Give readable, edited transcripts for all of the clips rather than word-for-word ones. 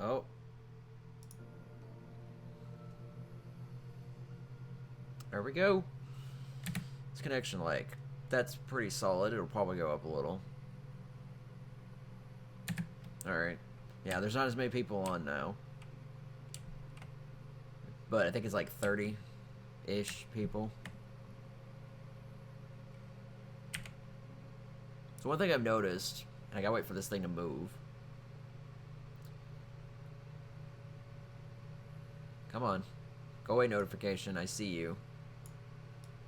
Oh. There we go. This connection lag. That's pretty solid. It'll probably go up a little. Alright. Yeah, there's not as many people on now. But I think it's like 30-ish people. So one thing I've noticed, and I gotta wait for this thing to move. Come on. Go away, notification. I see you.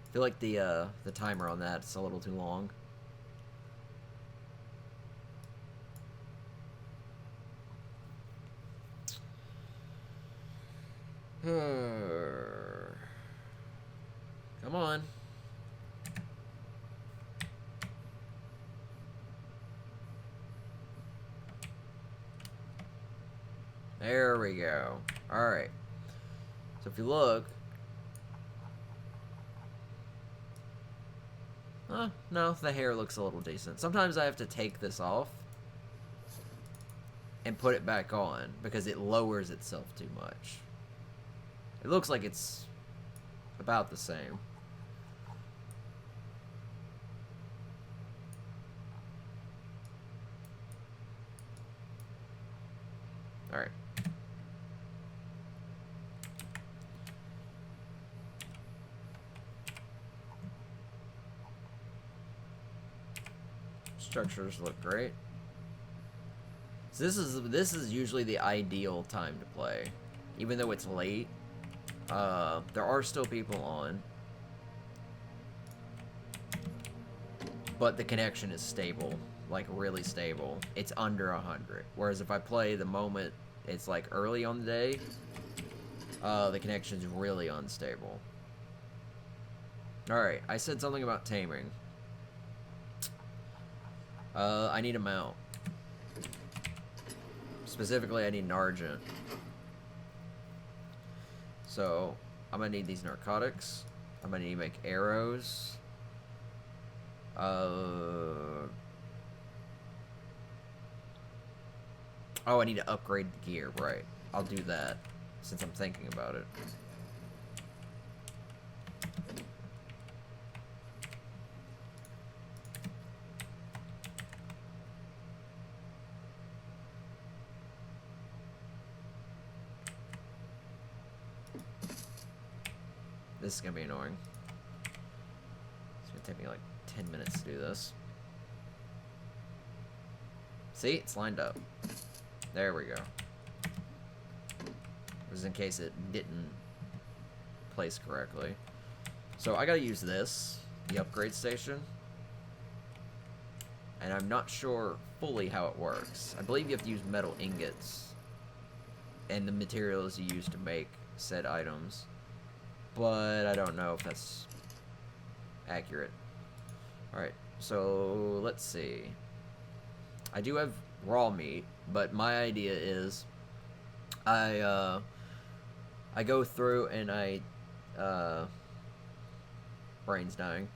I feel like the timer on that's a little too long. Come on. There we go. Alright. So if you look... no, the hair looks a little decent. Sometimes I have to take this off and put it back on because it lowers itself too much. It looks like it's about the same. Alright. Structures look great. So this is usually the ideal time to play. Even though it's late, there are still people on. But the connection is stable, like really stable. It's under 100. Whereas if I play the moment it's like early on the day, the connection's really unstable. Alright, I said something about taming. I need a mount. Specifically, I need an Argent. So, I'm gonna need these narcotics. I'm gonna need to make arrows. Oh, I need to upgrade the gear, right. I'll do that, since I'm thinking about it. This is gonna be annoying. It's gonna take me like 10 minutes to do this. See? It's lined up. There we go. Just in case it didn't place correctly. So I gotta use this, the upgrade station. And I'm not sure fully how it works. I believe you have to use metal ingots and the materials you use to make said items. But I don't know if that's accurate. Alright, so let's see. I do have raw meat, but my idea is I go through and brain's dying.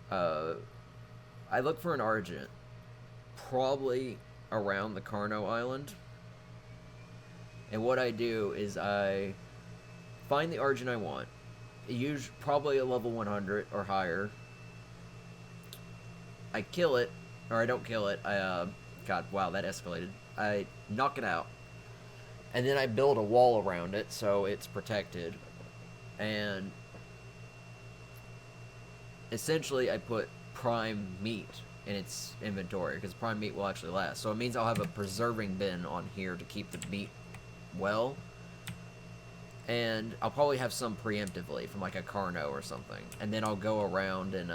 I look for an Argent, probably around the Carno Island. And what I do is I find the Argent I want. Probably a level 100 or higher. I kill it, or I don't kill it. God, wow, that escalated. I knock it out. And then I build a wall around it so it's protected. And essentially I put prime meat in its inventory because prime meat will actually last. So it means I'll have a preserving bin on here to keep the meat well. And I'll probably have some preemptively from like a Carno or something. And then I'll go around and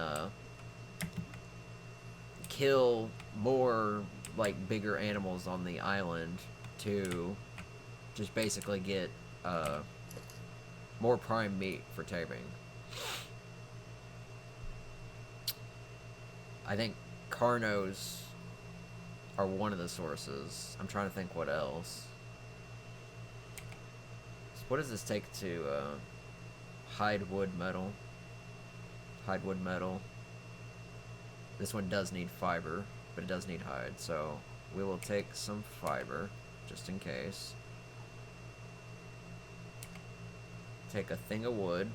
kill more like bigger animals on the island to just basically get more prime meat for taming. I think Carnos are one of the sources. I'm trying to think what else. What does this take to hide wood metal? Hide wood metal. This one does need fiber, but it does need hide, so we will take some fiber. just in case. Take a thing of wood.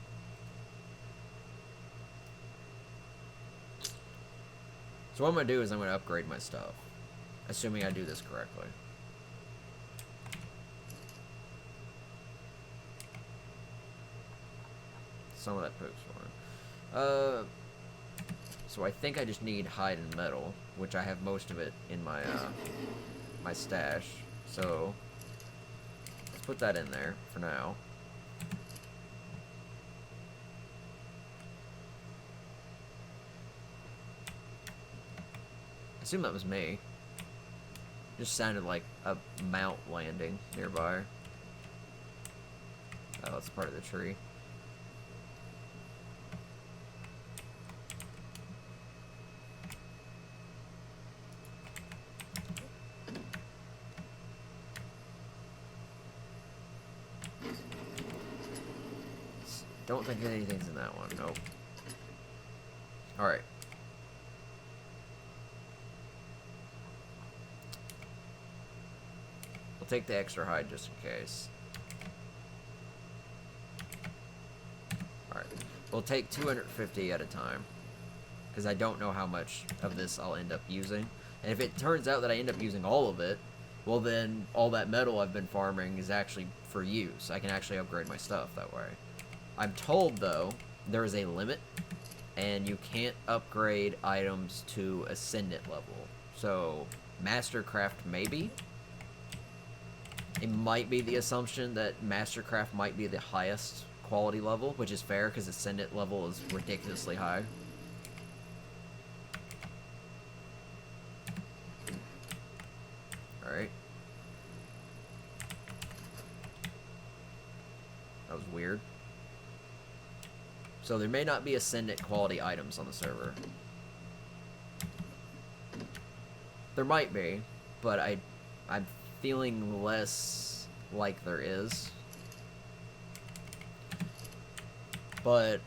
So what I'm going to do is I'm going to upgrade my stuff. Assuming I do this correctly. Some of that poop's fine. So I think I just need hide and metal, which I have most of it in my my stash. So let's put that in there for now. I assume that was me. Just sounded like a mount landing nearby. Oh, it's part of the tree. Don't think anything's in that one. Nope. Alright. We'll take the extra hide just in case. Alright. We'll take 250 at a time. Because I don't know how much of this I'll end up using. And if it turns out that I end up using all of it, well then all that metal I've been farming is actually for use. I can actually upgrade my stuff that way. I'm told, though, there is a limit, and you can't upgrade items to Ascendant level. So, Mastercraft maybe? It might be the assumption that Mastercraft might be the highest quality level, which is fair, because Ascendant level is ridiculously high. Alright. That was weird. So there may not be Ascendant quality items on the server. There might be, but I'm feeling less like there is. But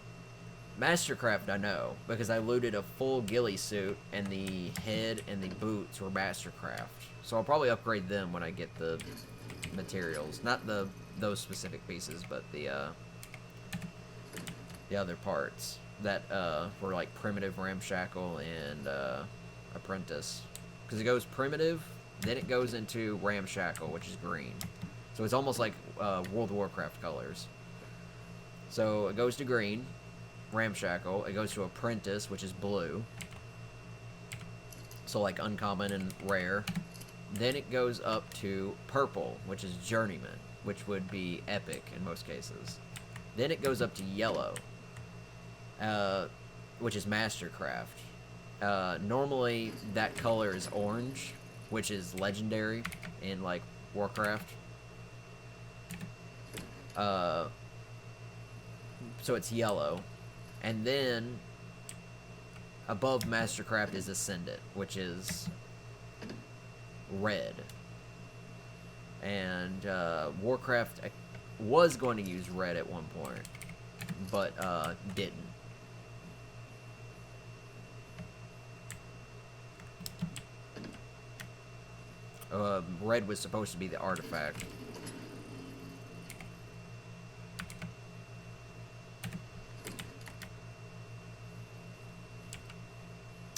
Mastercraft I know, because I looted a full ghillie suit and the head and the boots were Mastercraft. So I'll probably upgrade them when I get the materials. Not those specific pieces, but the other parts that were like Primitive, Ramshackle, and Apprentice. Because it goes Primitive, then it goes into Ramshackle, which is green. So it's almost like World of Warcraft colors. So it goes to green, Ramshackle, it goes to Apprentice, which is blue. So like uncommon and rare. Then it goes up to purple, which is Journeyman, which would be epic in most cases. Then it goes up to yellow, which is Mastercraft. Normally that color is orange, which is legendary in like Warcraft. So it's yellow. And then above Mastercraft is Ascendant, which is red. And Warcraft was going to use red at one point, but didn't. Red was supposed to be the artifact.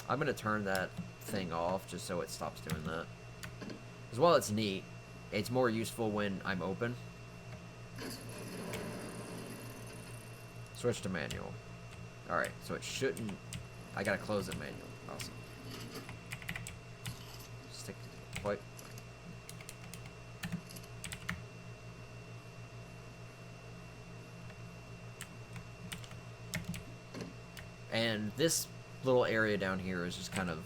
I'm gonna turn that thing off just so it stops doing that. Because while it's neat, it's more useful when I'm open. Switch to manual. Alright, so it shouldn't... I gotta close it manual. Awesome. Stick quite... And this little area down here is just kind of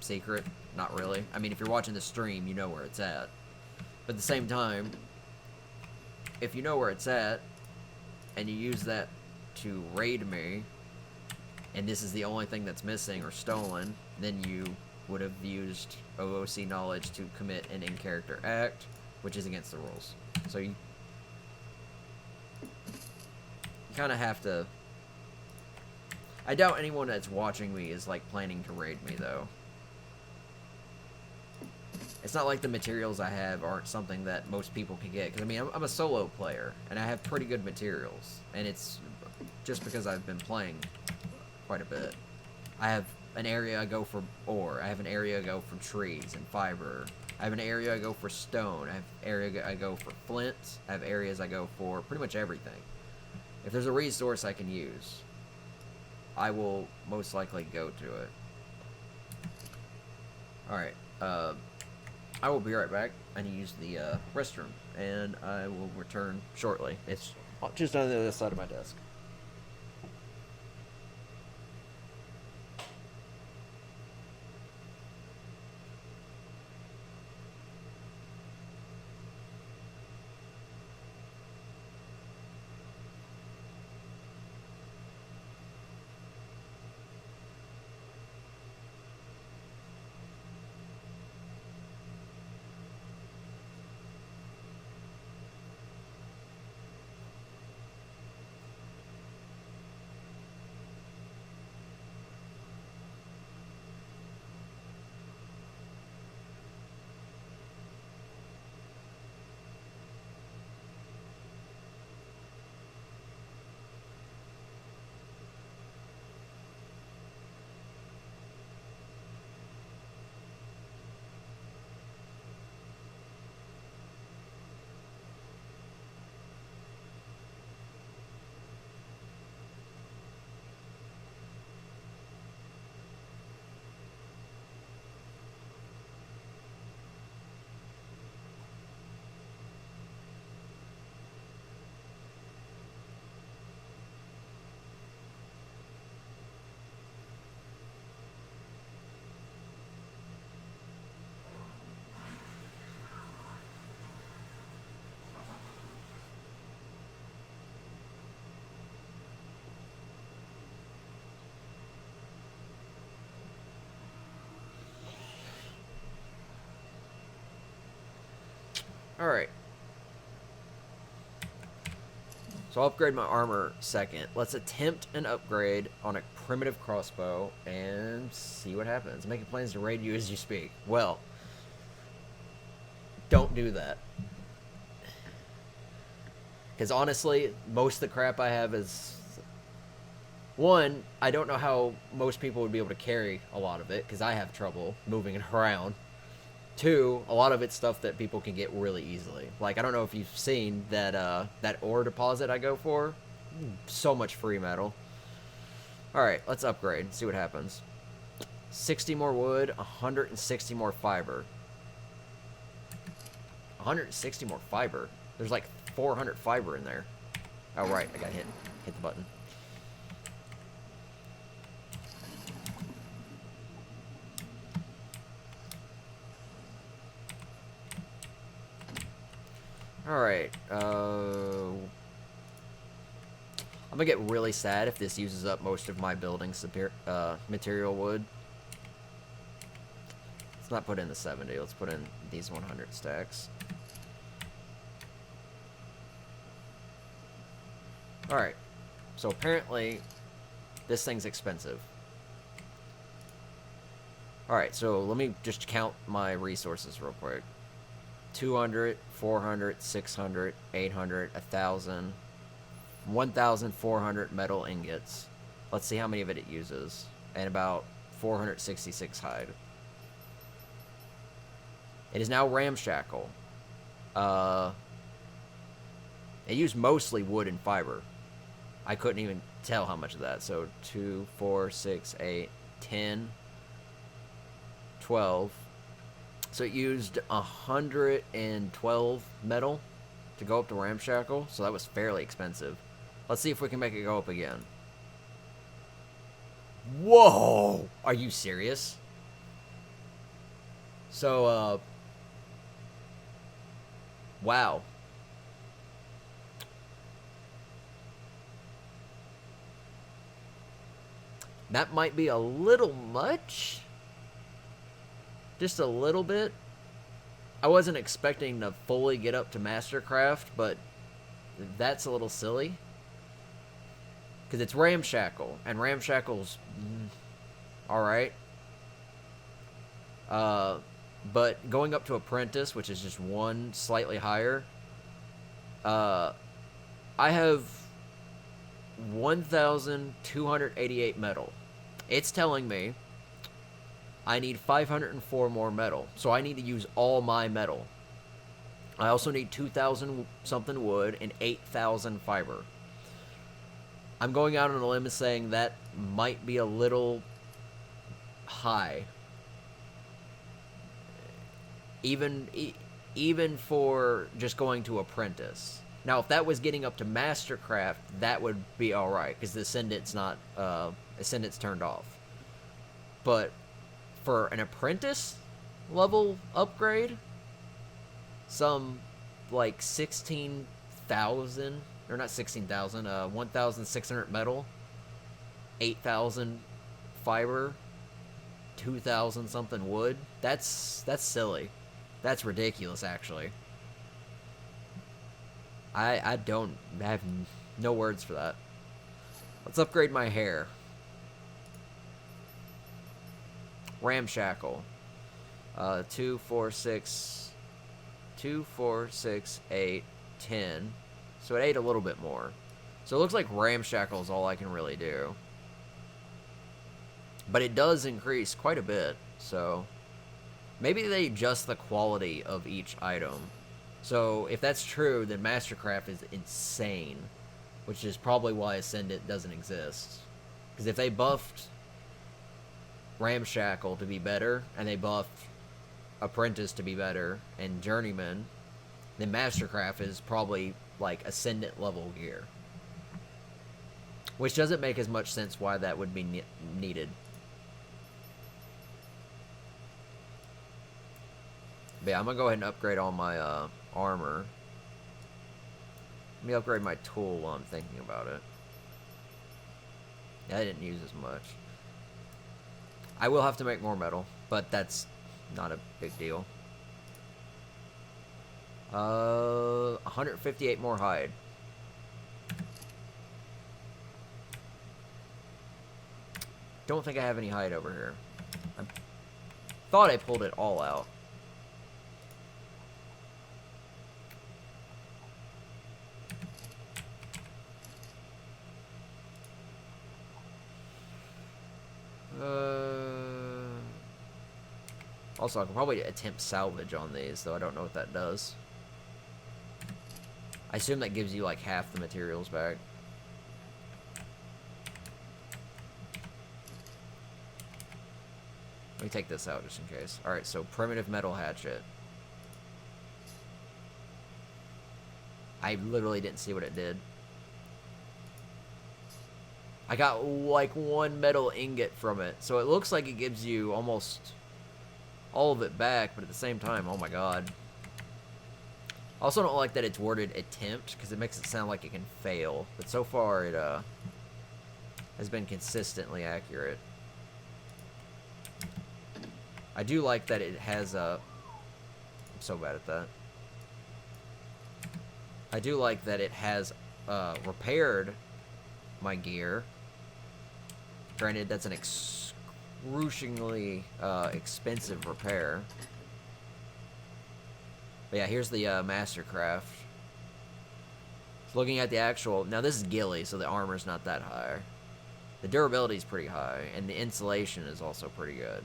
secret. Not really. I mean, if you're watching the stream, you know where it's at. But at the same time, if you know where it's at, and you use that to raid me, and this is the only thing that's missing or stolen, then you would have used OOC knowledge to commit an in-character act, which is against the rules. So you kind of have to... I doubt anyone that's watching me is, like, planning to raid me, though. It's not like the materials I have aren't something that most people can get. Because, I mean, I'm a solo player, and I have pretty good materials. And it's just because I've been playing quite a bit. I have an area I go for ore. I have an area I go for trees and fiber. I have an area I go for stone. I have area I go for flint. I have areas I go for pretty much everything. If there's a resource I can use, I will most likely go to it. Alright, I will be right back. I need to use the restroom, and I will return shortly. It's just on the other side of my desk. Alright. So I'll upgrade my armor second. Let's attempt an upgrade on a primitive crossbow and see what happens. Making plans to raid you as you speak. Well, don't do that. Because honestly, most of the crap I have is... One, I don't know how most people would be able to carry a lot of it, because I have trouble moving it around. Two, a lot of it's stuff that people can get really easily. Like, I don't know if you've seen that that ore deposit I go for. So much free metal. Alright, let's upgrade, see what happens. 60 more wood, 160 more fiber. 160 more fiber? There's like 400 fiber in there. Oh, right, I gotta hit the button. Alright, I'm gonna get really sad if this uses up most of my building material wood. Let's not put in the 70, let's put in these 100 stacks. Alright, so apparently this thing's expensive. Alright, so let me just count my resources real quick. 200, 400, 600, 800, 1,000, 1,400 metal ingots. Let's see how many of it uses. And about 466 hide. It is now ramshackle. It used mostly wood and fiber. I couldn't even tell how much of that. So 2, 4, 6, 8, 10, 12. So it used 112 metal to go up to ramshackle, so that was fairly expensive. Let's see if we can make it go up again. Whoa! Are you serious? So, wow. That might be a little much. Just a little bit. I wasn't expecting to fully get up to Mastercraft, but that's a little silly. Because it's ramshackle, and ramshackle's alright. But going up to apprentice, which is just one slightly higher, I have 1,288 metal. It's telling me I need 504 more metal, so I need to use all my metal. I also need 2,000 something wood and 8,000 fiber. I'm going out on a limb and saying that might be a little high. Even for just going to apprentice. Now, if that was getting up to mastercraft, that would be all right because the ascendant's not ascendant's turned off. But for an apprentice level upgrade, some like 16,000 or not 16,000, 1,600 metal, 8,000 fiber, 2,000 something wood. That's silly. That's ridiculous, actually. I don't have no words for that. Let's upgrade my hair. Ramshackle. 2, 4, 6, 8, 10. So it ate a little bit more. So it looks like Ramshackle is all I can really do. But it does increase quite a bit, so maybe they adjust the quality of each item. So if that's true, then Mastercraft is insane, which is probably why Ascendant doesn't exist. Because if they buffed Ramshackle to be better, and they buffed Apprentice to be better, and Journeyman, then Mastercraft is probably like Ascendant level gear. Which doesn't make as much sense why that would be needed. But yeah, I'm going to go ahead and upgrade all my armor. Let me upgrade my tool while I'm thinking about it. Yeah, I didn't use as much. I will have to make more metal, but that's not a big deal. 158 more hide. Don't think I have any hide over here. I thought I pulled it all out. Also, I can probably attempt salvage on these, though I don't know what that does. I assume that gives you like half the materials back. Let me take this out just in case. Alright, so primitive metal hatchet. I literally didn't see what it did. I got like one metal ingot from it, so it looks like it gives you almost all of it back, but at the same time, oh my god. I also don't like that it's worded attempt, because it makes it sound like it can fail, but so far it has been consistently accurate. I do like that it has I'm so bad at that. I do like that it has repaired my gear. Granted, that's an excruciatingly expensive repair. But yeah, here's the Mastercraft. So looking at the actual... Now, this is ghillie, so the armor's not that high. The durability is pretty high, and the insulation is also pretty good.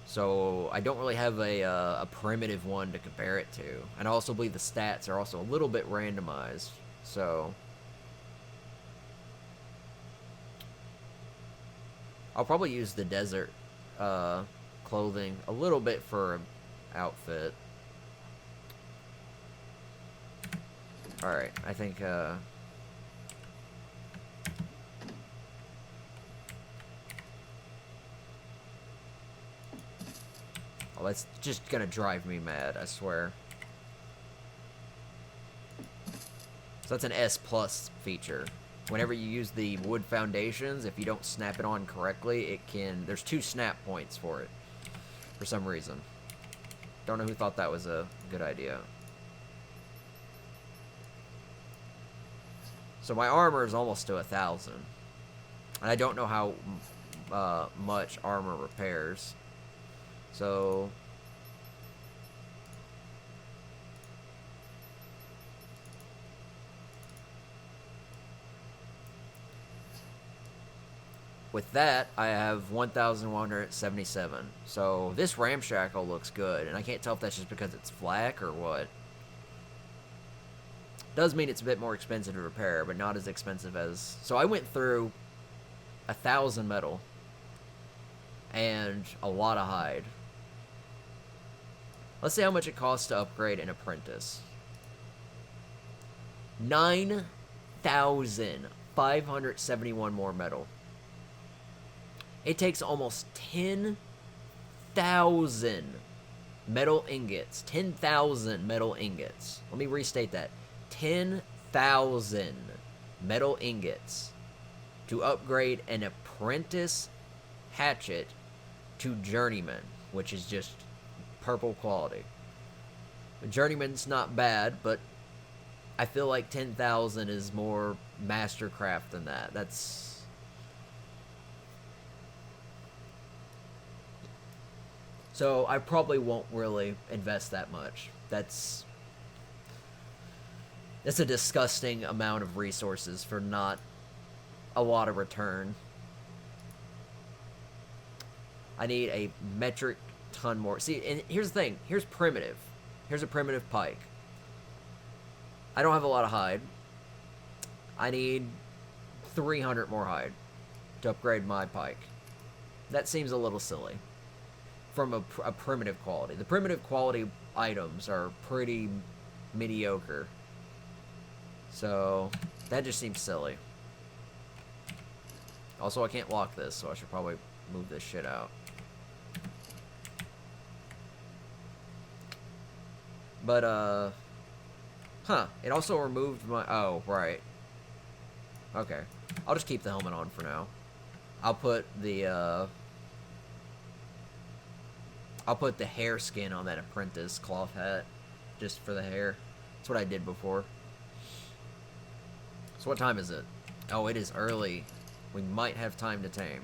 So I don't really have a primitive one to compare it to. And I also believe the stats are also a little bit randomized. So I'll probably use the desert clothing a little bit for an outfit. Alright, I think oh, that's just gonna drive me mad, I swear. So that's an S plus feature. Whenever you use the wood foundations, if you don't snap it on correctly, it can... There's 2 snap points for it, for some reason. Don't know who thought that was a good idea. So my armor is almost to 1,000. And I don't know how much armor repairs. So with that, I have 1,177. So this ramshackle looks good, and I can't tell if that's just because it's flak or what. Does mean it's a bit more expensive to repair, but not as expensive as... So I went through 1,000 metal and a lot of hide. Let's see how much it costs to upgrade an apprentice. 9,571 more metal. It takes almost 10,000 metal ingots. 10,000 metal ingots. Let me restate that. 10,000 metal ingots to upgrade an apprentice hatchet to journeyman, which is just purple quality. Journeyman's not bad, but I feel like 10,000 is more mastercraft than that. That's... So I probably won't really invest that much. That's a disgusting amount of resources for not a lot of return. I need a metric ton more. See, and here's the thing. Here's primitive. Here's a primitive pike. I don't have a lot of hide. I need 300 more hide to upgrade my pike. That seems a little silly from a primitive quality. The primitive quality items are pretty mediocre. So, that just seems silly. Also, I can't lock this, so I should probably move this shit out. But, huh. It also removed my... Oh, right. Okay. I'll just keep the helmet on for now. I'll put the hair skin on that apprentice cloth hat. Just for the hair. That's what I did before. So what time is it? Oh, it is early. We might have time to tame.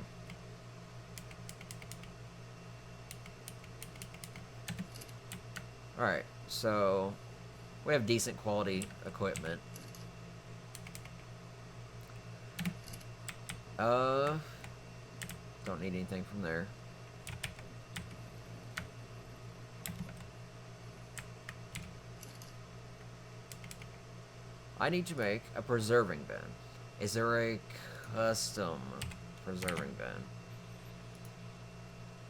Alright, so we have decent quality equipment. Don't need anything from there. I need to make a preserving bin. Is there a custom preserving bin?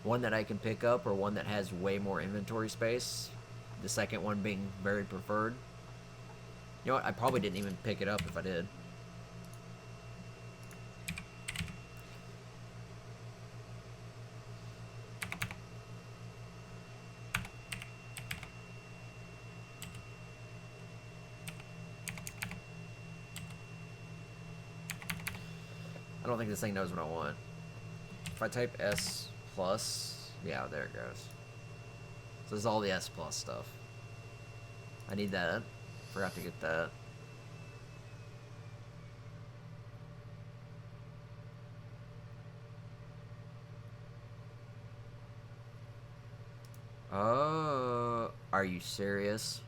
One that I can pick up or one that has way more inventory space? The second one being very preferred. You know what? I probably didn't even pick it up if I did. I don't think this thing knows what I want. If I type S plus, yeah, there it goes. So this is all the S plus stuff. I need that. Forgot to get that. Are you serious?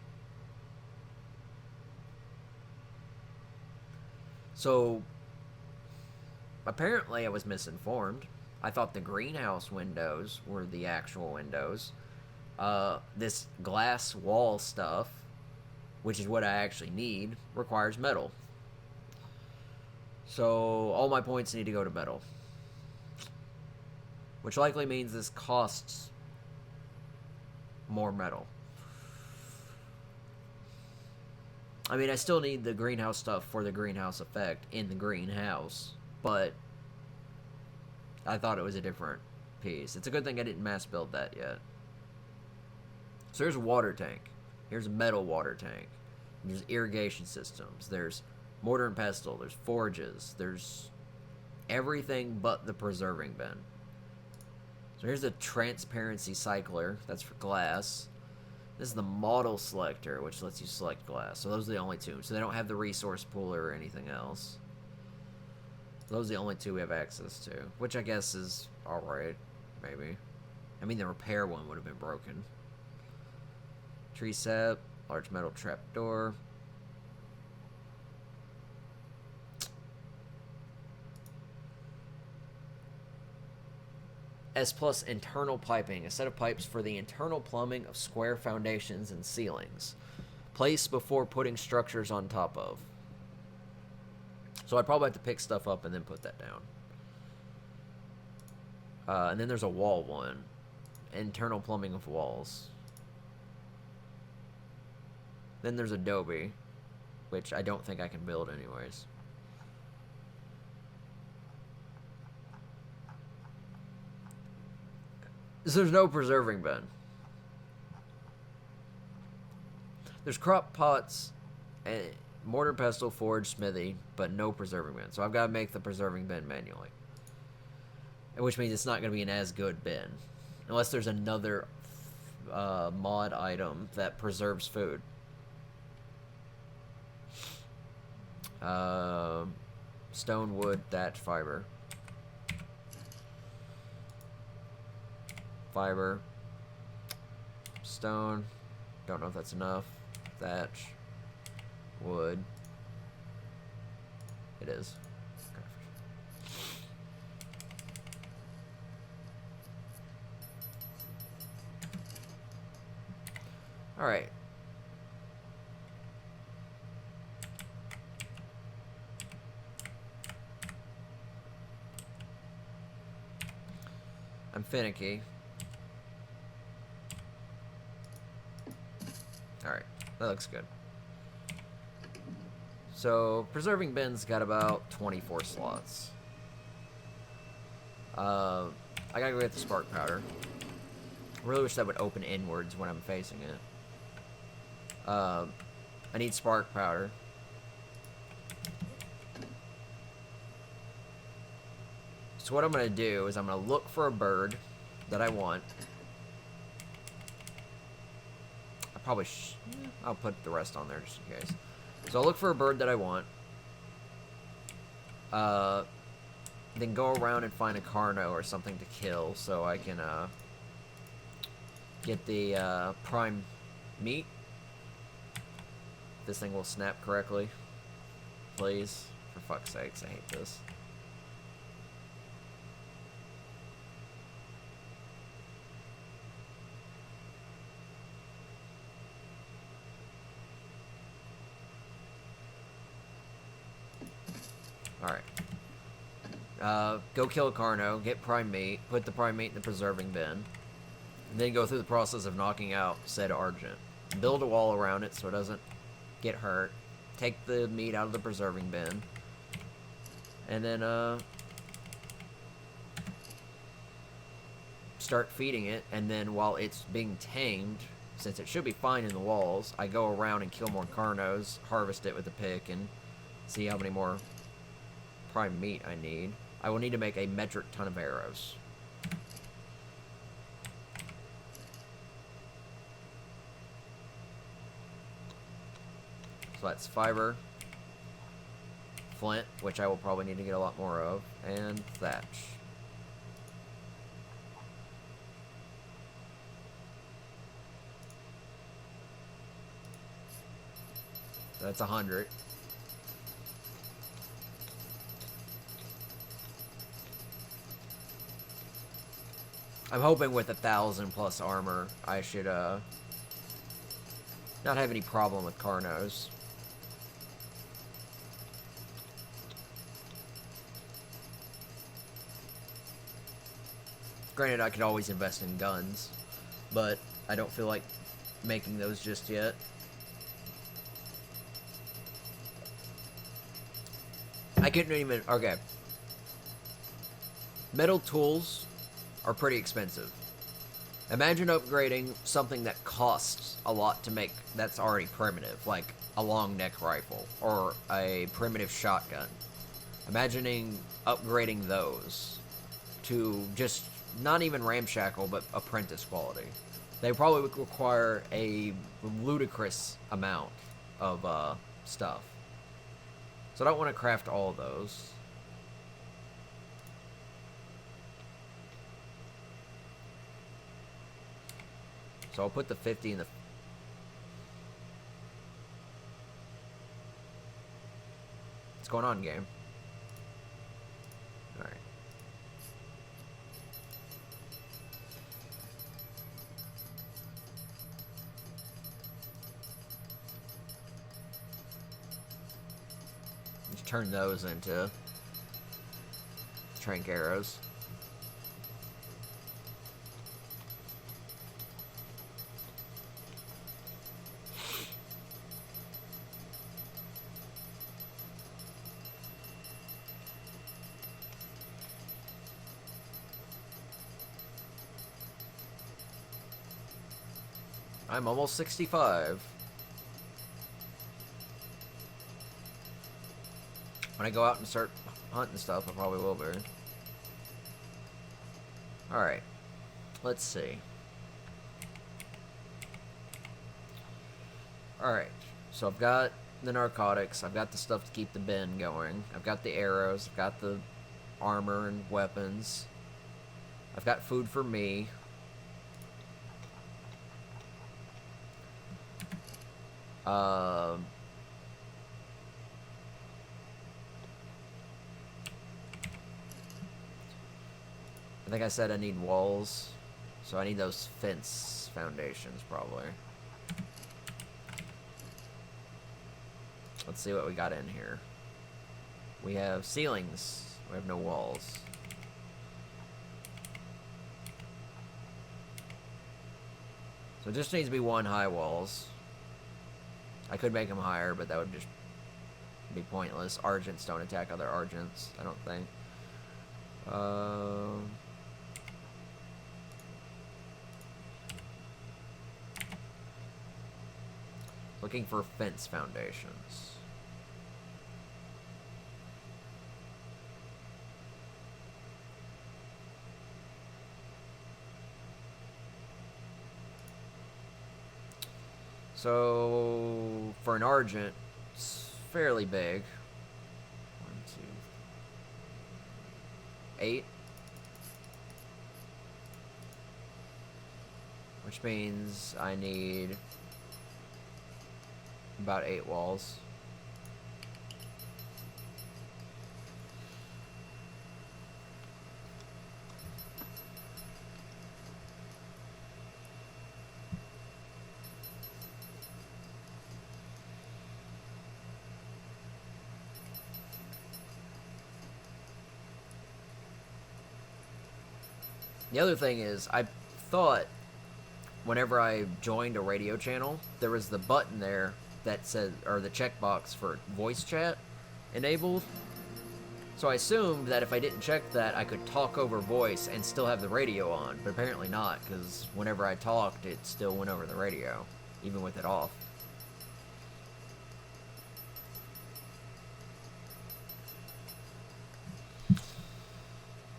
So, apparently I was misinformed. I thought the greenhouse windows were the actual windows. This glass wall stuff, which is what I actually need, requires metal. So, all my points need to go to metal. Which likely means this costs more metal. I mean, I still need the greenhouse stuff for the greenhouse effect in the greenhouse, but I thought it was a different piece. It's a good thing I didn't mass build that yet. So there's a water tank. Here's a metal water tank. There's irrigation systems. There's mortar and pestle. There's forges. There's everything but the preserving bin. So here's the transparency cycler. That's for glass. This is the model selector, which lets you select glass. So those are the only two. So they don't have the resource pooler or anything else. Those are the only two we have access to, which I guess is alright, maybe. I mean, the repair one would have been broken. Tree sap, large metal trapdoor. S plus internal piping, a set of pipes for the internal plumbing of square foundations and ceilings. Place before putting structures on top of. So I'd probably have to pick stuff up and then put that down. And then there's a wall one. Internal plumbing of walls. Then there's Adobe, which I don't think I can build anyways. So there's no preserving bin. There's crop pots, and mortar, pestle, forge, smithy, but no preserving bin. So I've got to make the preserving bin manually. Which means it's not going to be an as good bin. Unless there's another mod item that preserves food. Stone, wood, thatch, fiber. Fiber. Stone. Don't know if that's enough. Thatch. Wood. It is. Alright. I'm finicky. Alright, that looks good. So, preserving bin's got about 24 slots. I gotta go get the spark powder. I really wish that would open inwards when I'm facing it. I need spark powder. So what I'm going to do is I'm going to look for a bird that I want. I'll put the rest on there just in case. So I'll look for a bird that I want. Then go around and find a Carno or something to kill so I can get the prime meat. This thing will snap correctly. Please. For fuck's sakes, I hate this. Alright. Go kill a Carno, get prime meat, put the prime meat in the preserving bin, and then go through the process of knocking out said Argent. Build a wall around it so it doesn't get hurt. Take the meat out of the preserving bin. And then, start feeding it, and then while it's being tamed, since it should be fine in the walls, I go around and kill more Carnos, harvest it with a pick, and see how many more prime meat I need. I will need to make a metric ton of arrows. So that's fiber, flint, which I will probably need to get a lot more of, and thatch. So that's 100. I'm hoping with 1,000 plus armor, I should not have any problem with Carnos. Granted, I could always invest in guns, but I don't feel like making those just yet. I couldn't even... Okay. Metal tools are pretty expensive. Imagine upgrading something that costs a lot to make that's already primitive, like a long neck rifle or a primitive shotgun. Imagining upgrading those to just not even ramshackle, but apprentice quality. They probably would require a ludicrous amount of stuff. So I don't want to craft all of those. So I'll put the 50 in the... What's going on, game? Alright. Just turn those into trank arrows. I'm almost 65. When I go out and start hunting stuff, I probably will be. Alright. Let's see. Alright. So I've got the narcotics. I've got the stuff to keep the bin going. I've got the arrows. I've got the armor and weapons. I've got food for me. I think I said I need walls, so I need those fence foundations probably. Let's see what we got in here. We have ceilings. We have no walls. So it just needs to be one high walls. I could make them higher, but that would just be pointless. Argents don't attack other Argents, I don't think. Looking for fence foundations. So, for an Argent, it's fairly big. 1, 2, 8. Which means I need about 8 walls. The other thing is, I thought whenever I joined a radio channel, there was the button there that said, or the checkbox for voice chat enabled. So I assumed that if I didn't check that, I could talk over voice and still have the radio on, but apparently not, because whenever I talked, it still went over the radio, even with it off.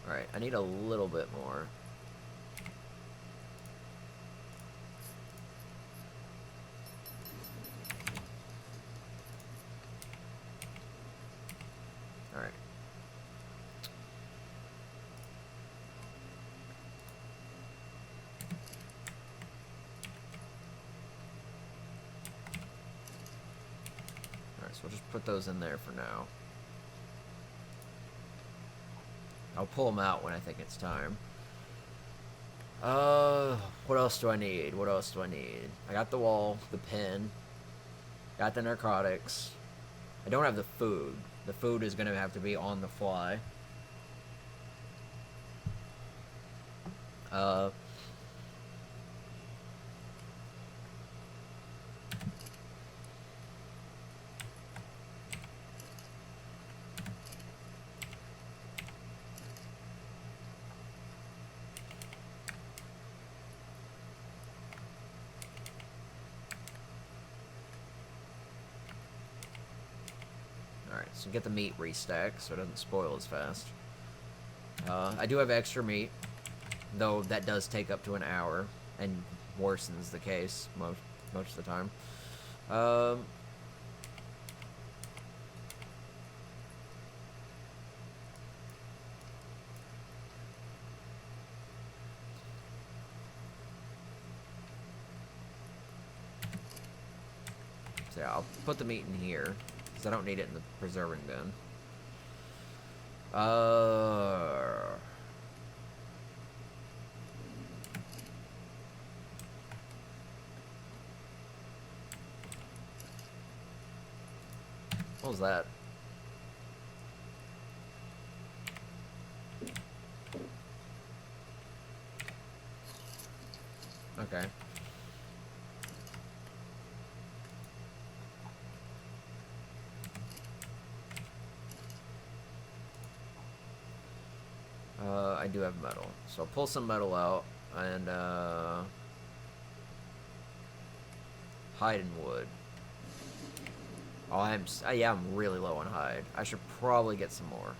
Alright, I need a little bit more. Alright. Alright, so we'll just put those in there for now. I'll pull them out when I think it's time. What else do I need? What else do I need? I got the wall, the pin, got the narcotics. I don't have the food. The food is going to have to be on the fly. Alright, so get the meat restacked so it doesn't spoil as fast. I do have extra meat, though that does take up to an hour and worsens the case most of the time. So yeah, I'll put the meat in here, because I don't need it in the preserving bin. What was that? Okay. I do have metal. So I'll pull some metal out and hide and wood. Oh, yeah, I'm really low on hide. I should probably get some more.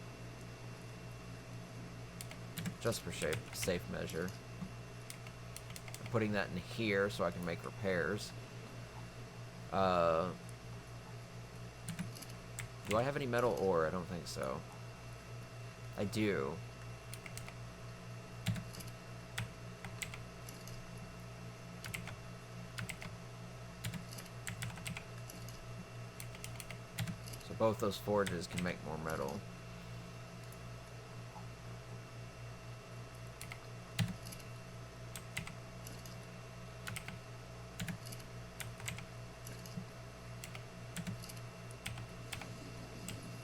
Just for safe measure. I'm putting that in here so I can make repairs. Do I have any metal ore? I don't think so. I do. So both those forges can make more metal.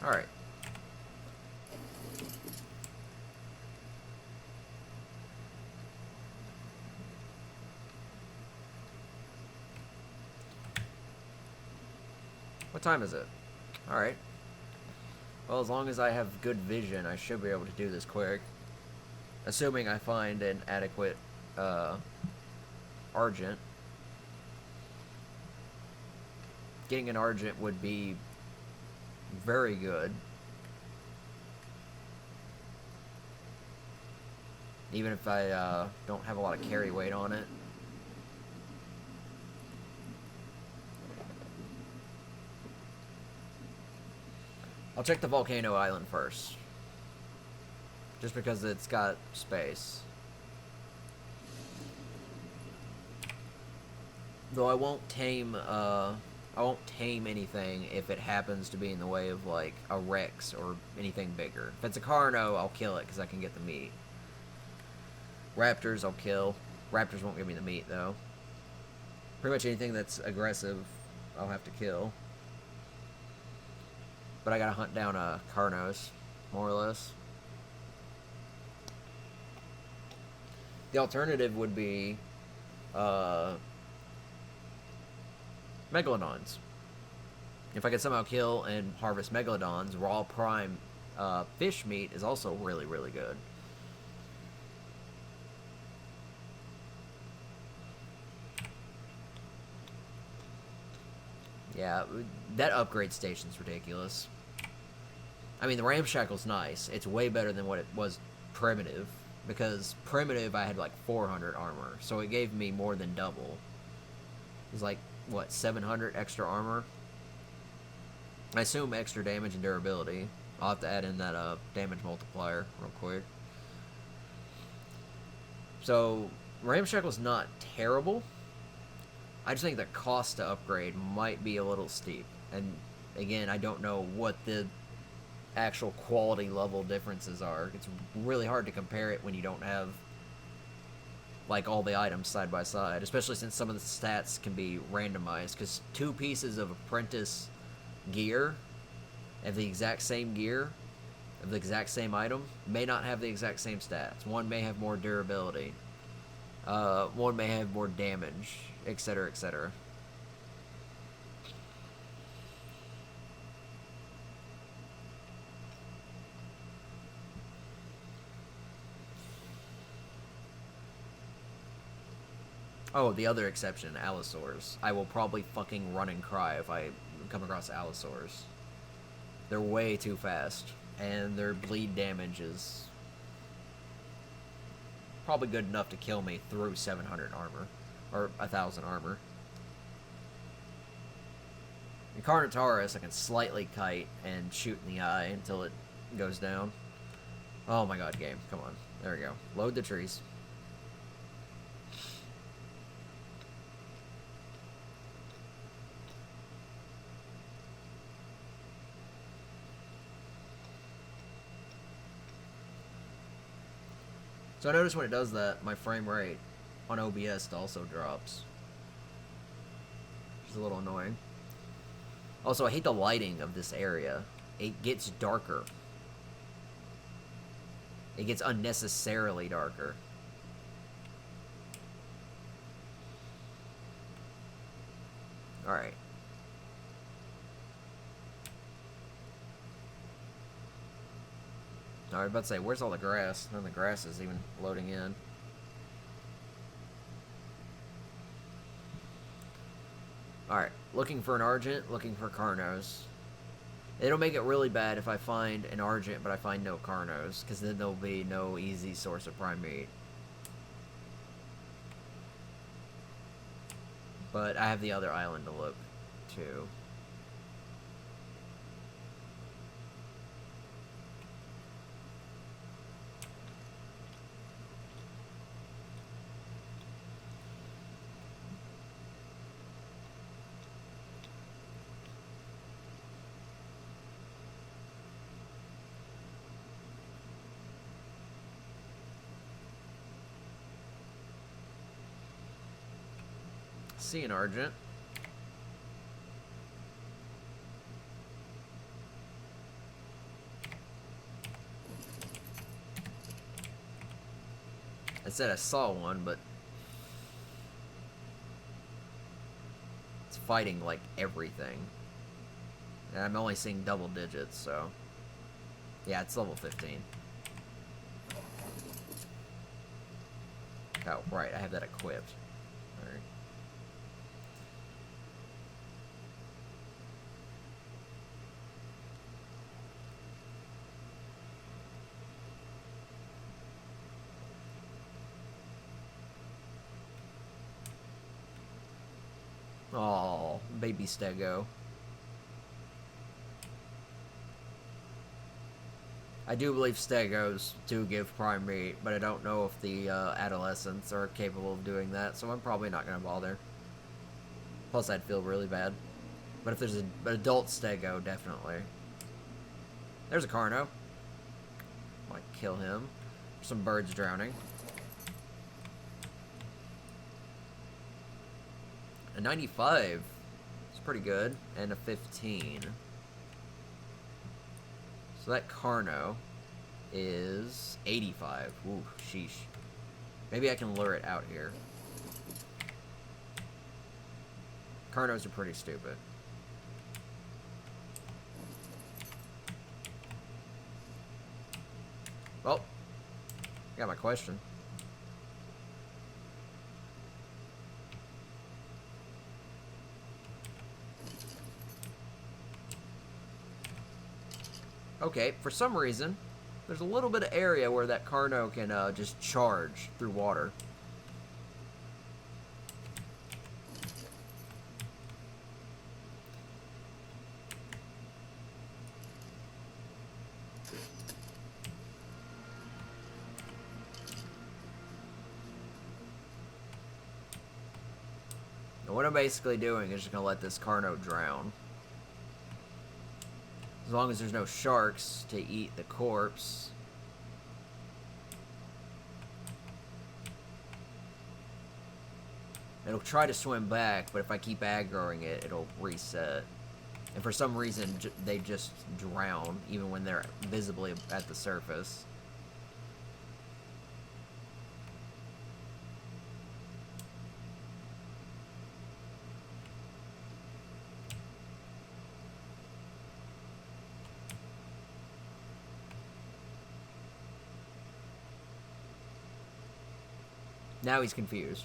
Alright. What time is it? Alright. Well, as long as I have good vision, I should be able to do this quick. Assuming I find an adequate, Argent. Getting an Argent would be very good. Even if I, don't have a lot of carry weight on it. I'll check the volcano island first. Just because it's got space. Though I won't tame anything if it happens to be in the way of, like, a Rex or anything bigger. If it's a Carno, I'll kill it because I can get the meat. Raptors, I'll kill. Raptors won't give me the meat, though. Pretty much anything that's aggressive, I'll have to kill. But I gotta hunt down Carnos, more or less. The alternative would be Megalodons. If I could somehow kill and harvest Megalodons, raw prime fish meat is also really, really good. Yeah, that upgrade station's ridiculous. I mean, the Ramshackle's nice. It's way better than what it was primitive. Because primitive, I had like 400 armor. So it gave me more than double. It was like, what, 700 extra armor? I assume extra damage and durability. I'll have to add in that damage multiplier real quick. So, Ramshackle's not terrible. I just think the cost to upgrade might be a little steep. And again, I don't know what the actual quality level differences are. It's really hard to compare it when you don't have like all the items side by side, especially since some of the stats can be randomized, because 2 pieces of apprentice gear of the exact same gear of the exact same item may not have the exact same stats. One may have more durability, one may have more damage, etc., etc. Oh, the other exception, Allosaurs. I will probably fucking run and cry if I come across Allosaurs. They're way too fast, and their bleed damage is probably good enough to kill me through 700 armor, or 1,000 armor. In Carnotaurus, I can slightly kite and shoot in the eye until it goes down. Oh my god, game. Come on. There we go. Load the trees. So I notice when it does that, my frame rate on OBS also drops. Which is a little annoying. Also, I hate the lighting of this area. It gets darker. It gets unnecessarily darker. Alright. I was about to say, where's all the grass? None of the grass is even loading in. Alright, looking for an Argent, looking for Carnos. It'll make it really bad if I find an Argent, but I find no Carnos, because then there'll be no easy source of prime meat. But I have the other island to look to. See an Argent. I said I saw one, but it's fighting like everything. And I'm only seeing double digits, so yeah, it's level 15. Oh, right, I have that equipped. Alright. Oh, baby Stego. I do believe Stegos do give prime meat, but I don't know if the adolescents are capable of doing that, so I'm probably not going to bother. Plus, I'd feel really bad. But if there's an adult Stego, definitely. There's a Carno. Might kill him. Some birds drowning. A 95 is pretty good, and a 15. So that Carno is 85. Ooh, sheesh. Maybe I can lure it out here. Carnos are pretty stupid. Well, got my question. Okay, for some reason, there's a little bit of area where that Carno can just charge through water. And what I'm basically doing is just going to let this Carno drown. As long as there's no sharks to eat the corpse. It'll try to swim back, but if I keep aggroing it, it'll reset. And for some reason, they just drown, even when they're visibly at the surface. Now he's confused.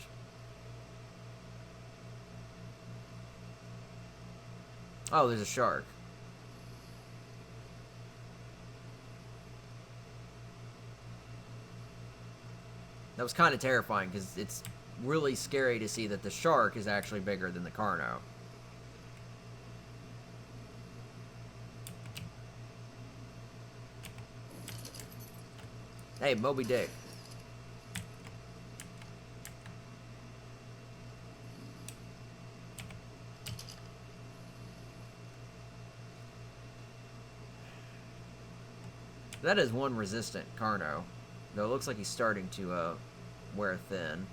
Oh, there's a shark. That was kind of terrifying, because it's really scary to see that the shark is actually bigger than the Carno. Hey, Moby Dick. That is one resistant Carno. Though it looks like he's starting to wear thin.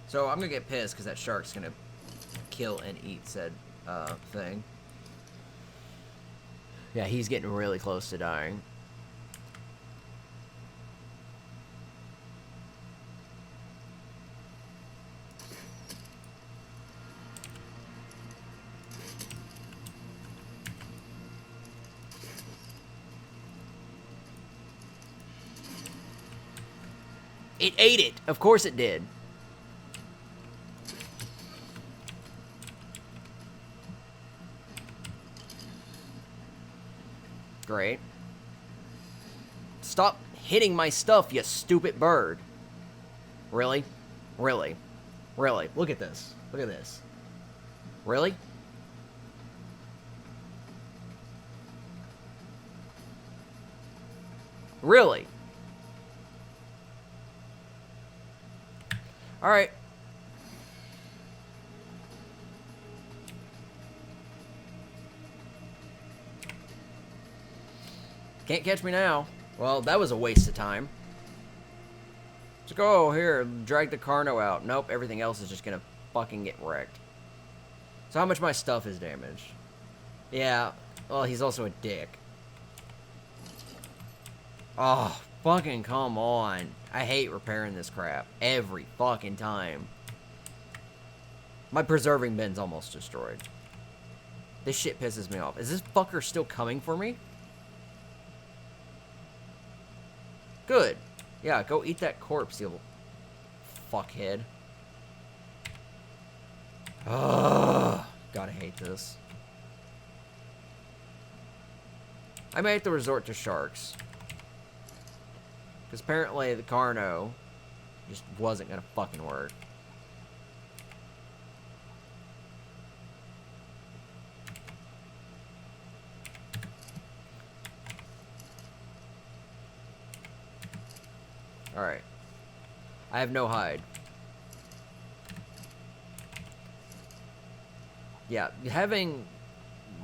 So I'm gonna get pissed because that shark's gonna kill and eat said thing. Yeah, he's getting really close to dying. It ate it. Of course it did. Great. Stop hitting my stuff, you stupid bird. Really? Really? Really? Look at this. Look at this. Really? Really? Alright. Can't catch me now. Well, that was a waste of time. Let's go here, drag the Carno out. Nope, everything else is just gonna fucking get wrecked. So how much of my stuff is damaged? Yeah, well, he's also a dick. Oh, fucking come on. I hate repairing this crap. Every fucking time. My preserving bin's almost destroyed. This shit pisses me off. Is this fucker still coming for me? Good. Yeah, go eat that corpse, you fuckhead. Ugh. God, I hate this. I may have to resort to sharks. Because apparently the Carno just wasn't gonna fucking work. Alright. I have no hide. Yeah, having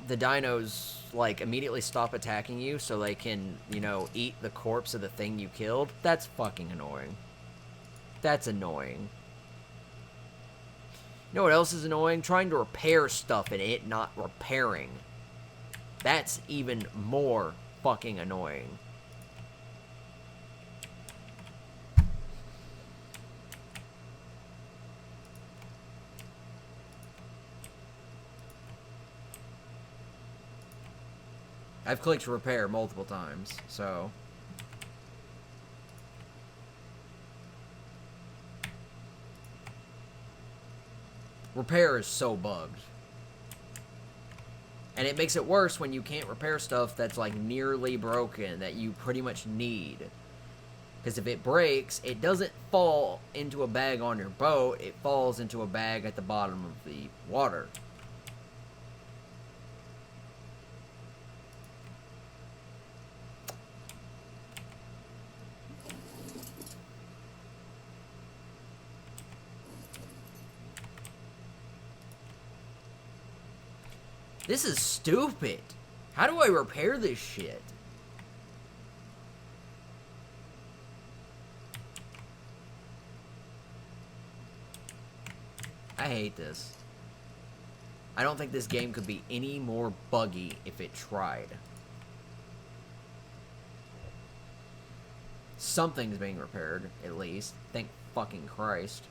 the dinos, like, immediately stop attacking you so they can, you know, eat the corpse of the thing you killed, that's fucking annoying. That's annoying. You know what else is annoying? Trying to repair stuff and it not repairing. That's even more fucking annoying. I've clicked repair multiple times, so... Repair is so bugged. And it makes it worse when you can't repair stuff that's, like, nearly broken, that you pretty much need. Because if it breaks, it doesn't fall into a bag on your boat, it falls into a bag at the bottom of the water. This is stupid. How do I repair this shit? I hate this. I don't think this game could be any more buggy if it tried. Something's being repaired, at least. Thank fucking Christ.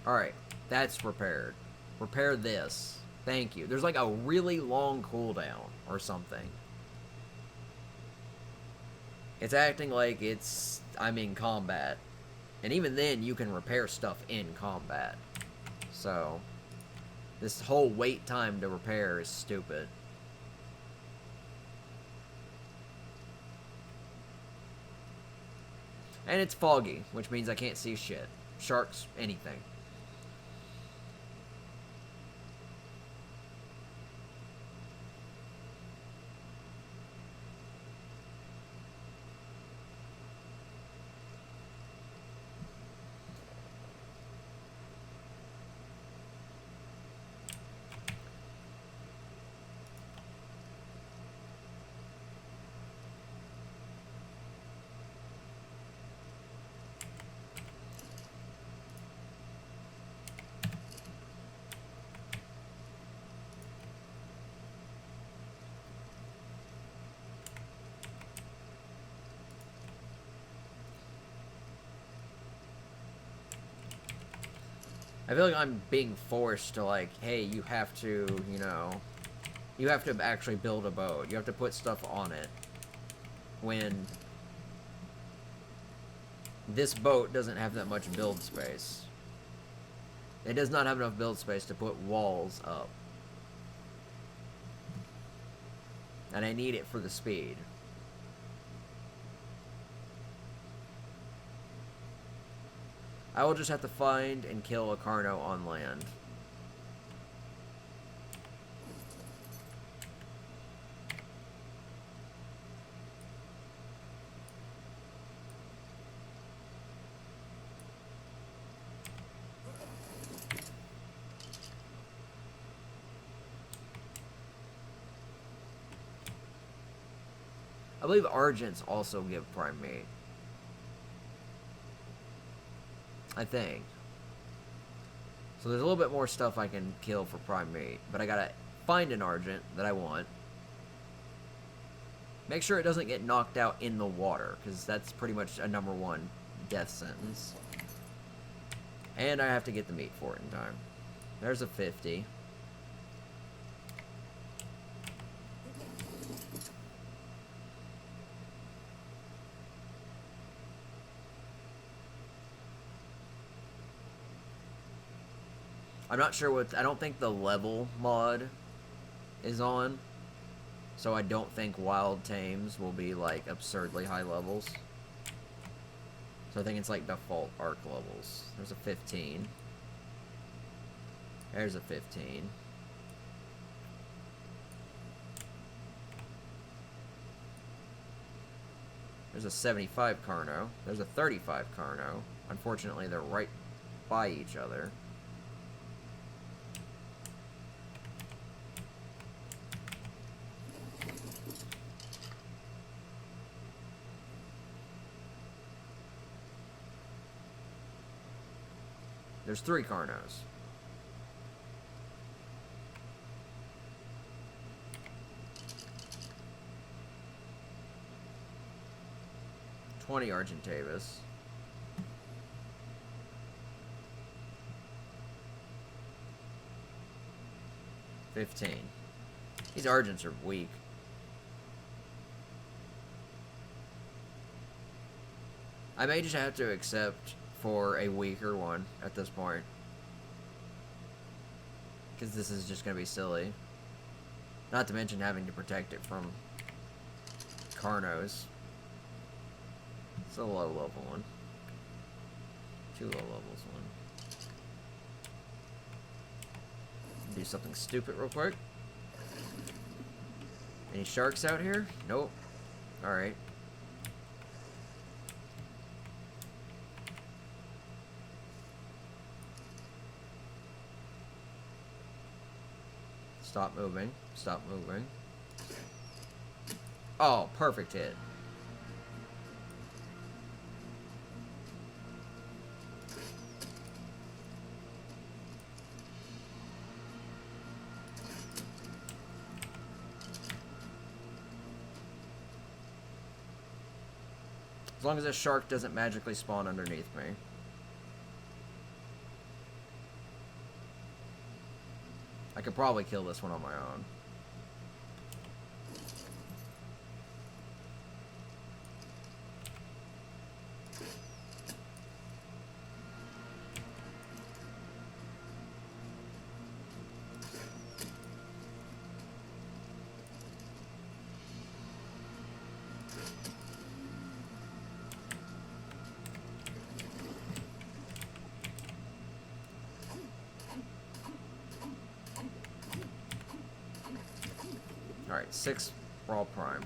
Alright, that's repaired. Repair this. Thank you. There's like a really long cooldown or something. It's acting like I'm in combat. And even then, you can repair stuff in combat. So, this whole wait time to repair is stupid. And it's foggy, which means I can't see shit. Sharks, anything. I feel like I'm being forced to, like, hey, you have to, you know, you have to actually build a boat. You have to put stuff on it. When this boat doesn't have that much build space. It does not have enough build space to put walls up. And I need it for the speed. I will just have to find and kill a Carno on land. I believe Argents also give prime meat. I think. So there's a little bit more stuff I can kill for prime meat, but I gotta find an Argent that I want. Make sure it doesn't get knocked out in the water, because that's pretty much a #1 death sentence. And I have to get the meat for it in time. There's a 50. I'm not sure what... I don't think the level mod is on. So I don't think wild tames will be, like, absurdly high levels. So I think it's, like, default ARK levels. There's a 15. There's a 15. There's a 75 Carno. There's a 35 Carno. Unfortunately, they're right by each other. There's 3 Carnos. $20 Argentavis. $15. These Argents are weak. I may just have to accept for a weaker one at this point. Because this is just going to be silly. Not to mention having to protect it from Carnos. It's a low level one. 2 low levels one. Do something stupid real quick. Any sharks out here? Nope. Alright. Stop moving. Stop moving. Oh, perfect hit. As long as a shark doesn't magically spawn underneath me. I could probably kill this one on my own. Alright, 6 raw prime.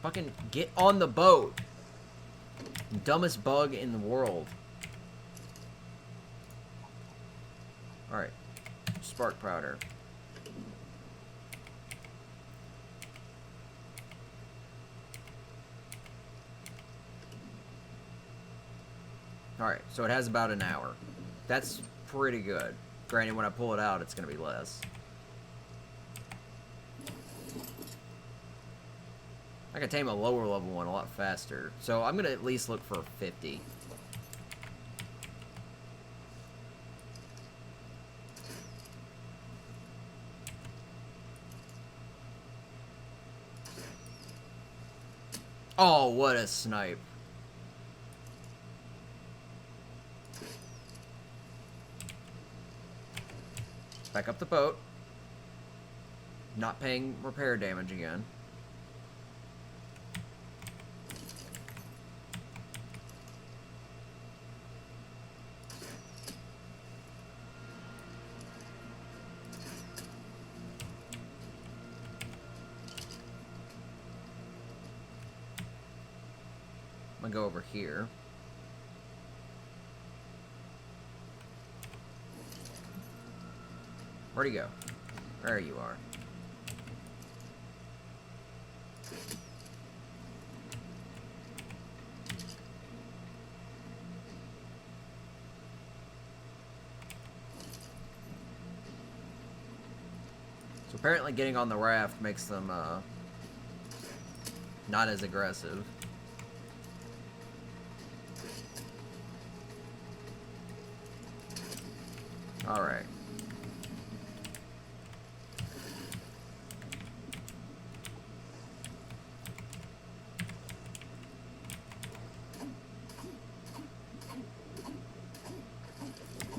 Fucking get on the boat! Dumbest bug in the world. Alright. Spark powder. Alright, so it has about an hour. That's pretty good. Granted, when I pull it out, it's going to be less. I can tame a lower level one a lot faster. So I'm going to at least look for 50. Oh, what a snipe. Back up the boat. Not paying repair damage again. I'm gonna go over here. Where'd he go? There you are. So apparently getting on the raft makes them not as aggressive. Alright.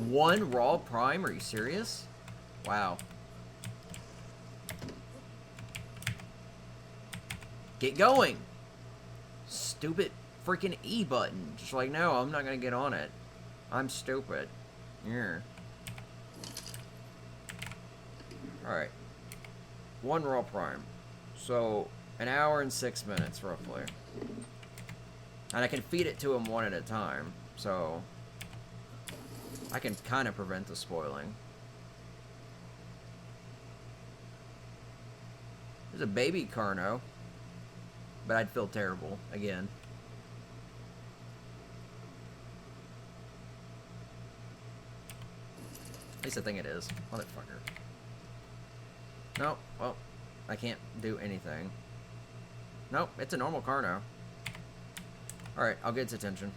One raw prime? Are you serious? Wow. Get going! Stupid freaking E button. Just like, no, I'm not gonna get on it. I'm stupid. Yeah. Alright. One raw prime. So, an hour and 6 minutes, roughly. And I can feed it to him one at a time, so I can kind of prevent the spoiling. There's a baby Carno, but I'd feel terrible, again. At least I think it is. Motherfucker. Nope, well, I can't do anything. Nope, it's a normal Carno. Alright, I'll get its attention.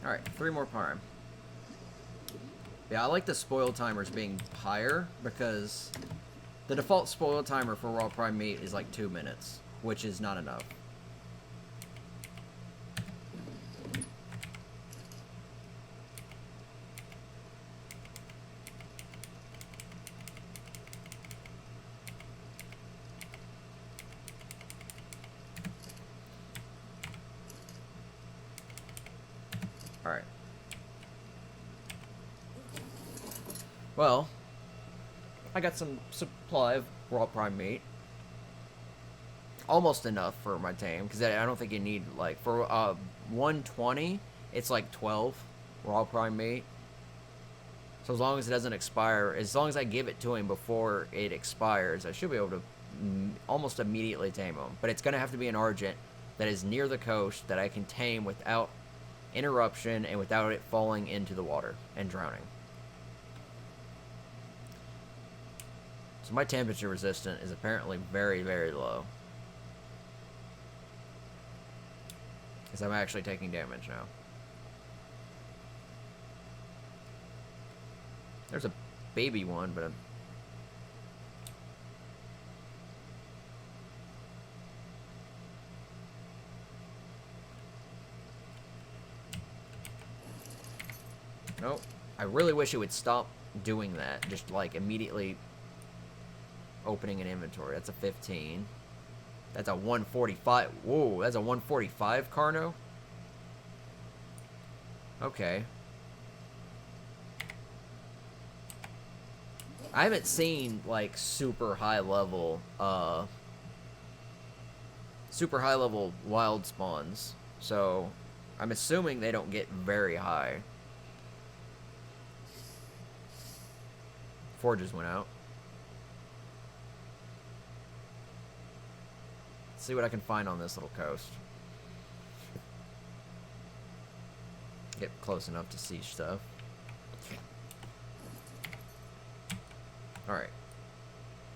Alright, 3 more prime. Yeah, I like the spoil timers being higher because the default spoil timer for raw prime meat is like 2 minutes, which is not enough. Alright. Well, I got some supply of raw prime meat. Almost enough for my tame, because I don't think you need, like, for 120, it's like 12 raw prime meat. So as long as it doesn't expire, as long as I give it to him before it expires, I should be able to almost immediately tame him. But it's going to have to be an Argent that is near the coast that I can tame without interruption and without it falling into the water and drowning. So my temperature resistance is apparently very, very low. Because I'm actually taking damage now. There's a baby one, but I'm... Nope. I really wish it would stop doing that. Just, like, immediately opening an inventory. That's a 15. That's a 145. Whoa, that's a 145 Carno? Okay. I haven't seen, like, super high level wild spawns. So, I'm assuming they don't get very high. Forges went out. Let's see what I can find on this little coast. Get close enough to see stuff. Alright.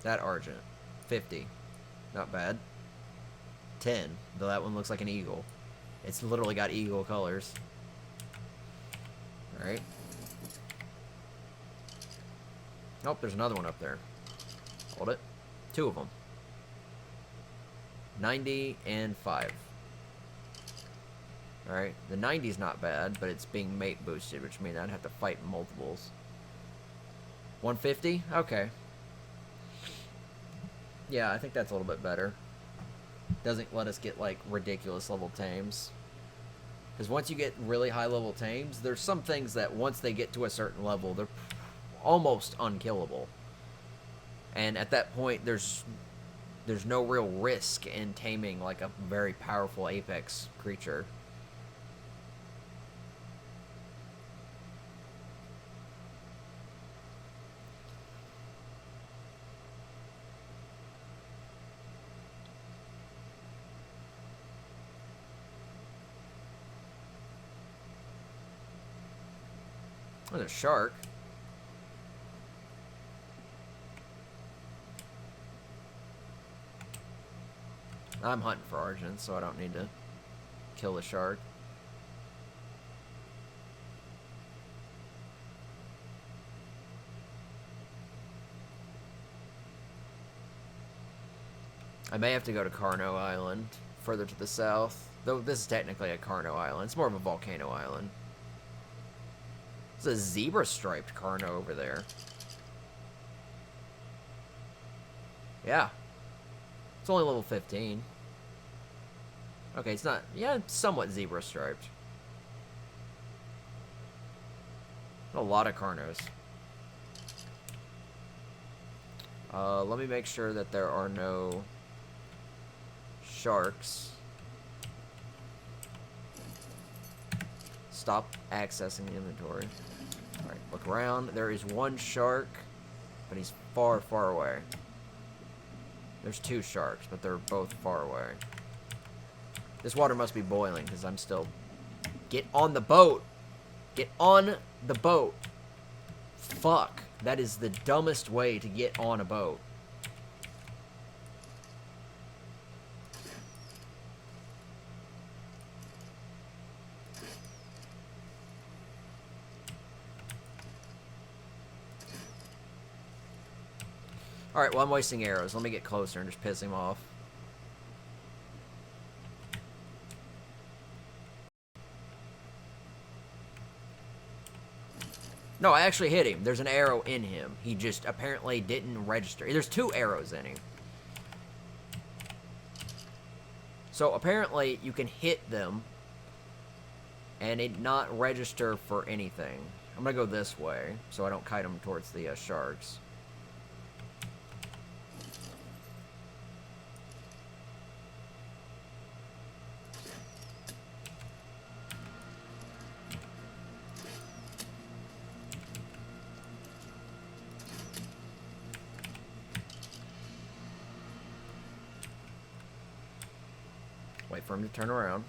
That Argent. 50. Not bad. 10. Though that one looks like an eagle. It's literally got eagle colors. Alright. Nope, there's another one up there. Hold it. 2 of them. 90 and 5. Alright. The 90's not bad, but it's being mate boosted, which means I'd have to fight multiples. 150? Okay. Yeah, I think that's a little bit better. Doesn't let us get, like, ridiculous level tames. Because once you get really high level tames, there's some things that once they get to a certain level, they're almost unkillable. And at that point, there's no real risk in taming, like, a very powerful apex creature. There's a shark. I'm hunting for Argent, so I don't need to kill the shark. I may have to go to Carno Island, further to the south. Though this is technically a Carno Island. It's more of a volcano island. There's a zebra-striped Carno over there. Yeah. It's only level 15. Okay, it's not... Yeah, it's somewhat zebra-striped. A lot of Carnos. Let me make sure that there are no sharks. Stop accessing the inventory. Alright, look around. There is one shark, but he's far, far away. There's 2 sharks, but they're both far away. This water must be boiling, because I'm still... Get on the boat! Get on the boat! Fuck. That is the dumbest way to get on a boat. Alright, well, I'm wasting arrows. Let me get closer and just piss him off. No, I actually hit him. There's an arrow in him. He just apparently didn't register. There's 2 arrows in him. So apparently you can hit them and it not register for anything. I'm gonna go this way so I don't kite them towards the sharks. Wait for him to turn around.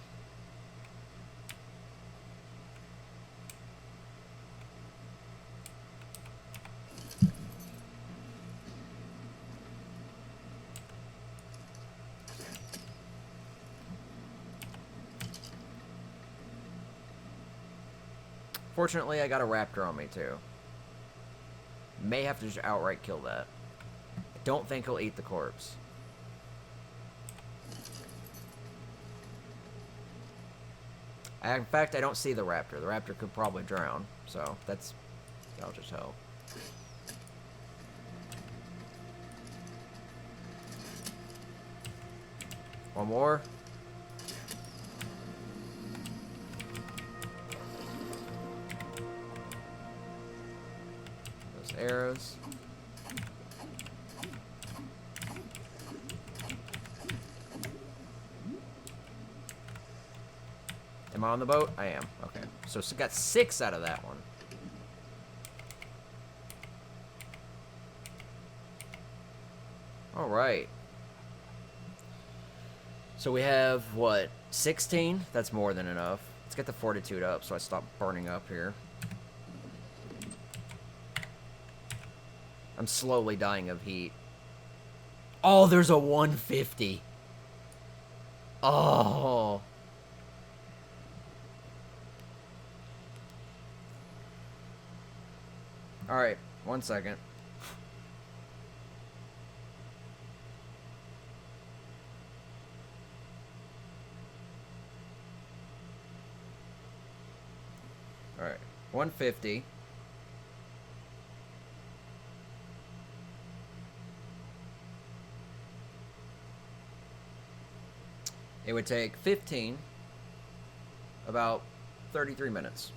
Fortunately, I got a raptor on me, too. May have to just outright kill that. I don't think he'll eat the corpse. In fact, I don't see the raptor. The raptor could probably drown, so that'll just help. One more. Those arrows. Am I on the boat? I am. Okay. So got 6 out of that one. Alright. So we have, what, 16? That's more than enough. Let's get the fortitude up so I stop burning up here. I'm slowly dying of heat. Oh, there's a 150. Oh. Alright, 1 second. Alright, 150. It would take 15, about 33 minutes.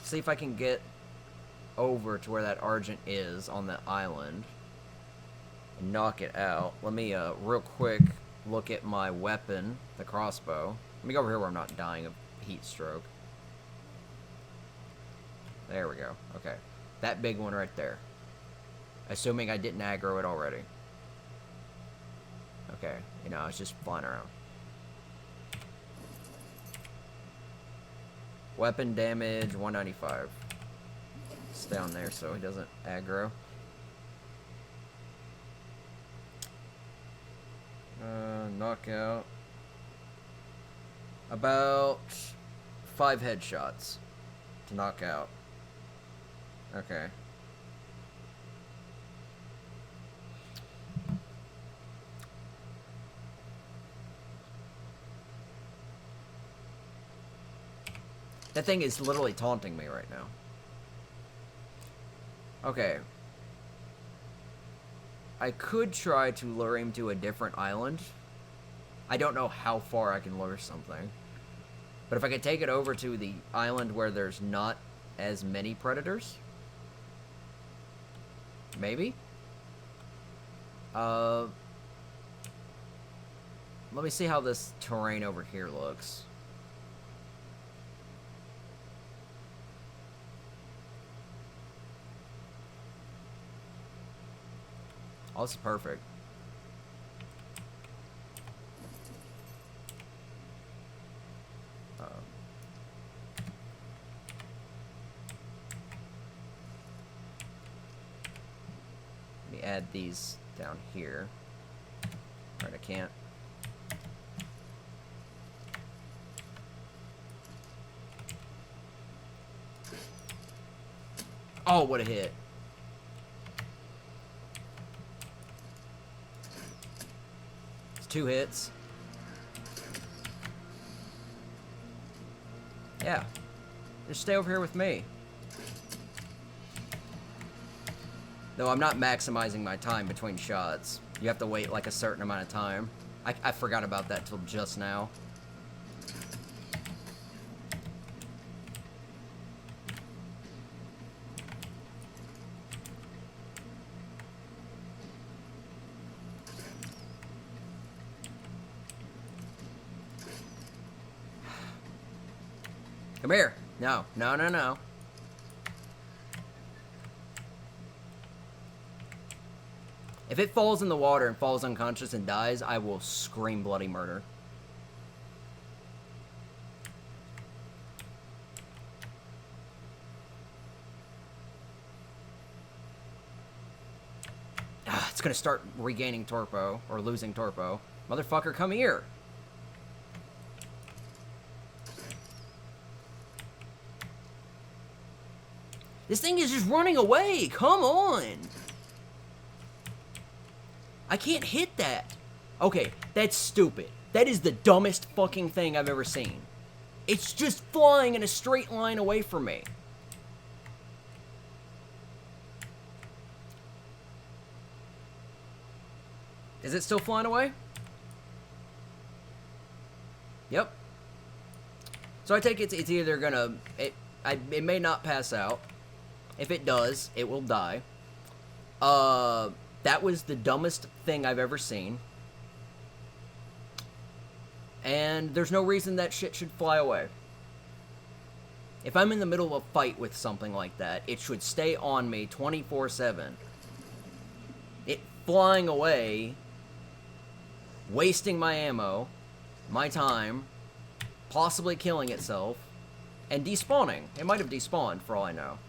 See if I can get over to where that Argent is on the island and knock it out. Let me real quick look at my weapon, the crossbow. Let me go over here where I'm not dying of heat stroke. There we go. Okay. That big one right there. Assuming I didn't aggro it already. Okay. You know, it's just flying around. Weapon damage, 195. It's down there so he doesn't aggro. Knockout. About 5 headshots to knock out. Okay. That thing is literally taunting me right now. Okay. I could try to lure him to a different island. I don't know how far I can lure something. But if I could take it over to the island where there's not as many predators. Maybe? Let me see how this terrain over here looks. Oh, this is perfect. Let me add these down here. Alright, I can't. Oh, what a hit. It's 2 hits. Yeah. Just stay over here with me. Though I'm not maximizing my time between shots. You have to wait like a certain amount of time. I forgot about that till just now. Come here. No, no, no, no. If it falls in the water and falls unconscious and dies, I will scream bloody murder. Ah, it's gonna start regaining torpo, or losing torpo. Motherfucker, come here. This thing is just running away. Come on. I can't hit that. Okay, that's stupid. That is the dumbest fucking thing I've ever seen. It's just flying in a straight line away from me. Is it still flying away? Yep. So I take it's either gonna... It may not pass out. If it does, it will die. That was the dumbest thing I've ever seen. And there's no reason that shit should fly away. If I'm in the middle of a fight with something like that, it should stay on me 24/7. It flying away, wasting my ammo, my time, possibly killing itself, and despawning. It might have despawned, for all I know.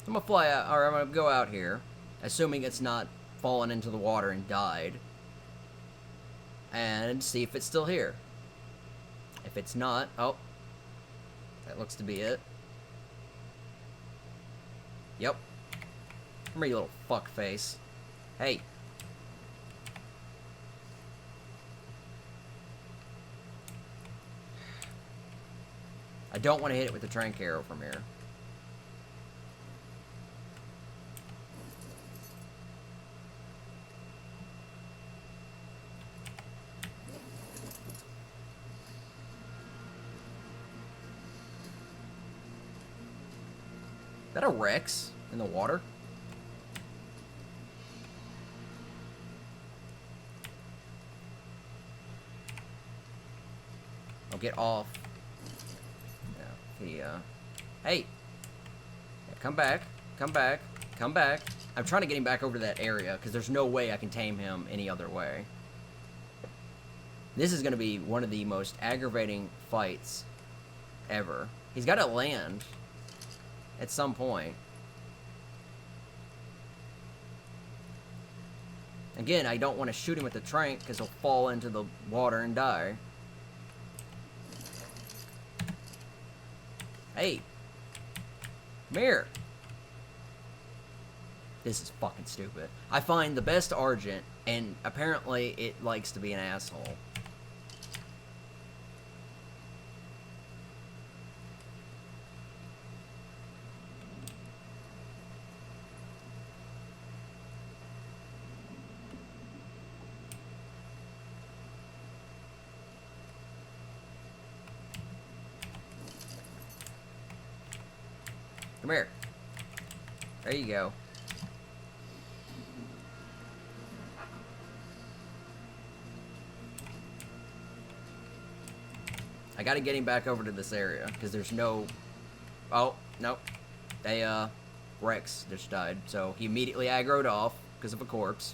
I'm gonna fly out, or I'm gonna go out here, assuming it's not fallen into the water and died, and see if it's still here. If it's not, oh, that looks to be it. Yep. Come here, you little fuckface. Hey. I don't want to hit it with the trank arrow from here. Is that a Rex in the water? I'll get off. Yeah, hey! Yeah, come back. Come back. Come back. I'm trying to get him back over to that area, because there's no way I can tame him any other way. This is going to be one of the most aggravating fights ever. He's got to land at some point. Again, I don't want to shoot him with the trank because he'll fall into the water and die. Hey! Come here! This is fucking stupid. I find the best Argent, and apparently it likes to be an asshole. Come here. There you go. I gotta get him back over to this area, because there's no... Oh, nope. Rex just died, so he immediately aggroed off, because of a corpse.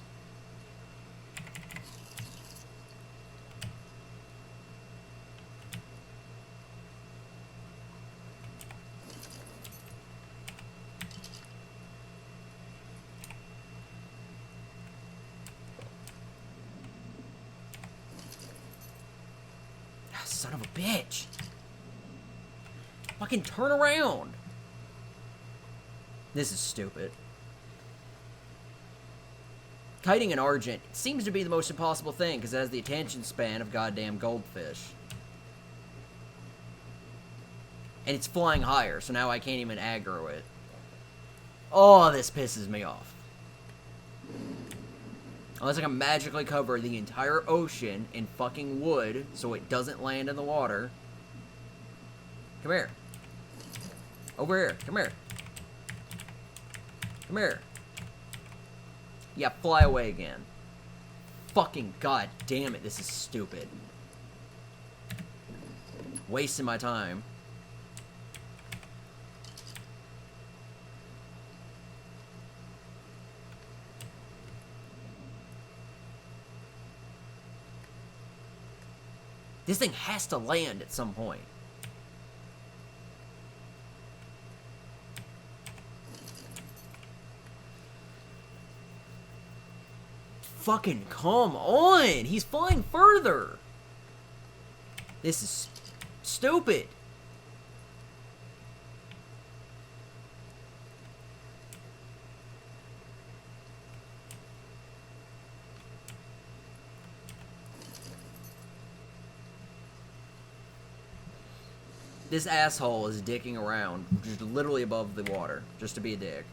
Son of a bitch. Fucking turn around. This is stupid. Kiting an Argent seems to be the most impossible thing because it has the attention span of goddamn goldfish. And it's flying higher, so now I can't even aggro it. Oh, this pisses me off. Unless I can magically cover the entire ocean in fucking wood so it doesn't land in the water. Come here. Over here. Come here. Come here. Yeah, fly away again. Fucking god damn it, this is stupid. Wasting my time. This thing has to land at some point. Fucking come on! He's flying further! This is stupid. This asshole is dicking around, just literally above the water, just to be a dick.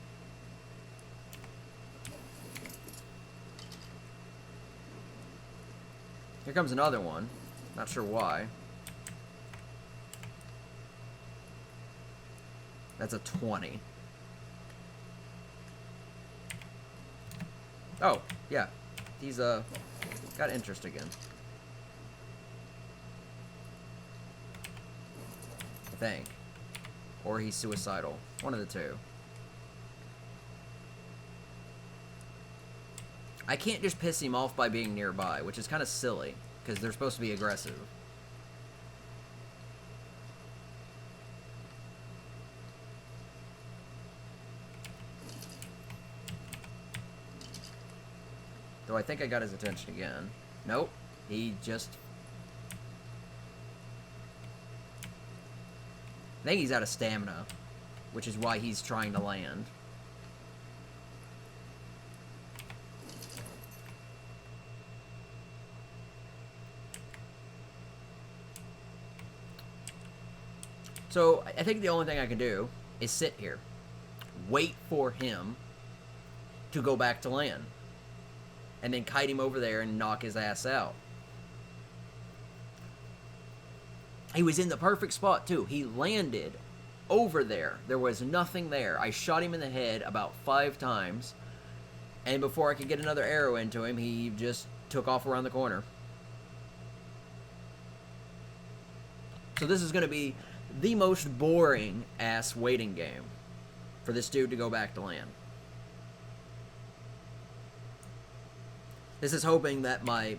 Here comes another one. Not sure why. That's a 20. Oh, yeah. He's, got interest again. I think. Or he's suicidal. One of the two. I can't just piss him off by being nearby, which is kind of silly, because they're supposed to be aggressive. Though I think I got his attention again. Nope. He just... I think he's out of stamina, which is why he's trying to land. So, I think the only thing I can do is sit here. Wait for him to go back to land. And then kite him over there and knock his ass out. He was in the perfect spot, too. He landed over there. There was nothing there. I shot him in the head about 5 times. And before I could get another arrow into him, he just took off around the corner. So this is going to be the most boring ass waiting game for this dude to go back to land. This is hoping that my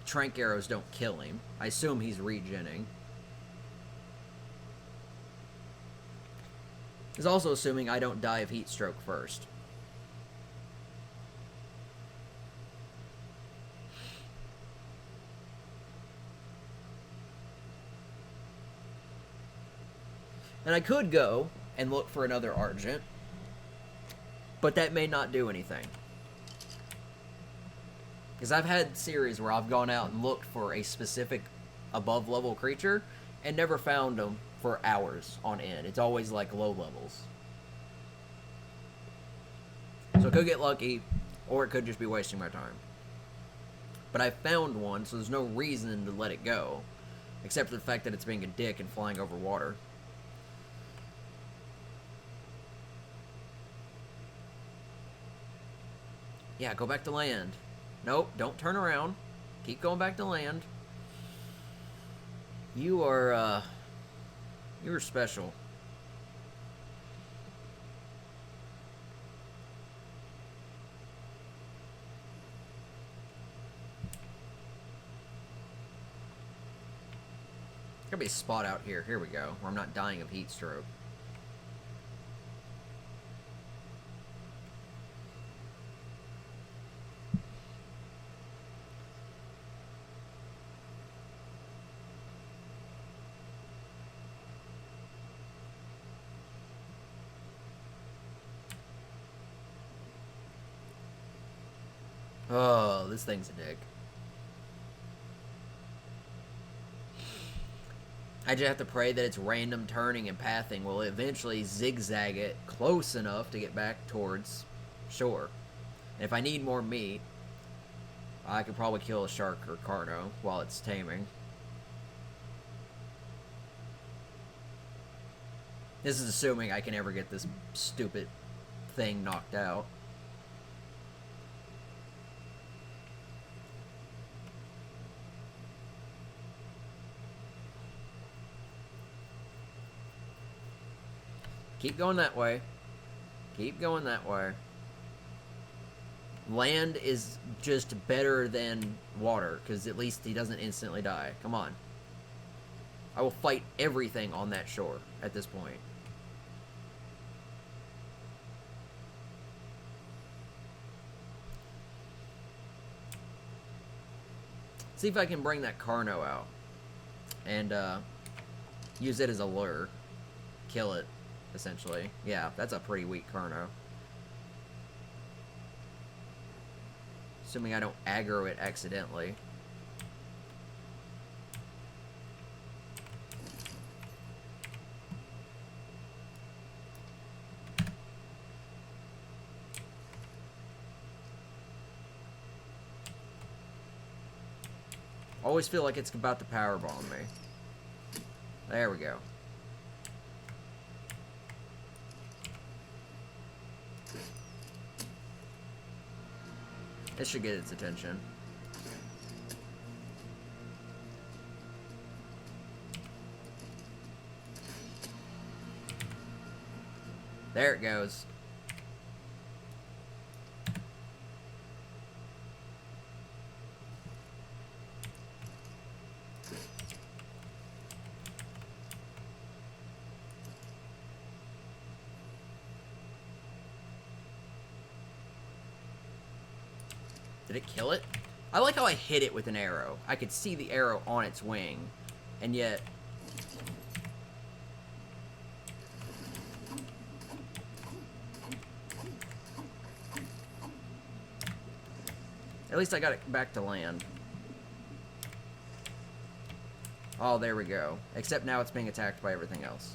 trank arrows don't kill him. I assume he's regenning. It's also assuming I don't die of heat stroke first. And I could go and look for another Argent, but that may not do anything. Because I've had series where I've gone out and looked for a specific above-level creature and never found them for hours on end. It's always like low levels. So I could get lucky, or it could just be wasting my time. But I found one, so there's no reason to let it go, except for the fact that it's being a dick and flying over water. Yeah, go back to land. Nope, don't turn around. Keep going back to land. You're special. There's gotta be a spot out here. Here we go. Where I'm not dying of heat stroke. Oh, this thing's a dick. I just have to pray that its random turning and pathing will eventually zigzag it close enough to get back towards shore. And if I need more meat, I could probably kill a shark or carno while it's taming. This is assuming I can ever get this stupid thing knocked out. Keep going that way. Keep going that way. Land is just better than water, because at least he doesn't instantly die. Come on. I will fight everything on that shore at this point. See if I can bring that Carno out and use it as a lure. Kill it, essentially. Yeah, that's a pretty weak Carno. Assuming I don't aggro it accidentally. Always feel like it's about to powerbomb me. There we go. This should get its attention. There it goes. Did it kill it? I like how I hit it with an arrow. I could see the arrow on its wing, and yet... At least I got it back to land. Oh, there we go. Except now it's being attacked by everything else.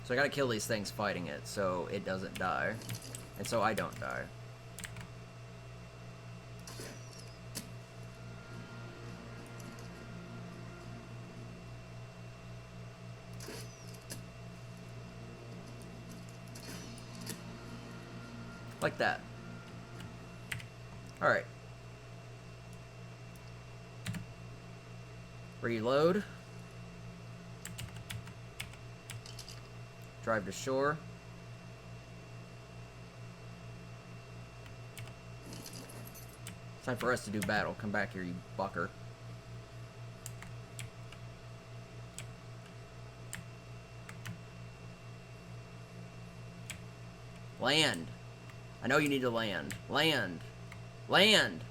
So I gotta kill these things fighting it so it doesn't die. And so I don't die. Like that. Alright. Reload. Drive to shore. Time for us to do battle. Come back here, you bucker. Land. I know you need to land. Land. Land.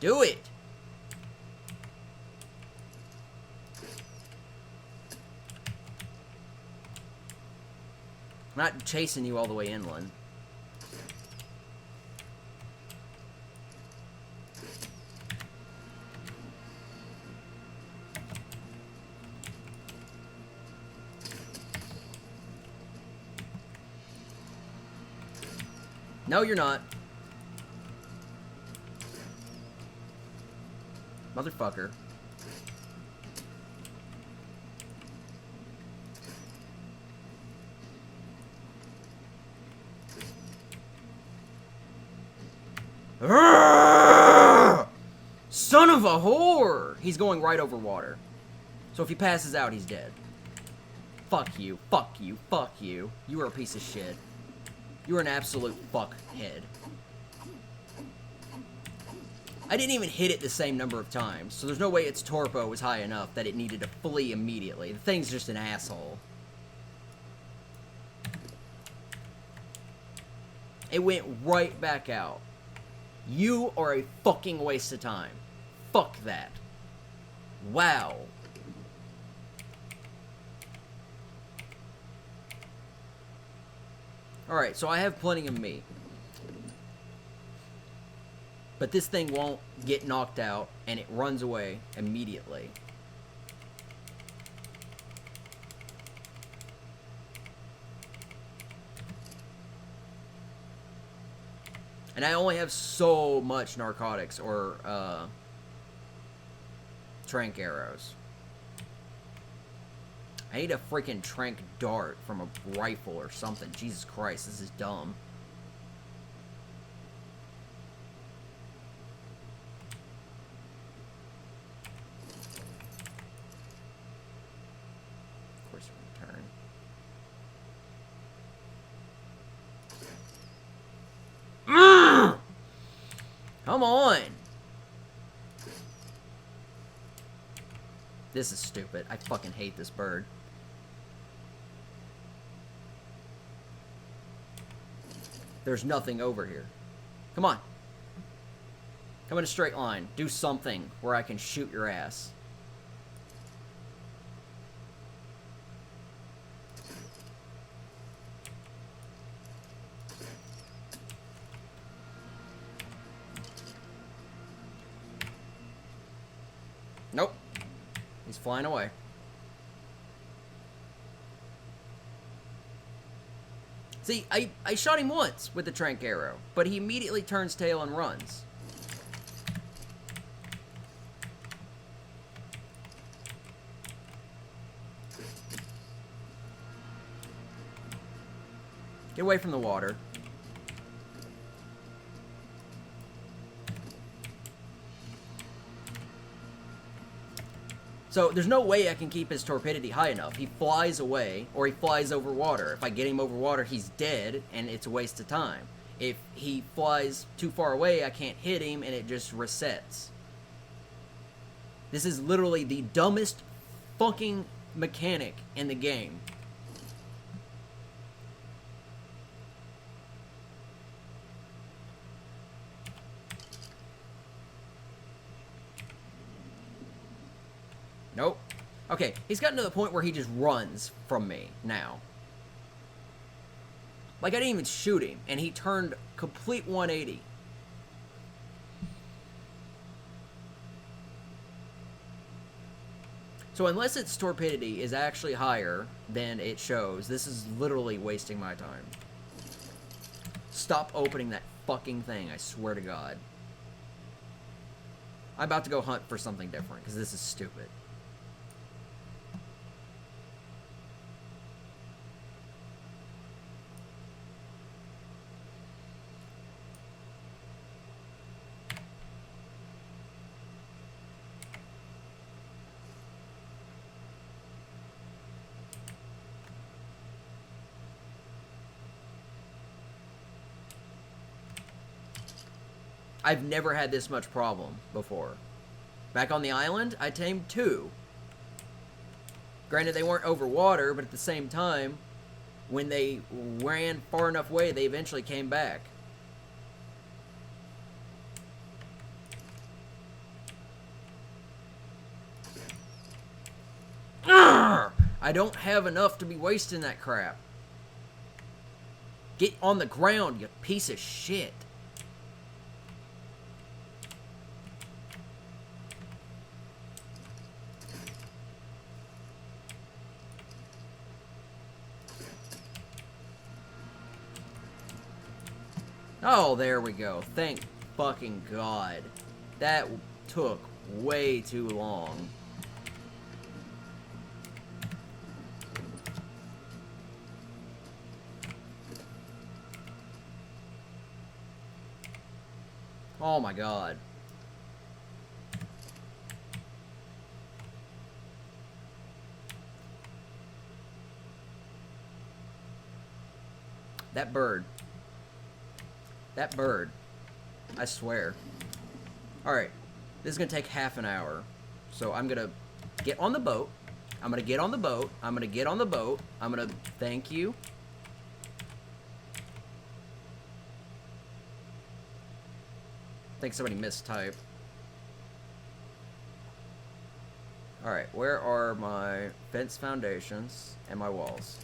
Do it. I'm not chasing you all the way inland. No, you're not. Motherfucker. Son of a whore! He's going right over water. So if he passes out, he's dead. Fuck you, fuck you, fuck you. You are a piece of shit. You are an absolute fuckhead. I didn't even hit it the same number of times, so there's no way its torpo was high enough that it needed to flee immediately. The thing's just an asshole. It went right back out. You are a fucking waste of time. Fuck that. Wow. Alright, so I have plenty of meat. But this thing won't get knocked out, and it runs away immediately. And I only have so much narcotics or trank arrows. I need a freaking trank dart from a rifle or something. Jesus Christ, this is dumb. Of course, return. Come on! This is stupid. I fucking hate this bird. There's nothing over here. Come on. Come in a straight line. Do something where I can shoot your ass. Nope. He's flying away. See, I shot him once with the trank arrow, but he immediately turns tail and runs. Get away from the water. So, there's no way I can keep his torpidity high enough. He flies away, or he flies over water. If I get him over water, he's dead, and it's a waste of time. If he flies too far away, I can't hit him, and it just resets. This is literally the dumbest fucking mechanic in the game. Nope. Okay, he's gotten to the point where he just runs from me now. Like, I didn't even shoot him, and he turned complete 180. So unless its torpidity is actually higher than it shows, this is literally wasting my time. Stop opening that fucking thing, I swear to God. I'm about to go hunt for something different, because this is stupid. I've never had this much problem before. Back on the island, I tamed 2. Granted, they weren't over water, but at the same time, when they ran far enough away, they eventually came back. I don't have enough to be wasting that crap. Get on the ground, you piece of shit. Oh, there we go. Thank fucking God. That took way too long. Oh my God. That bird. That bird. I swear. Alright, this is going to take half an hour. So I'm going to get on the boat. I'm going to get on the boat. I'm going to get on the boat. I'm going to thank you. I think somebody mistyped. Alright, where are my fence foundations and my walls?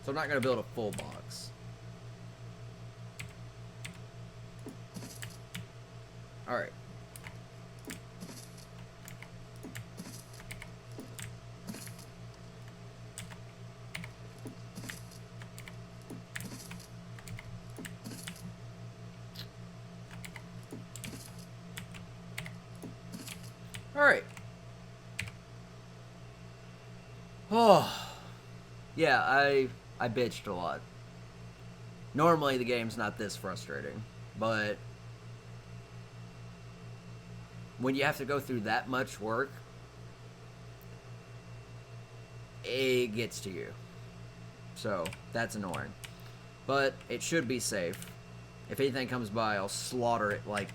So I'm not going to build a full box. Alright. Alright. Oh. Yeah, I bitched a lot. Normally the game's not this frustrating, but when you have to go through that much work, it gets to you. So, that's annoying. But it should be safe. If anything comes by, I'll slaughter it like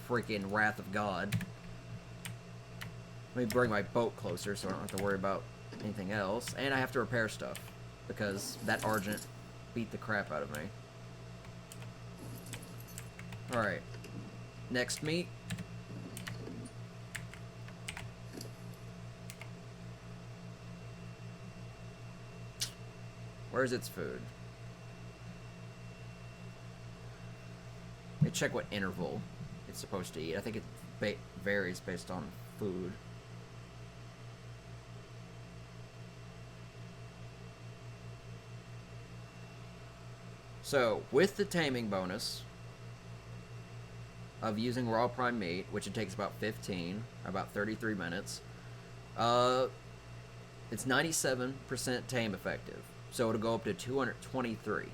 freaking Wrath of God. Let me bring my boat closer so I don't have to worry about anything else. And I have to repair stuff, because that Argent beat the crap out of me. Alright. Next meat. Where's its food? Let me check what interval it's supposed to eat. I think it varies based on food. So, with the taming bonus of using raw prime meat, which it takes about 15, about 33 minutes, it's 97% tame effective. So it'll go up to 223.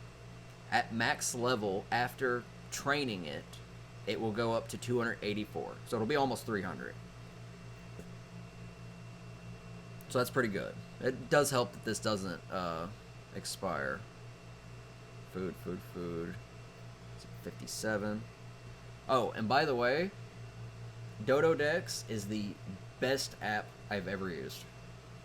At max level, after training it, it will go up to 284. So it'll be almost 300. So that's pretty good. It does help that this doesn't expire. Food. It's 57. Oh, and by the way, Dodo Dex is the best app I've ever used.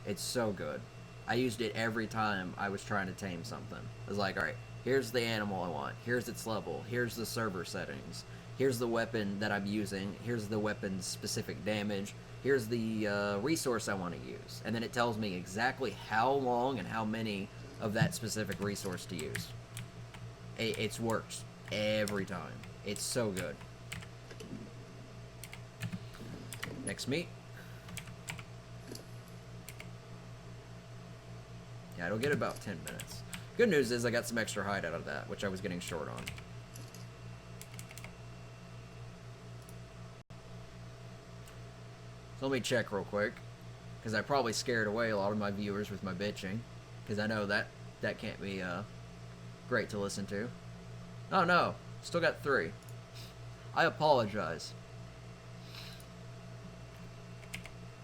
It's so good. I used it every time I was trying to tame something. I was like, alright, here's the animal I want. Here's its level. Here's the server settings. Here's the weapon that I'm using. Here's the weapon's specific damage. Here's the resource I want to use. And then it tells me exactly how long and how many of that specific resource to use. It's worked every time. It's so good. Next meat. Yeah, it'll get about 10 minutes. Good news is I got some extra hide out of that, which I was getting short on. So let me check real quick, because I probably scared away a lot of my viewers with my bitching, because I know that can't be great to listen to. Oh no, still got 3. I apologize.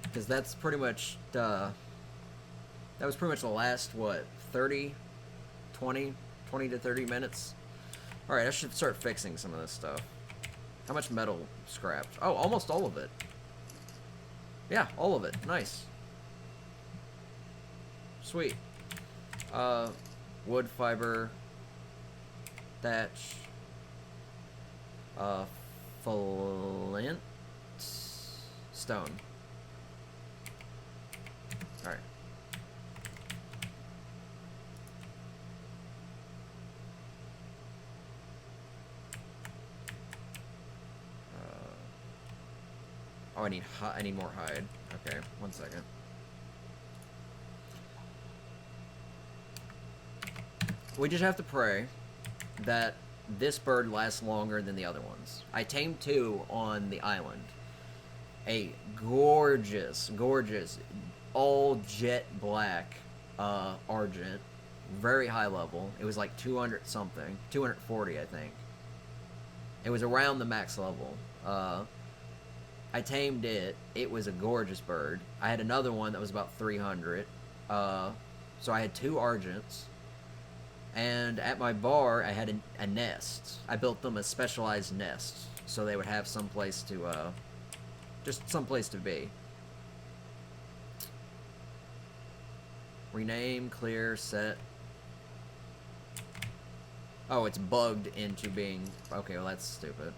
Because that's pretty much, that was pretty much the last, what, 20 to 30 minutes? Alright, I should start fixing some of this stuff. How much metal scrapped? Oh, almost all of it. Yeah, all of it. Nice. Sweet. Wood, fiber, thatch, flint, stone. Alright. Oh, I need more hide. Okay, 1 second. We just have to pray that this bird lasts longer than the other ones. I tamed 2 on the island. A gorgeous, gorgeous, all jet black argent. Very high level. It was like 200 something. 240, I think. It was around the max level. I tamed it. It was a gorgeous bird. I had another one that was about 300. So I had 2 argents. And at my bar, I had a nest. I built them a specialized nest, so they would have some place to, just some place to be. Rename, clear, set. Oh, it's bugged into being... Okay, well that's stupid.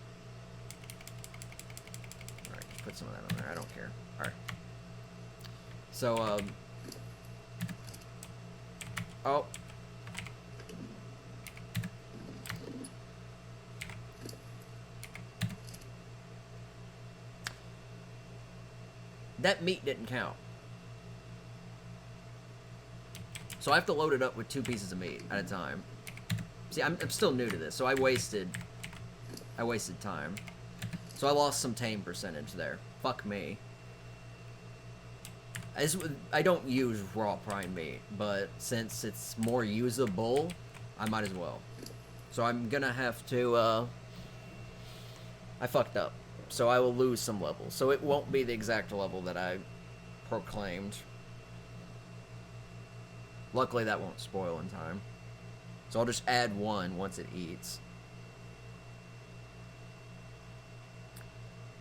Alright, just put some of that on there. I don't care. Alright. So, oh. That meat didn't count. So I have to load it up with 2 pieces of meat at a time. See, I'm still new to this, so I wasted time. So I lost some tame percentage there. Fuck me. I don't use raw prime meat, but since it's more usable, I might as well. So I'm gonna have to, I fucked up. So I will lose some levels. So it won't be the exact level that I proclaimed. Luckily that won't spoil in time. So I'll just add 1 once it eats.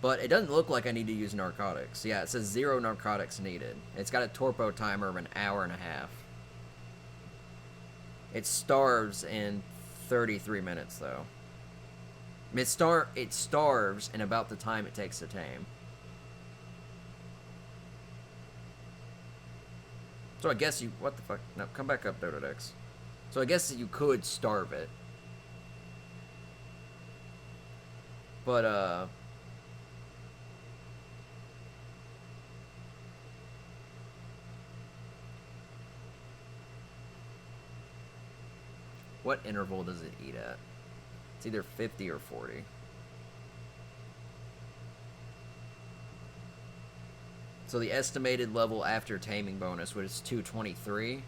But it doesn't look like I need to use narcotics. Yeah, it says 0 narcotics needed. It's got a torpo timer of 1.5 hours. It starves in 33 minutes though. It starves in about the time it takes to tame. So I guess you... What the fuck? No, come back up, Dododex. So I guess you could starve it. But, what interval does it eat at? It's either 50 or 40. So the estimated level after taming bonus was 223.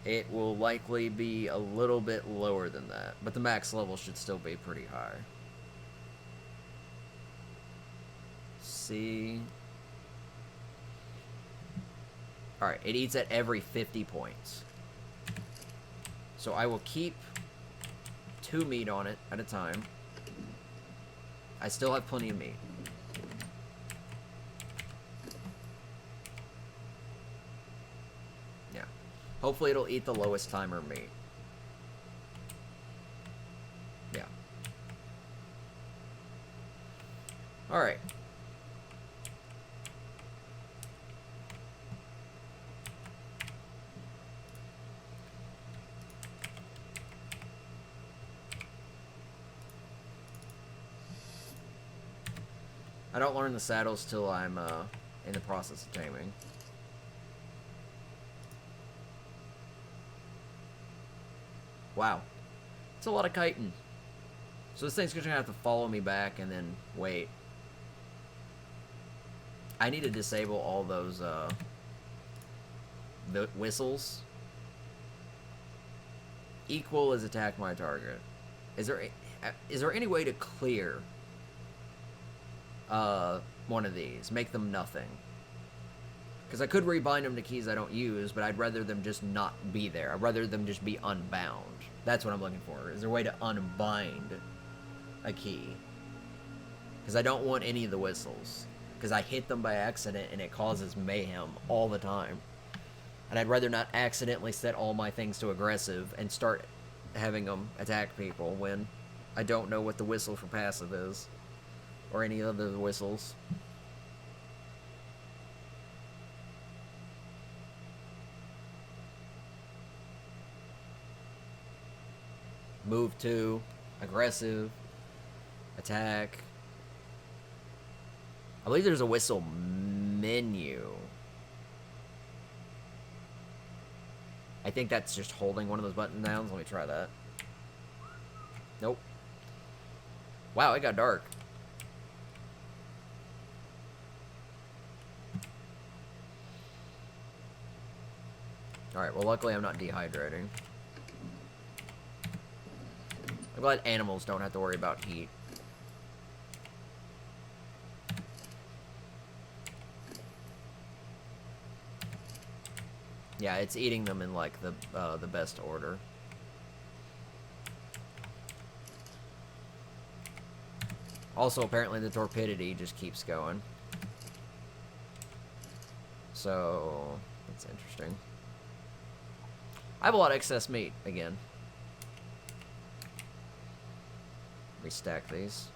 It will likely be a little bit lower than that, but the max level should still be pretty high. See. Alright, it eats at every 50 points. So I will keep 2 meat on it at a time. I still have plenty of meat. Yeah. Hopefully it'll eat the lowest timer meat. Yeah. Alright. I don't learn the saddles till I'm in the process of taming. Wow. It's a lot of chitin. So this thing's gonna have to follow me back and then wait. I need to disable all those the whistles. Equal is attack my target. Is there any way to clear one of these? Make them nothing. Because I could rebind them to keys I don't use, but I'd rather them just not be there. I'd rather them just be unbound. That's what I'm looking for. Is there a way to unbind a key? Because I don't want any of the whistles. Because I hit them by accident and it causes mayhem all the time. And I'd rather not accidentally set all my things to aggressive and start having them attack people when I don't know what the whistle for passive is. Or any other whistles. Move to, aggressive, attack. I believe there's a whistle menu. I think that's just holding one of those button downs. Let me try that. Nope. Wow, it got dark. Alright, well luckily I'm not dehydrating. I'm glad animals don't have to worry about heat. Yeah, it's eating them in like the best order. Also, apparently the torpidity just keeps going. So that's interesting. I have a lot of excess meat again. Restack these.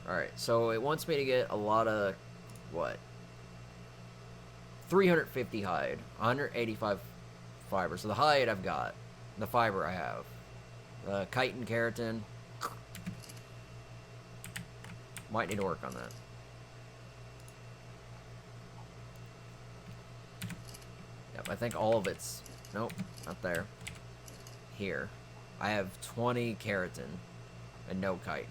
Alright, so it wants me to get a lot of, what? 350 hide, 185 fiber. So the hide I've got, the fiber I have. Chitin, keratin. Might need to work on that. Yep, I think all of it's... Nope, not there. Here. I have 20 keratin and no chitin.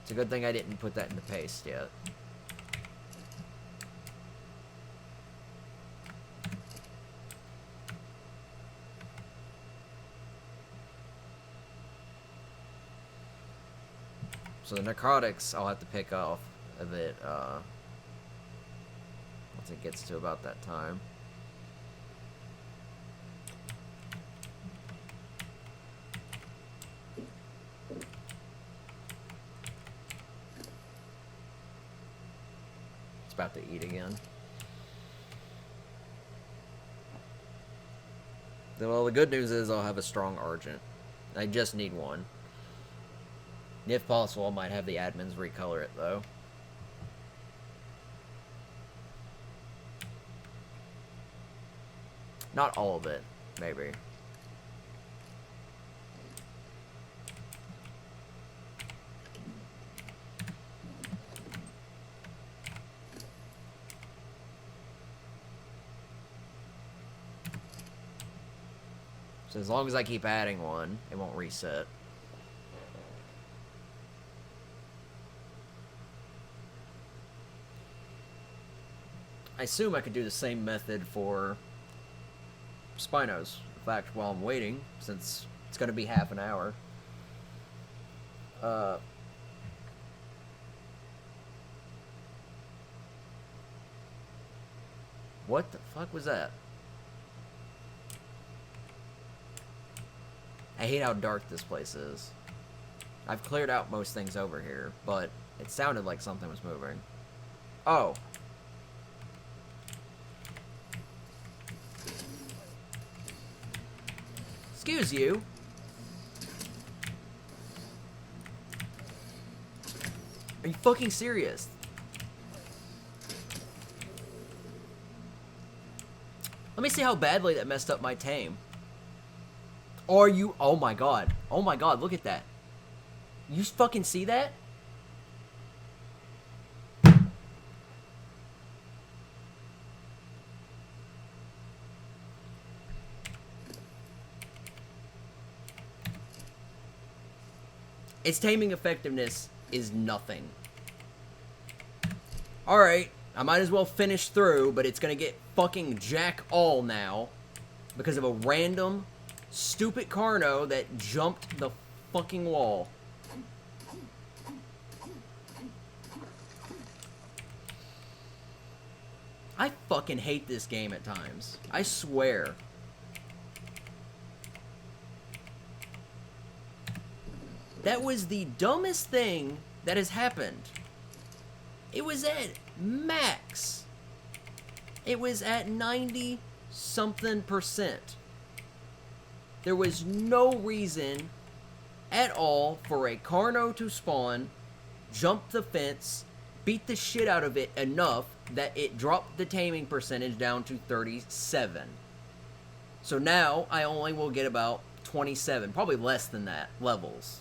It's a good thing I didn't put that in the paste yet. So the necrotics I'll have to pick off a bit once it gets to about that time. It's about to eat again. Well, the good news is I'll have a strong Argent. I just need one. If possible, I might have the admins recolor it, though. Not all of it, maybe. So as long as I keep adding one, it won't reset. I assume I could do the same method for Spinos. In fact, while I'm waiting, since it's going to be half an hour. What the fuck was that? I hate how dark this place is. I've cleared out most things over here, but it sounded like something was moving. Oh. Excuse you. Are you fucking serious? Let me see how badly that messed up my tame. Are you... Oh my god. Oh my god, look at that. You fucking see that? Its taming effectiveness is nothing. Alright, I might as well finish through, but it's gonna get fucking jack all now because of a random stupid Carno that jumped the fucking wall. I fucking hate this game at times. I swear. That was the dumbest thing that has happened. It was at max. It was at 90-something%. There was no reason at all for a Carno to spawn, jump the fence, beat the shit out of it enough that it dropped the taming percentage down to 37. So now I only will get about 27, probably less than that, levels.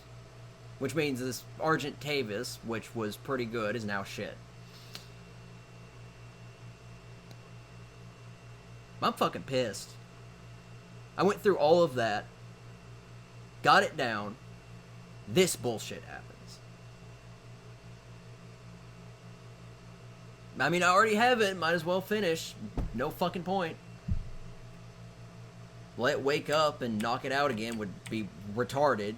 Which means this Argent Tavis, which was pretty good, is now shit. I'm fucking pissed. I went through all of that, got it down, this bullshit happens. I mean, I already have it, might as well finish. No fucking point. Let it wake up and knock it out again would be retarded.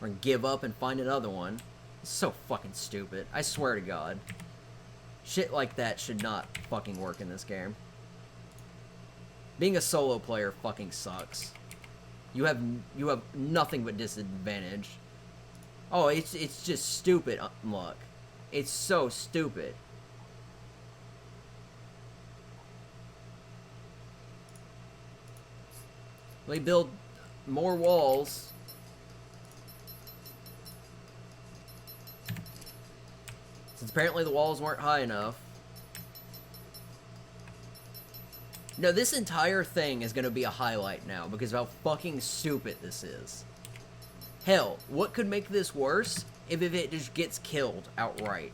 Or give up and find another one. It's so fucking stupid. I swear to God. Shit like that should not fucking work in this game. Being a solo player fucking sucks. You have nothing but disadvantage. Oh, it's just stupid luck. It's so stupid. We build more walls. Since apparently the walls weren't high enough. No, this entire thing is going to be a highlight now because of how fucking stupid this is. Hell, what could make this worse if it just gets killed outright?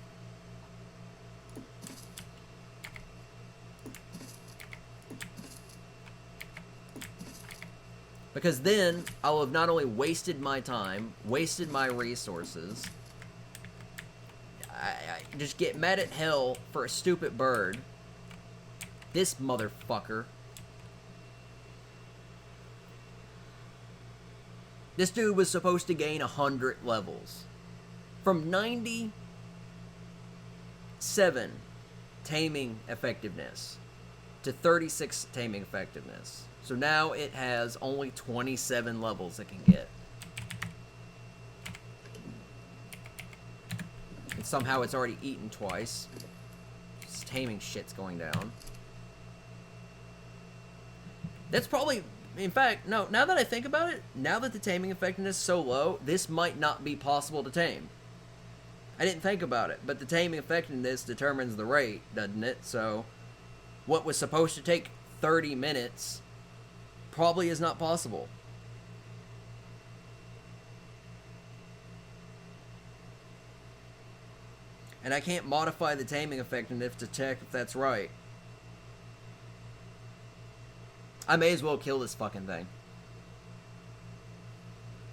Because then I'll have not only wasted my time, wasted my resources, I just get mad at hell for a stupid bird. This motherfucker. This dude was supposed to gain 100 levels. From 97 taming effectiveness to 36 taming effectiveness. So now it has only 27 levels it can get. And somehow it's already eaten twice. This taming shit's going down. That's probably, in fact, no, now that I think about it, now that the taming effectiveness is so low, this might not be possible to tame. I didn't think about it, but the taming effectiveness determines the rate, doesn't it? So, what was supposed to take 30 minutes probably is not possible. And I can't modify the taming effectiveness to check if that's right. I may as well kill this fucking thing.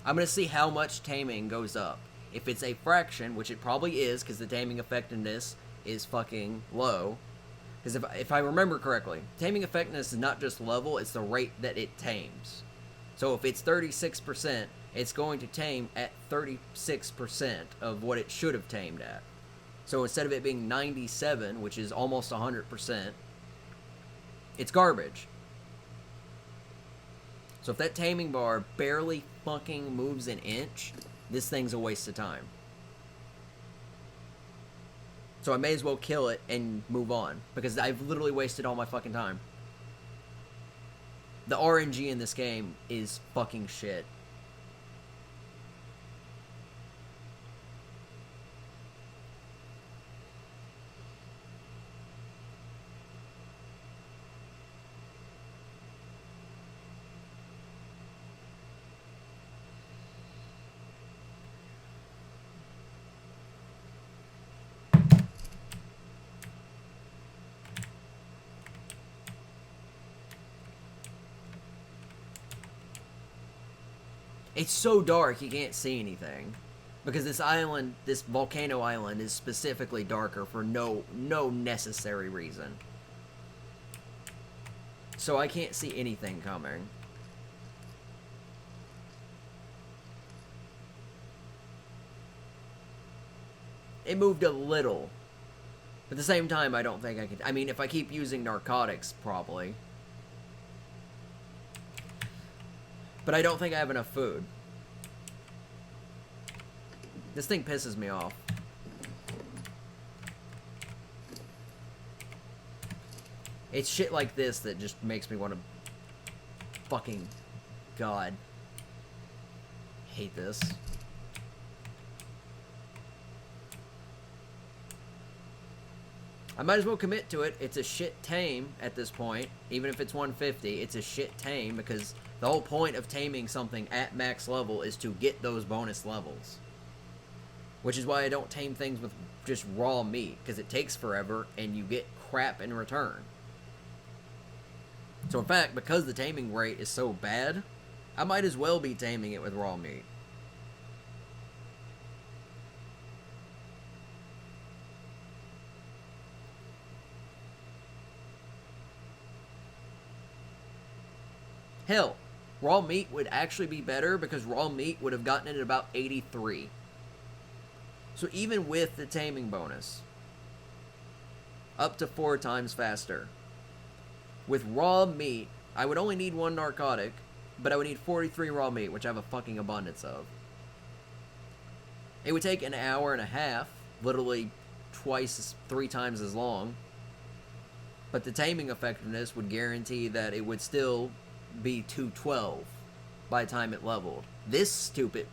I'm going to see how much taming goes up. If it's a fraction, which it probably is, because the taming effectiveness is fucking low. Because if I remember correctly, taming effectiveness is not just level, it's the rate that it tames. So if it's 36%, it's going to tame at 36% of what it should have tamed at. So instead of it being 97, which is almost 100%, it's garbage. So if that taming bar barely fucking moves an inch, this thing's a waste of time. So I may as well kill it and move on, because I've literally wasted all my fucking time. The RNG in this game is fucking shit. It's so dark you can't see anything. Because this island, this volcano island, is specifically darker for no necessary reason. So I can't see anything coming. It moved a little. But at the same time, I don't think I could... I mean, if I keep using narcotics, probably. But I don't think I have enough food. This thing pisses me off. It's shit like this that just makes me want to fucking... God. Hate this. I might as well commit to it. It's a shit tame at this point. Even if it's 150, it's a shit tame because the whole point of taming something at max level is to get those bonus levels. Which is why I don't tame things with just raw meat, because it takes forever and you get crap in return. So in fact, because the taming rate is so bad, I might as well be taming it with raw meat. Hell, raw meat would actually be better because raw meat would have gotten it at about 83. So even with the taming bonus, up to 4 times faster. With raw meat, I would only need 1 narcotic, but I would need 43 raw meat, which I have a fucking abundance of. It would take an hour and a half, literally 3 times as long. But the taming effectiveness would guarantee that it would still be 212 by the time it leveled. This stupid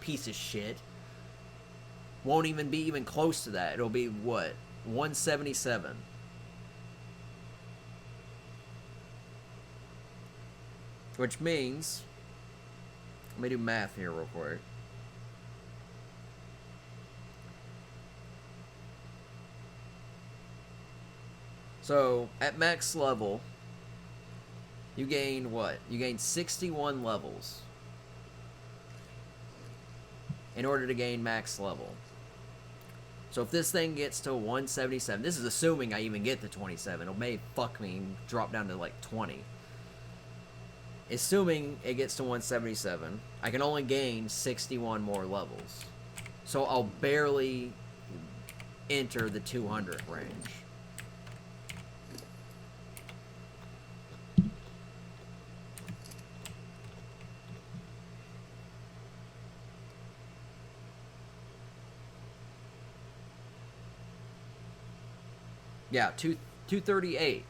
piece of shit won't even be even close to that. It'll be, what, 177. Which means, let me do math here real quick. So, at max level, you gain what? You gain 61 levels in order to gain max level. So if this thing gets to 177, this is assuming I even get to 27. It may fuck me and drop down to like 20. Assuming it gets to 177, I can only gain 61 more levels. So I'll barely enter the 200 range. Yeah, 238,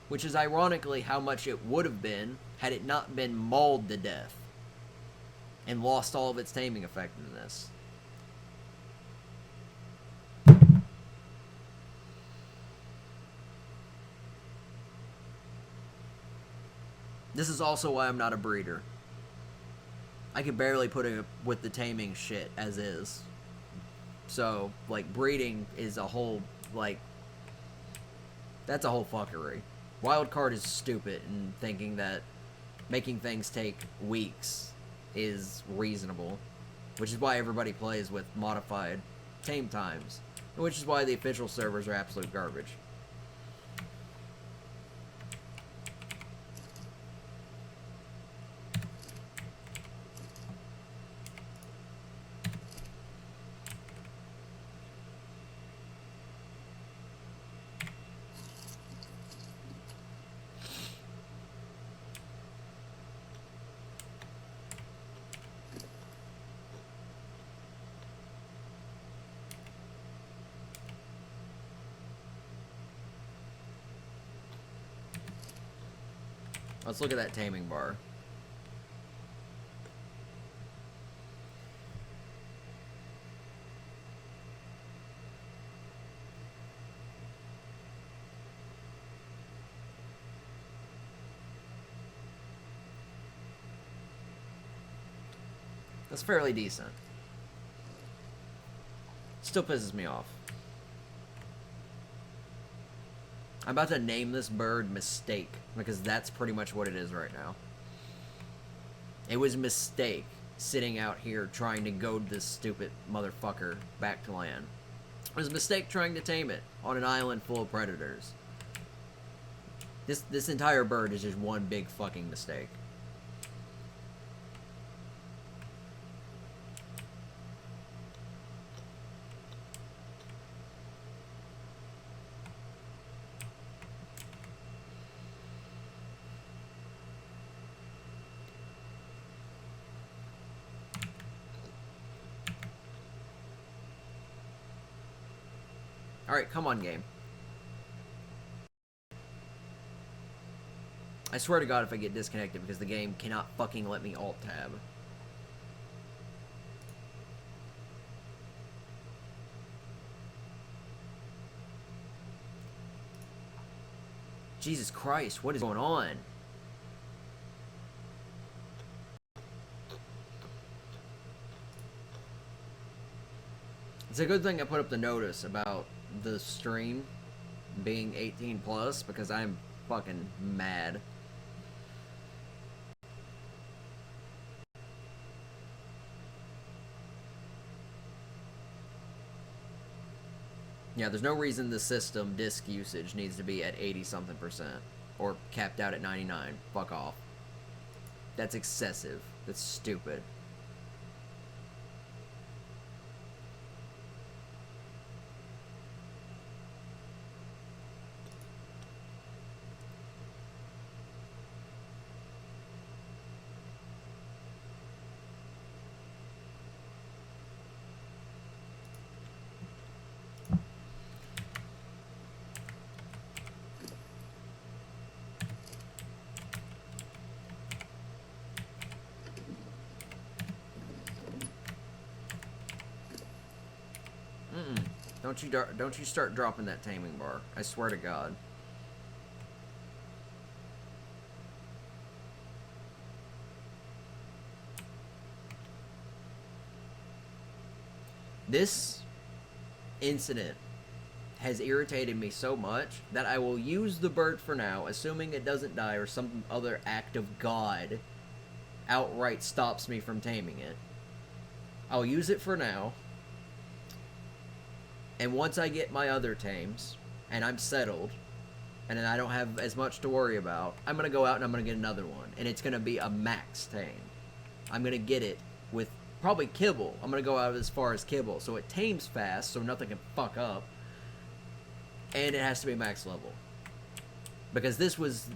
which is ironically how much it would have been had it not been mauled to death and lost all of its taming effectiveness. This is also why I'm not a breeder. I could barely put it with the taming shit as is. So, like, breeding is a whole, like, that's a whole fuckery. Wildcard is stupid in thinking that making things take weeks is reasonable. Which is why everybody plays with modified tame times. Which is why the official servers are absolute garbage. Let's look at that taming bar. That's fairly decent. Still pisses me off. I'm about to name this bird Mistake, because that's pretty much what it is right now. It was Mistake sitting out here trying to goad this stupid motherfucker back to land. It was Mistake trying to tame it on an island full of predators. This entire bird is just one big fucking mistake. Alright, come on, game. I swear to God if I get disconnected because the game cannot fucking let me alt-tab. Jesus Christ, what is going on? It's a good thing I put up the notice about the stream being 18 plus because I'm fucking mad. Yeah, there's no reason the system disk usage needs to be at 80 something percent or capped out at 99. Fuck off. That's excessive. That's stupid. Don't you start dropping that taming bar. I swear to God. This incident has irritated me so much that I will use the bird for now, assuming it doesn't die or some other act of God outright stops me from taming it. I'll use it for now. And once I get my other tames, and I'm settled, and then I don't have as much to worry about, I'm going to go out and I'm going to get another one. And it's going to be a max tame. I'm going to get it with probably kibble. I'm going to go out as far as kibble. So it tames fast, so nothing can fuck up. And it has to be max level. Because this was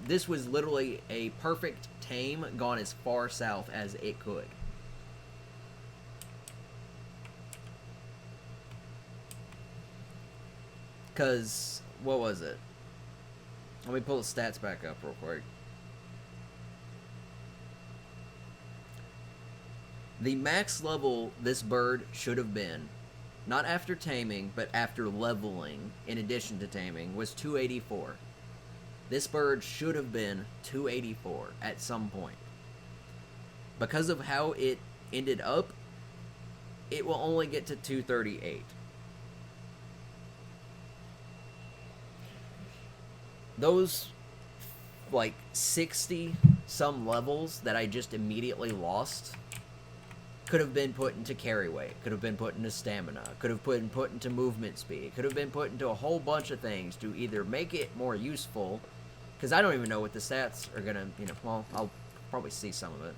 literally a perfect tame gone as far south as it could. Because, what was it? Let me pull the stats back up real quick. The max level this bird should have been, not after taming, but after leveling, in addition to taming, was 284. This bird should have been 284 at some point. Because of how it ended up, it will only get to 238. Those, like, 60 some levels that I just immediately lost could have been put into carry weight, could have been put into stamina, could have been put into movement speed, could have been put into a whole bunch of things to either make it more useful, because I don't even know what the stats are gonna, well, I'll probably see some of it.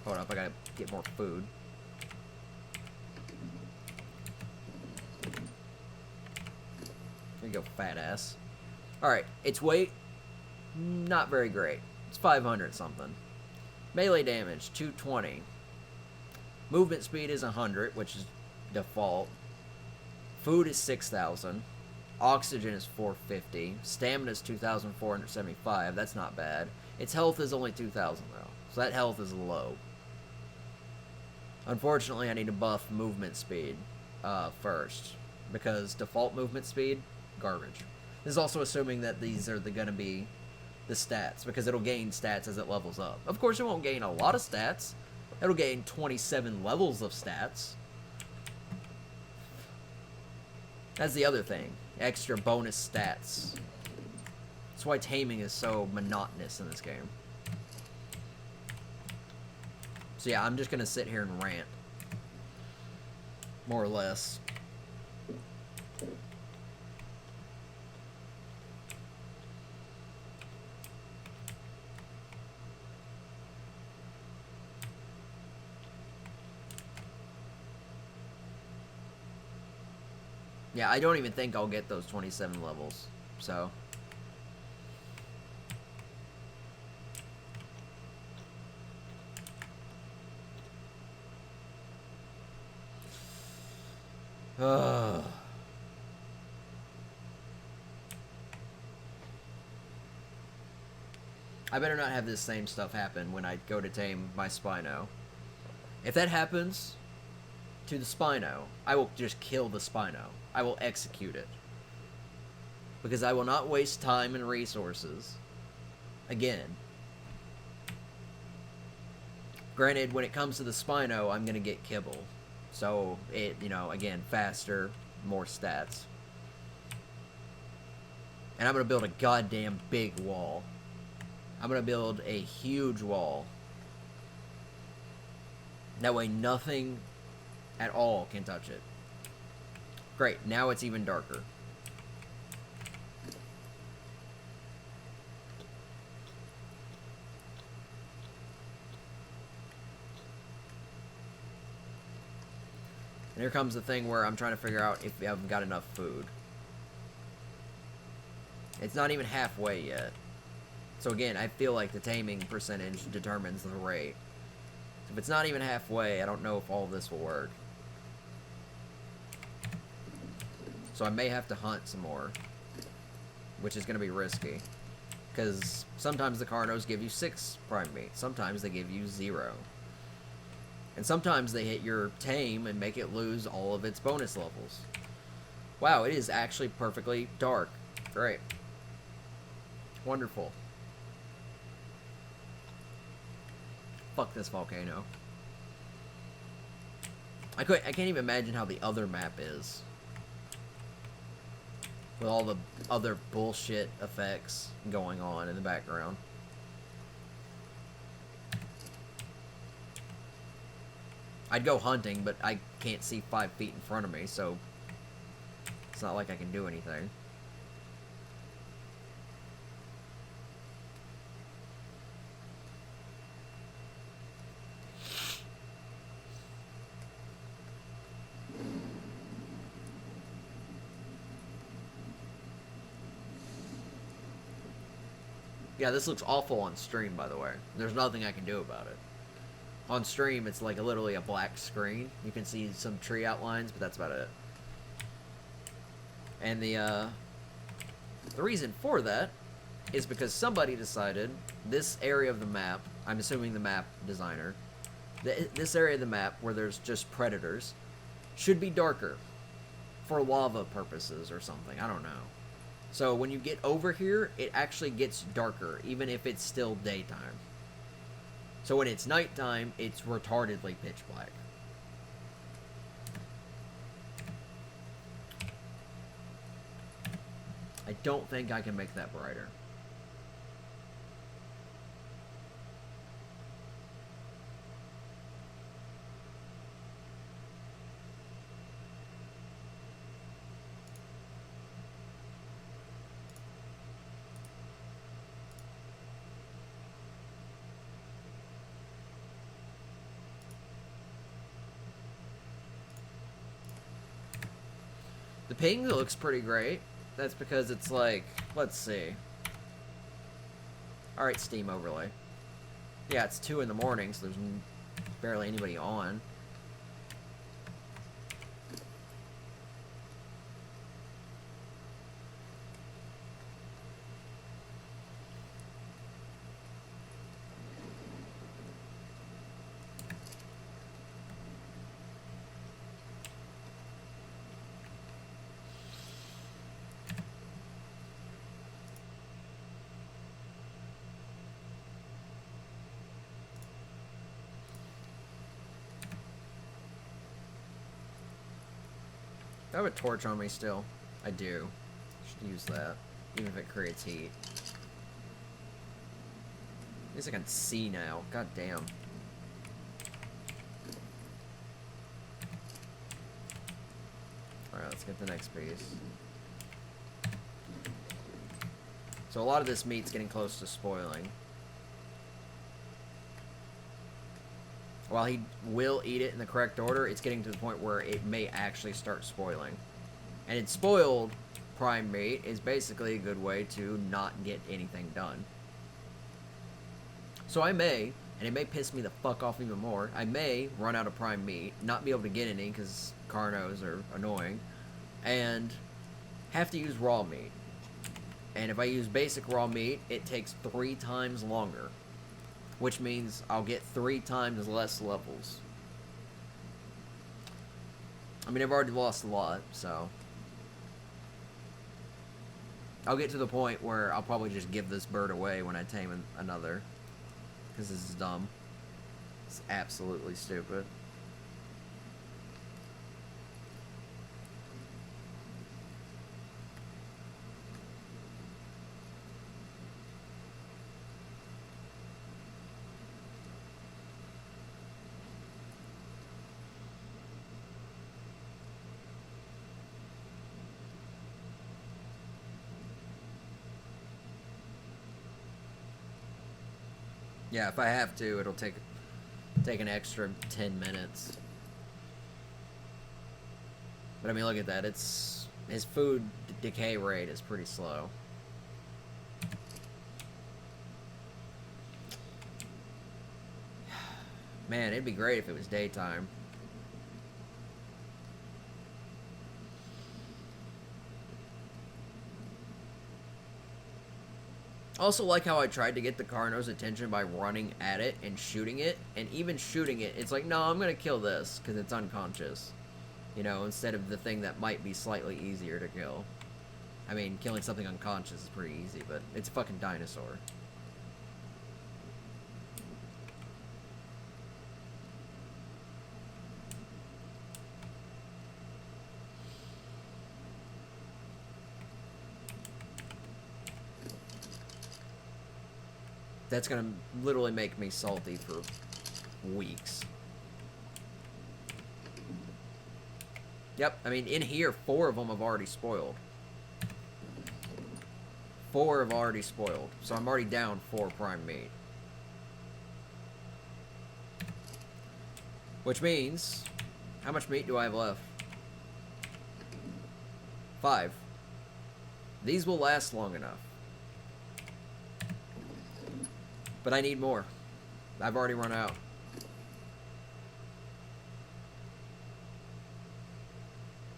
Hold up, I gotta get more food. There you go, fat ass. Alright, its weight, not very great. It's 500 something. Melee damage, 220. Movement speed is 100, which is default. Food is 6,000. Oxygen is 450. Stamina is 2,475. That's not bad. Its health is only 2,000 though, so that health is low. Unfortunately, I need to buff movement speed first, because default movement speed, garbage. This is also assuming that these are gonna be the stats, because it'll gain stats as it levels up. Of course, it won't gain a lot of stats. It'll gain 27 levels of stats. That's the other thing. Extra bonus stats. That's why taming is so monotonous in this game. So yeah, I'm just gonna sit here and rant. More or less. Yeah, I don't even think I'll get those 27 levels, so. I better not have this same stuff happen when I go to tame my Spino. If that happens to the Spino, I will just kill the Spino. I will execute it. Because I will not waste time and resources. Again. Granted, when it comes to the Spino, I'm going to get kibble. So, it, you know, again, faster, more stats. And I'm going to build a goddamn big wall. I'm going to build a huge wall. That way nothing at all can touch it. Great, now it's even darker. And here comes the thing where I'm trying to figure out if I've got enough food. It's not even halfway yet. So again, I feel like the taming percentage determines the rate. If it's not even halfway, I don't know if all of this will work. So I may have to hunt some more, which is going to be risky. Because sometimes the Carnos give you 6 prime meat. Sometimes they give you 0. And sometimes they hit your tame and make it lose all of its bonus levels. Wow, it is actually perfectly dark. Great. Wonderful. Fuck this volcano. I can't even imagine how the other map is. With all the other bullshit effects going on in the background. I'd go hunting, but I can't see 5 feet in front of me, so it's not like I can do anything. Yeah, this looks awful on stream, by the way. There's nothing I can do about it. On stream, it's like literally a black screen. You can see some tree outlines, but that's about it. And the reason for that is because somebody decided this area of the map, I'm assuming the map designer, this area of the map where there's just predators, should be darker for lava purposes or something. I don't know. So when you get over here, it actually gets darker, even if it's still daytime. So when it's nighttime, it's retardedly pitch black. I don't think I can make that brighter. The ping looks pretty great. That's because it's like, let's see. Alright, Steam overlay. Yeah, it's 2 in the morning, so there's barely anybody on. I have a torch on me still. I do. Should use that, even if it creates heat. At least I can see now. God damn. Alright, let's get the next piece. So a lot of this meat's getting close to spoiling. While he will eat it in the correct order, it's getting to the point where it may actually start spoiling. And it's spoiled prime meat is basically a good way to not get anything done. So I may, and it may piss me the fuck off even more, I may run out of prime meat, not be able to get any because Carnos are annoying, and have to use raw meat. And if I use basic raw meat, it takes 3 times longer. Which means I'll get 3 times less levels. I mean, I've already lost a lot, so... I'll get to the point where I'll probably just give this bird away when I tame another. Because this is dumb. It's absolutely stupid. Yeah, if I have to, it'll take an extra 10 minutes. But I mean, look at that. His food decay rate is pretty slow. Man, it'd be great if it was daytime. Also like how I tried to get the Carno's attention by running at it and shooting it. And even shooting it, it's like, no, I'm going to kill this because it's unconscious. You know, instead of the thing that might be slightly easier to kill. I mean, killing something unconscious is pretty easy, but it's a fucking dinosaur. That's gonna literally make me salty for weeks. Yep, I mean, in here, 4 of them have already spoiled. 4 have already spoiled. So I'm already down 4 prime meat. Which means, how much meat do I have left? 5. These will last long enough. But I need more. I've already run out.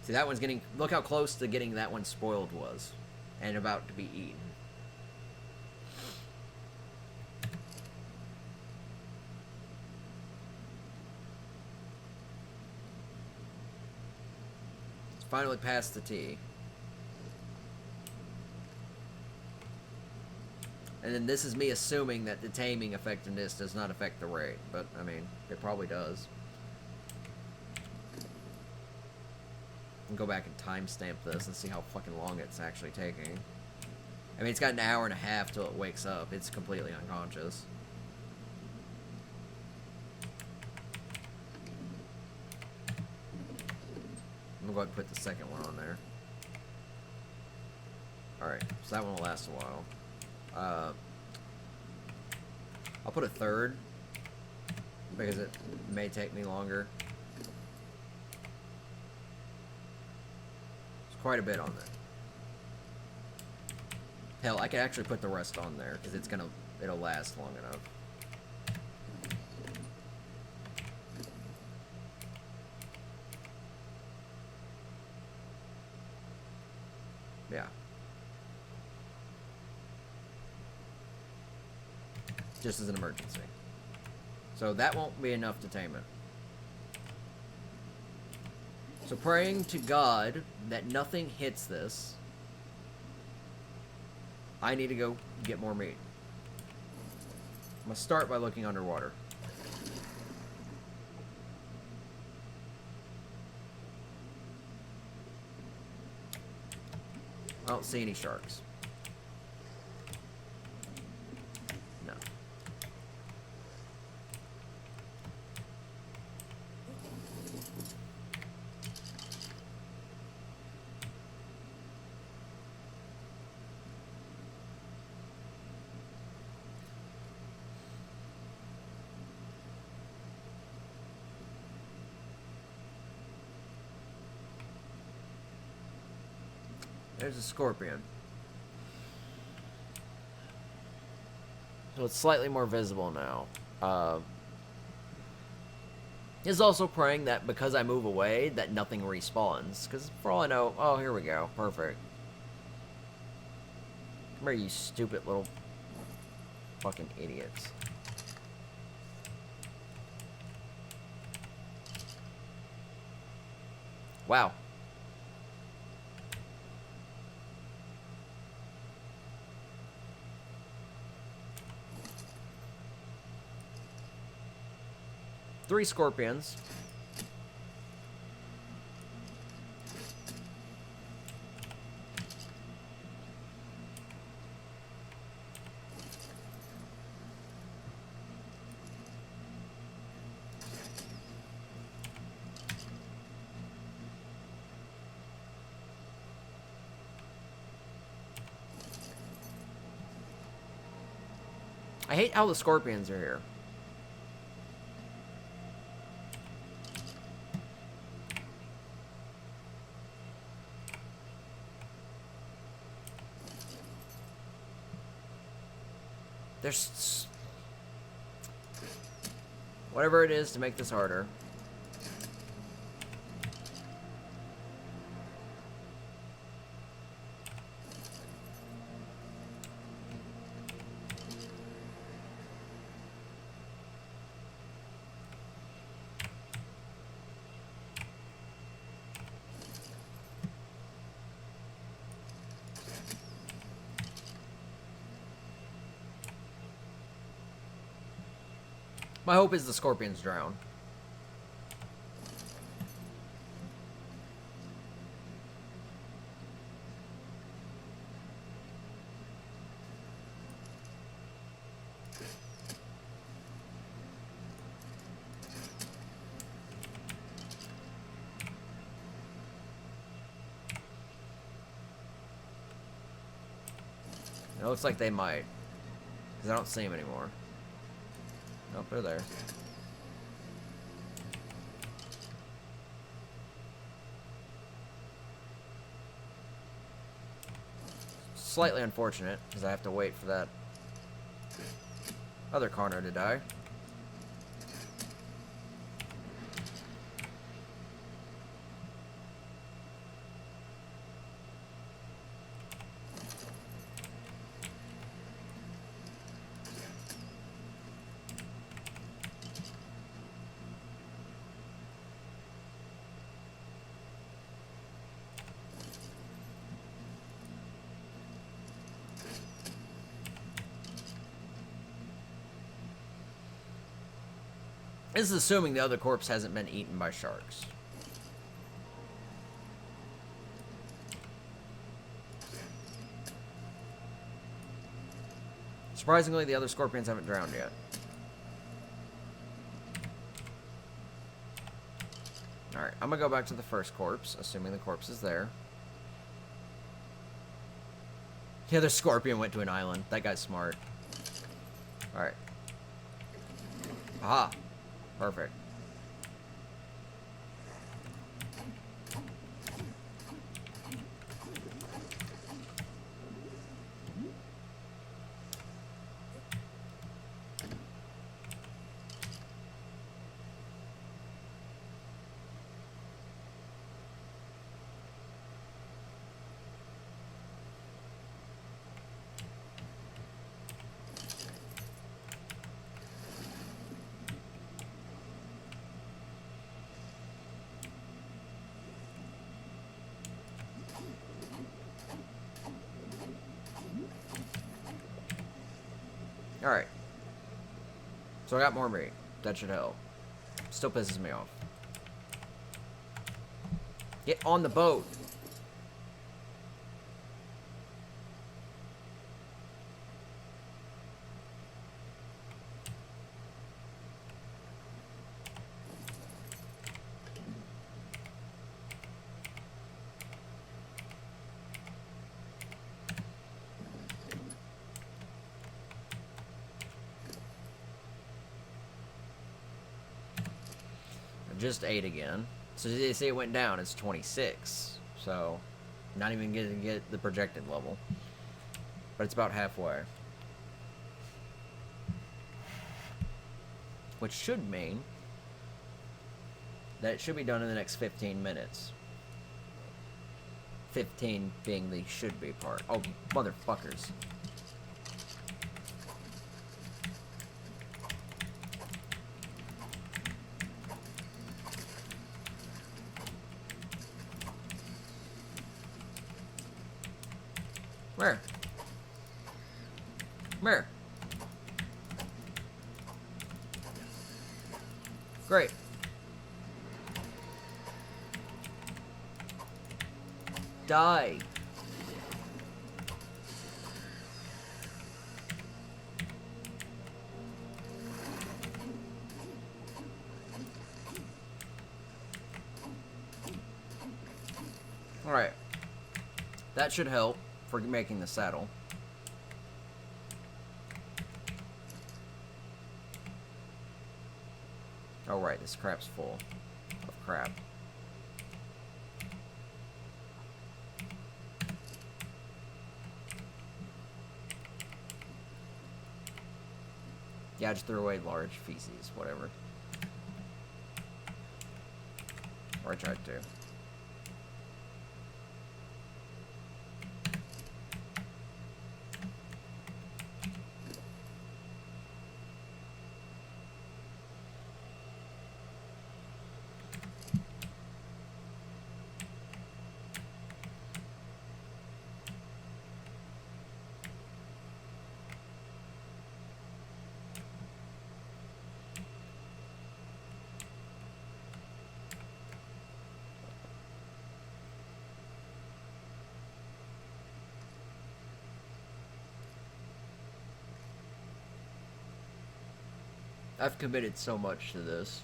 See, that one's getting... Look how close to getting that one spoiled was. And about to be eaten. It's finally past the T. And then this is me assuming that the taming effectiveness does not affect the rate. But, I mean, it probably does. I'll go back and timestamp this and see how fucking long it's actually taking. I mean, it's got an hour and a half till it wakes up. It's completely unconscious. I'm gonna go ahead and put the second one on there. Alright, so that one will last a while. I'll put a third because it may take me longer. There's quite a bit on there. Hell, I could actually put the rest on there because it'll last long enough. Yeah. Just as an emergency. So that won't be enough to tame it. So praying to God that nothing hits this, I need to go get more meat. I'm gonna start by looking underwater. I don't see any sharks. No. There's a scorpion. So it's slightly more visible now. He's also praying that because I move away, that nothing respawns. Because for all I know... Oh, here we go. Perfect. Where you stupid little fucking idiots. Wow. Three scorpions. I hate how the scorpions are here. There's whatever it is to make this harder. My hope is the scorpions drown. It looks like they might. Because I don't see them anymore. Nope, they're there. Slightly unfortunate, because I have to wait for that other Carno to die. This is assuming the other corpse hasn't been eaten by sharks. Surprisingly, the other scorpions haven't drowned yet. Alright, I'm gonna go back to the first corpse, assuming the corpse is there. The other scorpion went to an island. That guy's smart. Alright. Aha! Perfect. Alright. So I got more meat. That should help. Still pisses me off. Get on the boat! Just 8 again. So they say it went down. It's 26. So, not even going to get the projected level. But it's about halfway. Which should mean that it should be done in the next 15 minutes. 15 being the should be part. Oh, motherfuckers. Where? Where? Great. Die. Alright. That should help for making the saddle. Oh right, this crap's full of crap. Yeah, I just threw away large feces, whatever. Or I tried to. I've committed so much to this.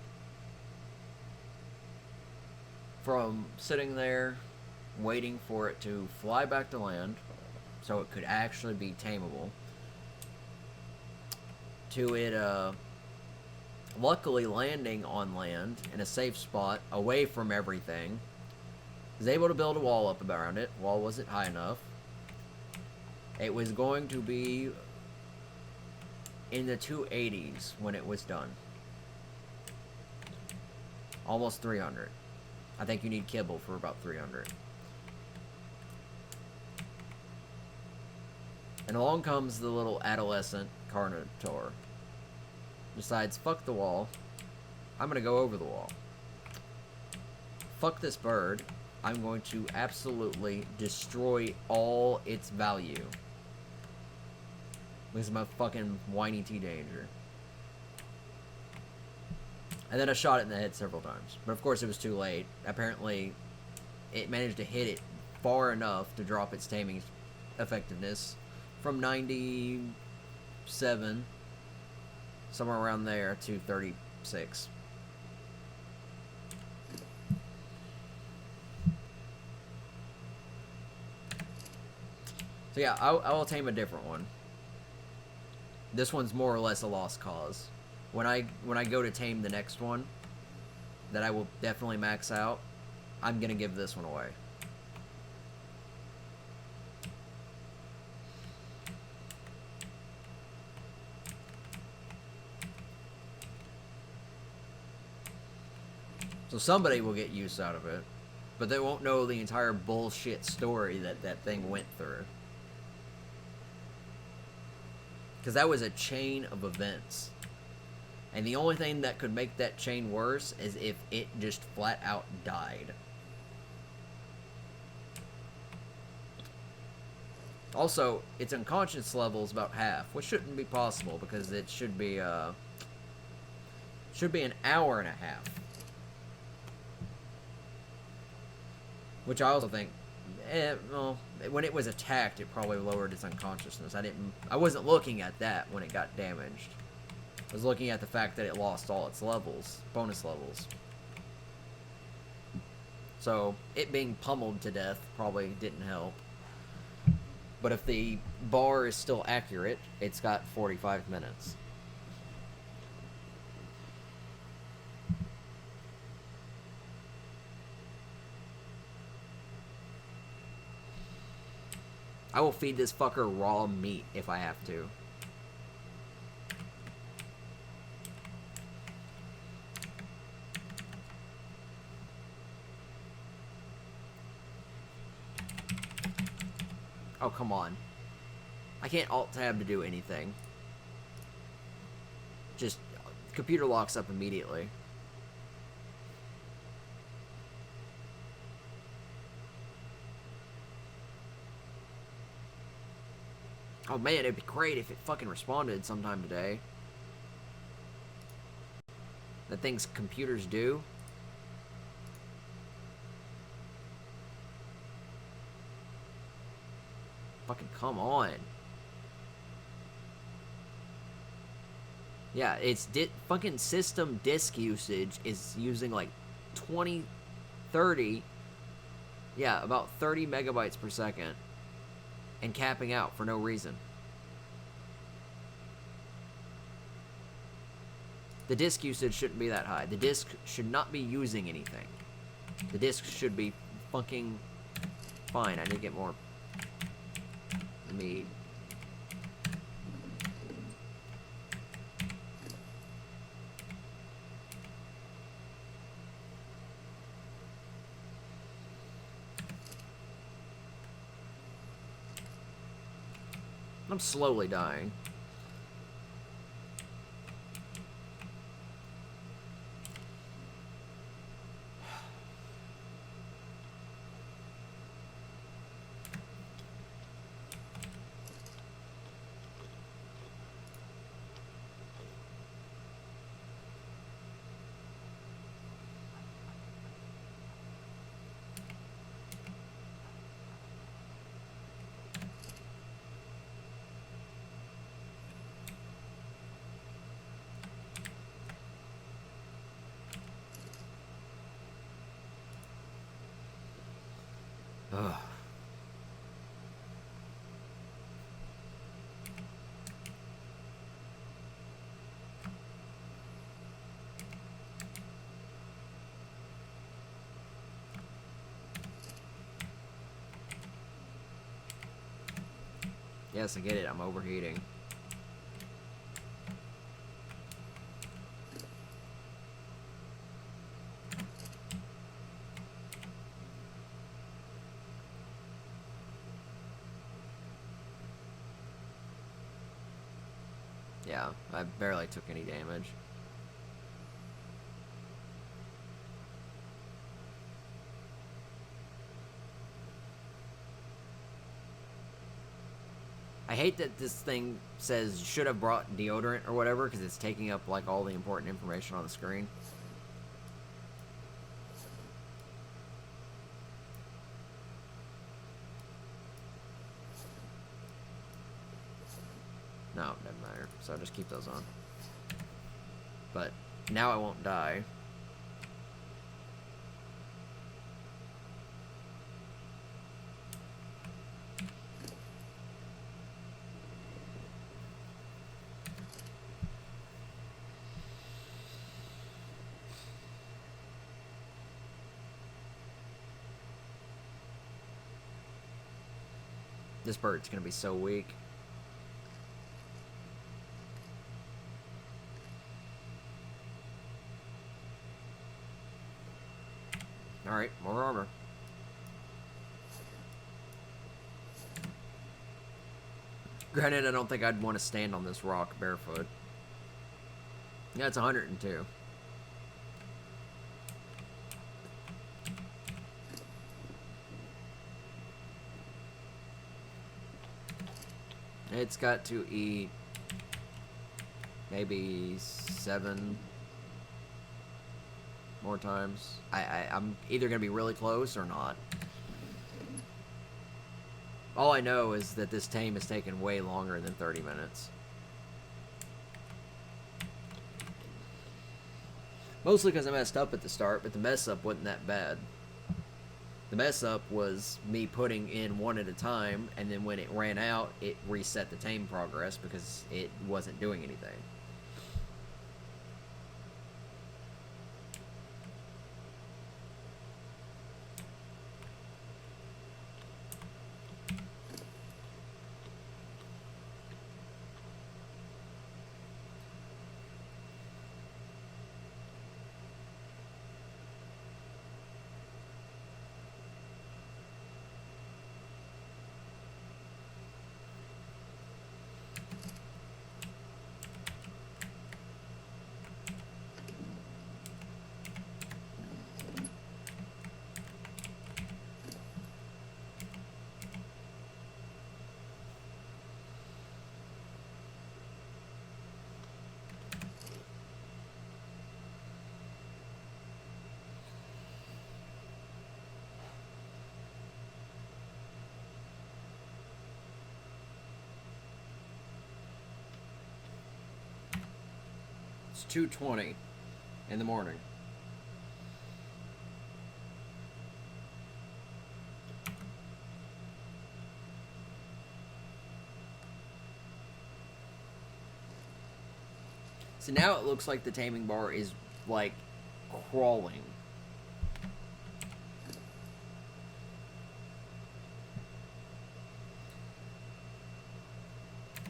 From sitting there, waiting for it to fly back to land, so it could actually be tameable, to it, luckily landing on land in a safe spot, away from everything. Was able to build a wall up around it. Wall wasn't high enough. It was going to be in the 280s when it was done. Almost 300. I think you need kibble for about 300. And along comes the little adolescent Carnotaur. Decides, fuck the wall. I'm gonna go over the wall. Fuck this bird. I'm going to absolutely destroy all its value. Because I'm a fucking whiny teenager. And then I shot it in the head several times. But of course it was too late. Apparently, it managed to hit it far enough to drop its taming effectiveness from 97, somewhere around there, to 36. So yeah, I will tame a different one. This one's more or less a lost cause. When I go to tame the next one, that I will definitely max out, I'm gonna give this one away. So somebody will get use out of it, but they won't know the entire bullshit story that that thing went through. Because that was a chain of events. And the only thing that could make that chain worse is if it just flat out died. Also, its unconscious level is about half, which shouldn't be possible because it should be an hour and a half. Which I also think, well, when it was attacked, it probably lowered its unconsciousness. I wasn't looking at that when it got damaged. I was looking at the fact that it lost all its levels, bonus levels. So, it being pummeled to death probably didn't help. But if the bar is still accurate, it's got 45 minutes. I will feed this fucker raw meat if I have to. Oh, come on. I can't Alt-Tab to do anything. Just, computer locks up immediately. Oh man, it'd be great if it fucking responded sometime today. The things computers do. Fucking come on. Yeah, it's fucking system disk usage is using like 20, 30, yeah, about 30 megabytes per second and capping out for no reason. The disk usage shouldn't be that high. The disk should not be using anything. The disk should be fucking fine. I need to get more meat. I'm slowly dying. Ugh. Yes, I get it. I'm overheating. Yeah, I barely took any damage. I hate that this thing says should have brought deodorant or whatever because it's taking up like all the important information on the screen. No, it doesn't matter. So I'll just keep those on. But now I won't die. This bird's gonna be so weak. Alright, more armor. Granted, I don't think I'd want to stand on this rock barefoot. Yeah, it's 102. It's got to eat maybe 7 more times. I'm either going to be really close or not. All I know is that this tame has taken way longer than 30 minutes. Mostly because I messed up at the start, but the mess up wasn't that bad. The mess up was me putting in one at a time, and then when it ran out, it reset the tame progress because it wasn't doing anything. It's 2:20 in the morning. So now it looks like the taming bar is, like, crawling.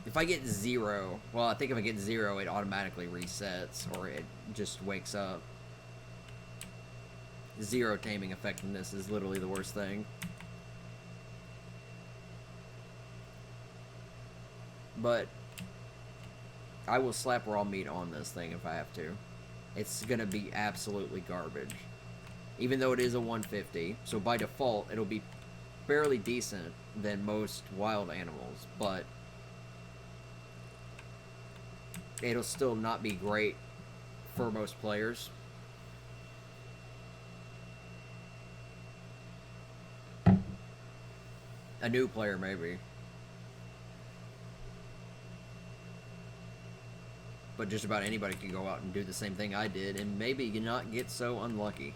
If I get 0, well, I think if I get 0, it automatically resets, or it just wakes up. 0 taming effectiveness is literally the worst thing. But I will slap raw meat on this thing if I have to. It's gonna be absolutely garbage. Even though it is a 150, so by default, it'll be fairly decent than most wild animals, but it'll still not be great for most players. A new player, maybe. But just about anybody can go out and do the same thing I did and maybe not get so unlucky.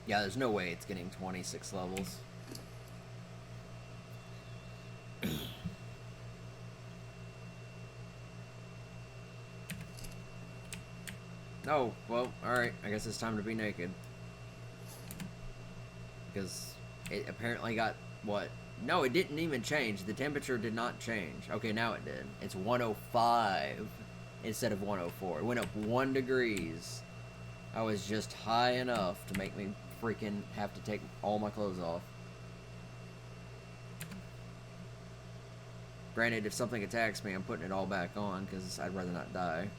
Yeah, there's no way it's getting 26 levels. Oh, well, alright. I guess it's time to be naked. Because it apparently got, what? No, it didn't even change. The temperature did not change. Okay, now it did. It's 105 instead of 104. It went up 1 degrees. I was just high enough to make me freaking have to take all my clothes off. Granted, if something attacks me, I'm putting it all back on because I'd rather not die.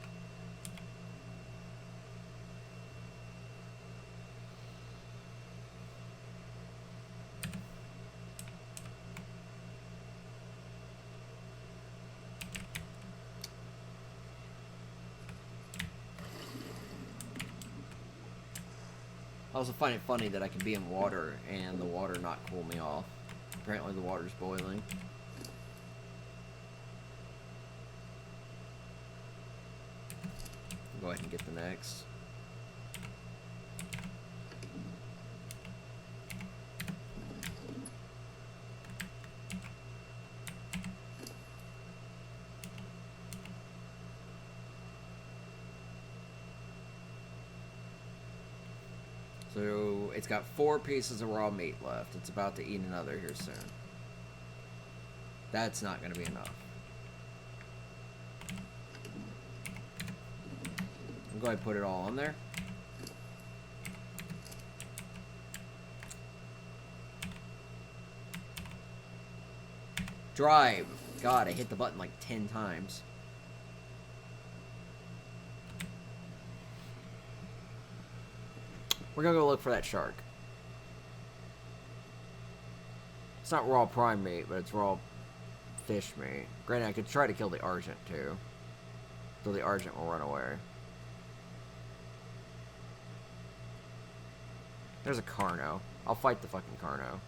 I also find it funny that I can be in water and the water not cool me off. Apparently the water's boiling. Go ahead and get the next. So it's got 4 pieces of raw meat left. It's about to eat another here soon. That's not going to be enough. I'm going to put it all on there. Drive. God, I hit the button like 10 times. We're gonna go look for that shark. It's not raw prime meat, but it's raw fish meat. Granted, I could try to kill the Argent too. So the Argent will run away. There's a Carno. I'll fight the fucking Carno.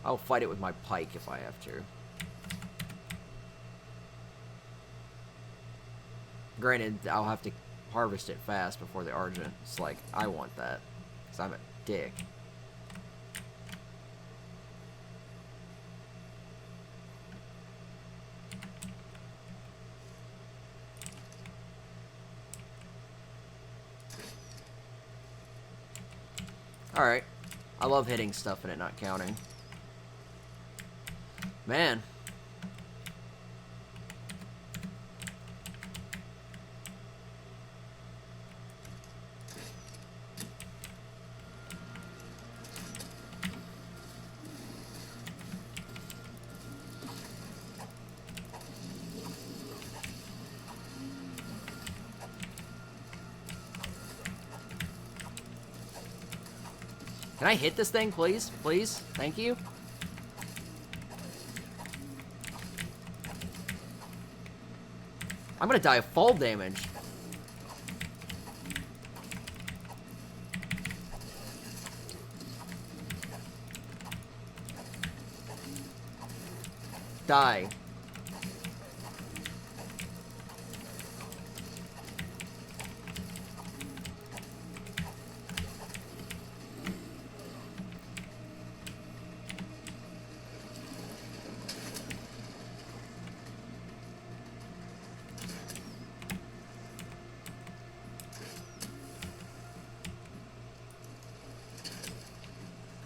I'll fight it with my pike if I have to. Granted, I'll have to harvest it fast before the Argent. It's like, I want that. Because I'm a dick. Alright. I love hitting stuff and it not counting. Man. Can I hit this thing, please? Please? Thank you. I'm gonna die of fall damage. Die.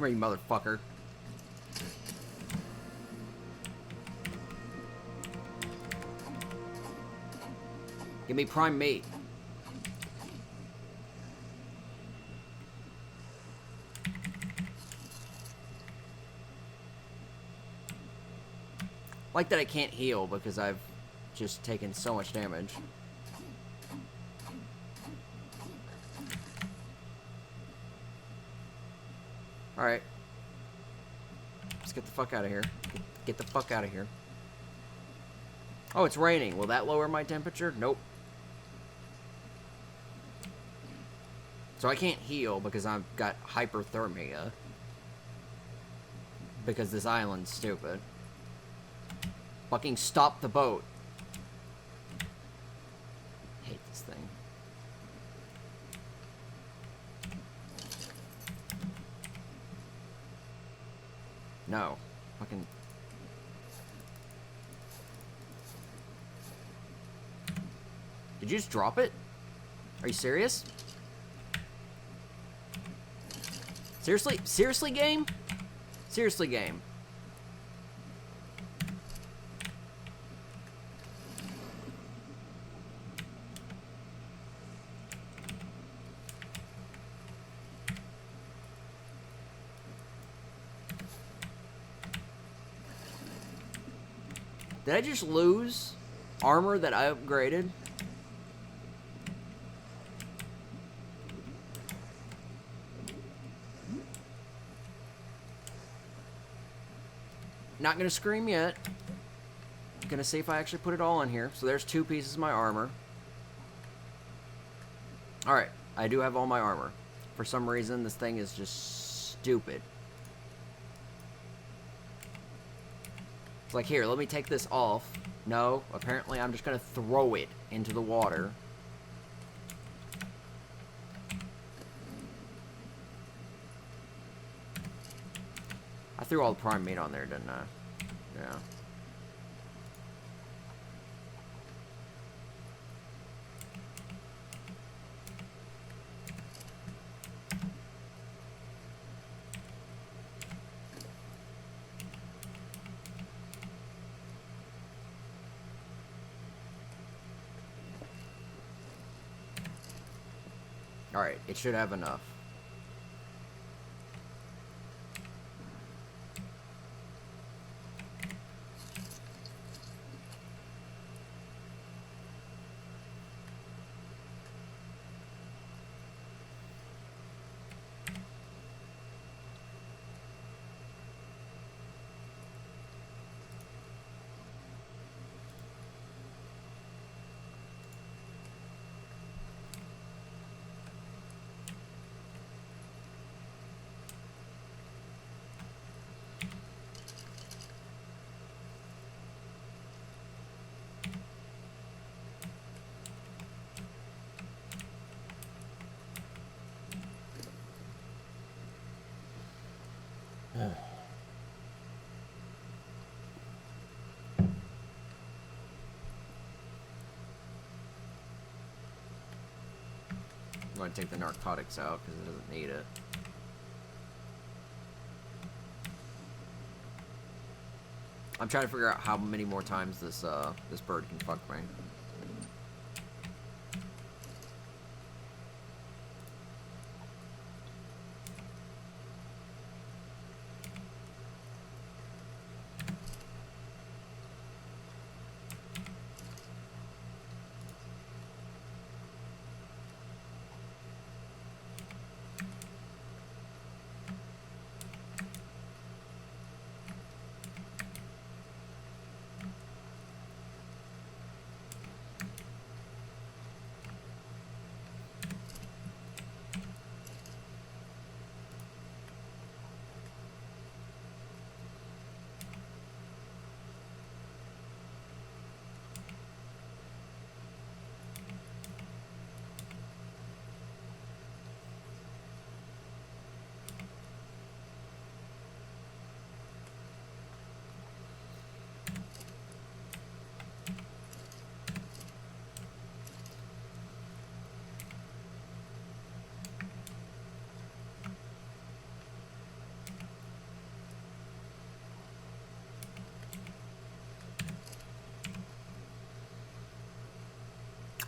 Come here, you motherfucker. Give me prime meat. Like that I can't heal because I've just taken so much damage. Alright. Let's get the fuck out of here. Get the fuck out of here. Oh, it's raining. Will that lower my temperature? Nope. So I can't heal because I've got hyperthermia. Because this island's stupid. Fucking stop the boat. I hate this thing. No. Fucking... Did you just drop it? Are you serious? Seriously? Seriously, game? Seriously, game. Did I just lose armor that I upgraded? Not gonna scream yet. Gonna see if I actually put it all in here. So there's 2 pieces of my armor. Alright, I do have all my armor. For some reason, this thing is just stupid. It's like, here, let me take this off. No, apparently I'm just gonna throw it into the water. I threw all the prime meat on there, didn't I? Yeah. Alright, it should have enough. I'm going to take the narcotics out because it doesn't need it. I'm trying to figure out how many more times this this bird can fuck me.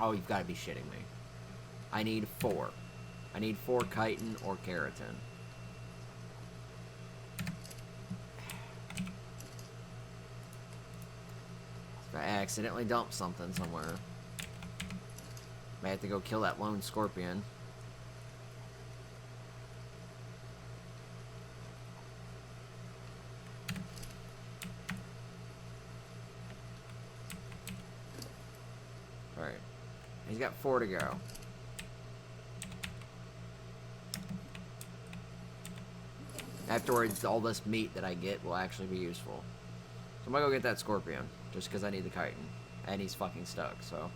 Oh, you've got to be shitting me. I need 4. I need 4 chitin or keratin. If I accidentally dump something somewhere, I have to go kill that lone scorpion. Alright. He's got 4 to go. Afterwards, all this meat that I get will actually be useful. So I'm gonna go get that scorpion, just because I need the chitin. And he's fucking stuck, so...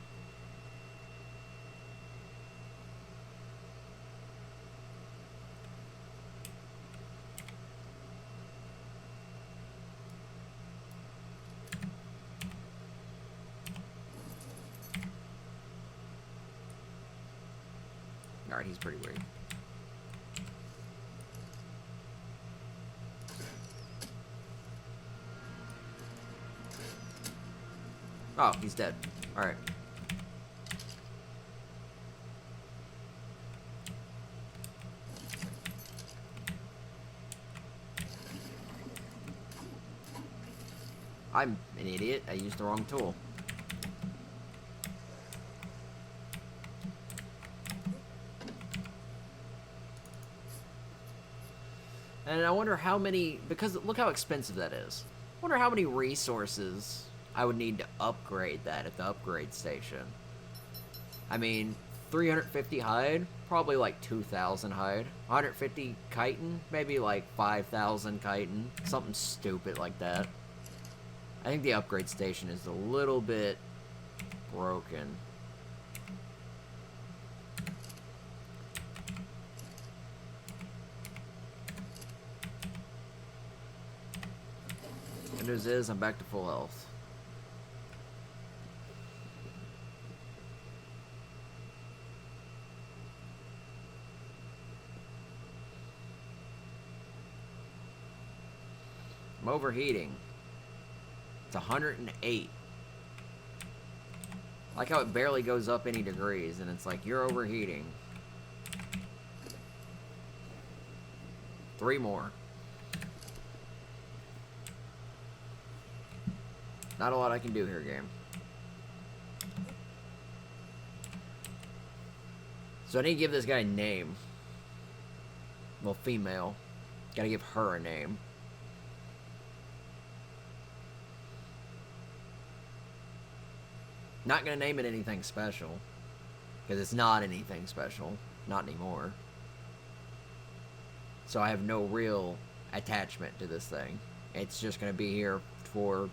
Alright, he's pretty weak. Oh, he's dead. Alright. I'm an idiot. I used the wrong tool. And I wonder how many... Because look how expensive that is. I wonder how many resources I would need to upgrade that at the upgrade station. I mean, 350 hide, probably like 2,000 hide. 150 chitin, maybe like 5,000 chitin. Something stupid like that. I think the upgrade station is a little bit broken. Good news is, I'm back to full health. I'm overheating. It's 108. I like how it barely goes up any degrees, and it's like, you're overheating. 3 more. Not a lot I can do here, game. So I need to give this guy a name. Well, female. Gotta give her a name. Not gonna name it anything special. Because it's not anything special. Not anymore. So I have no real attachment to this thing. It's just gonna be here for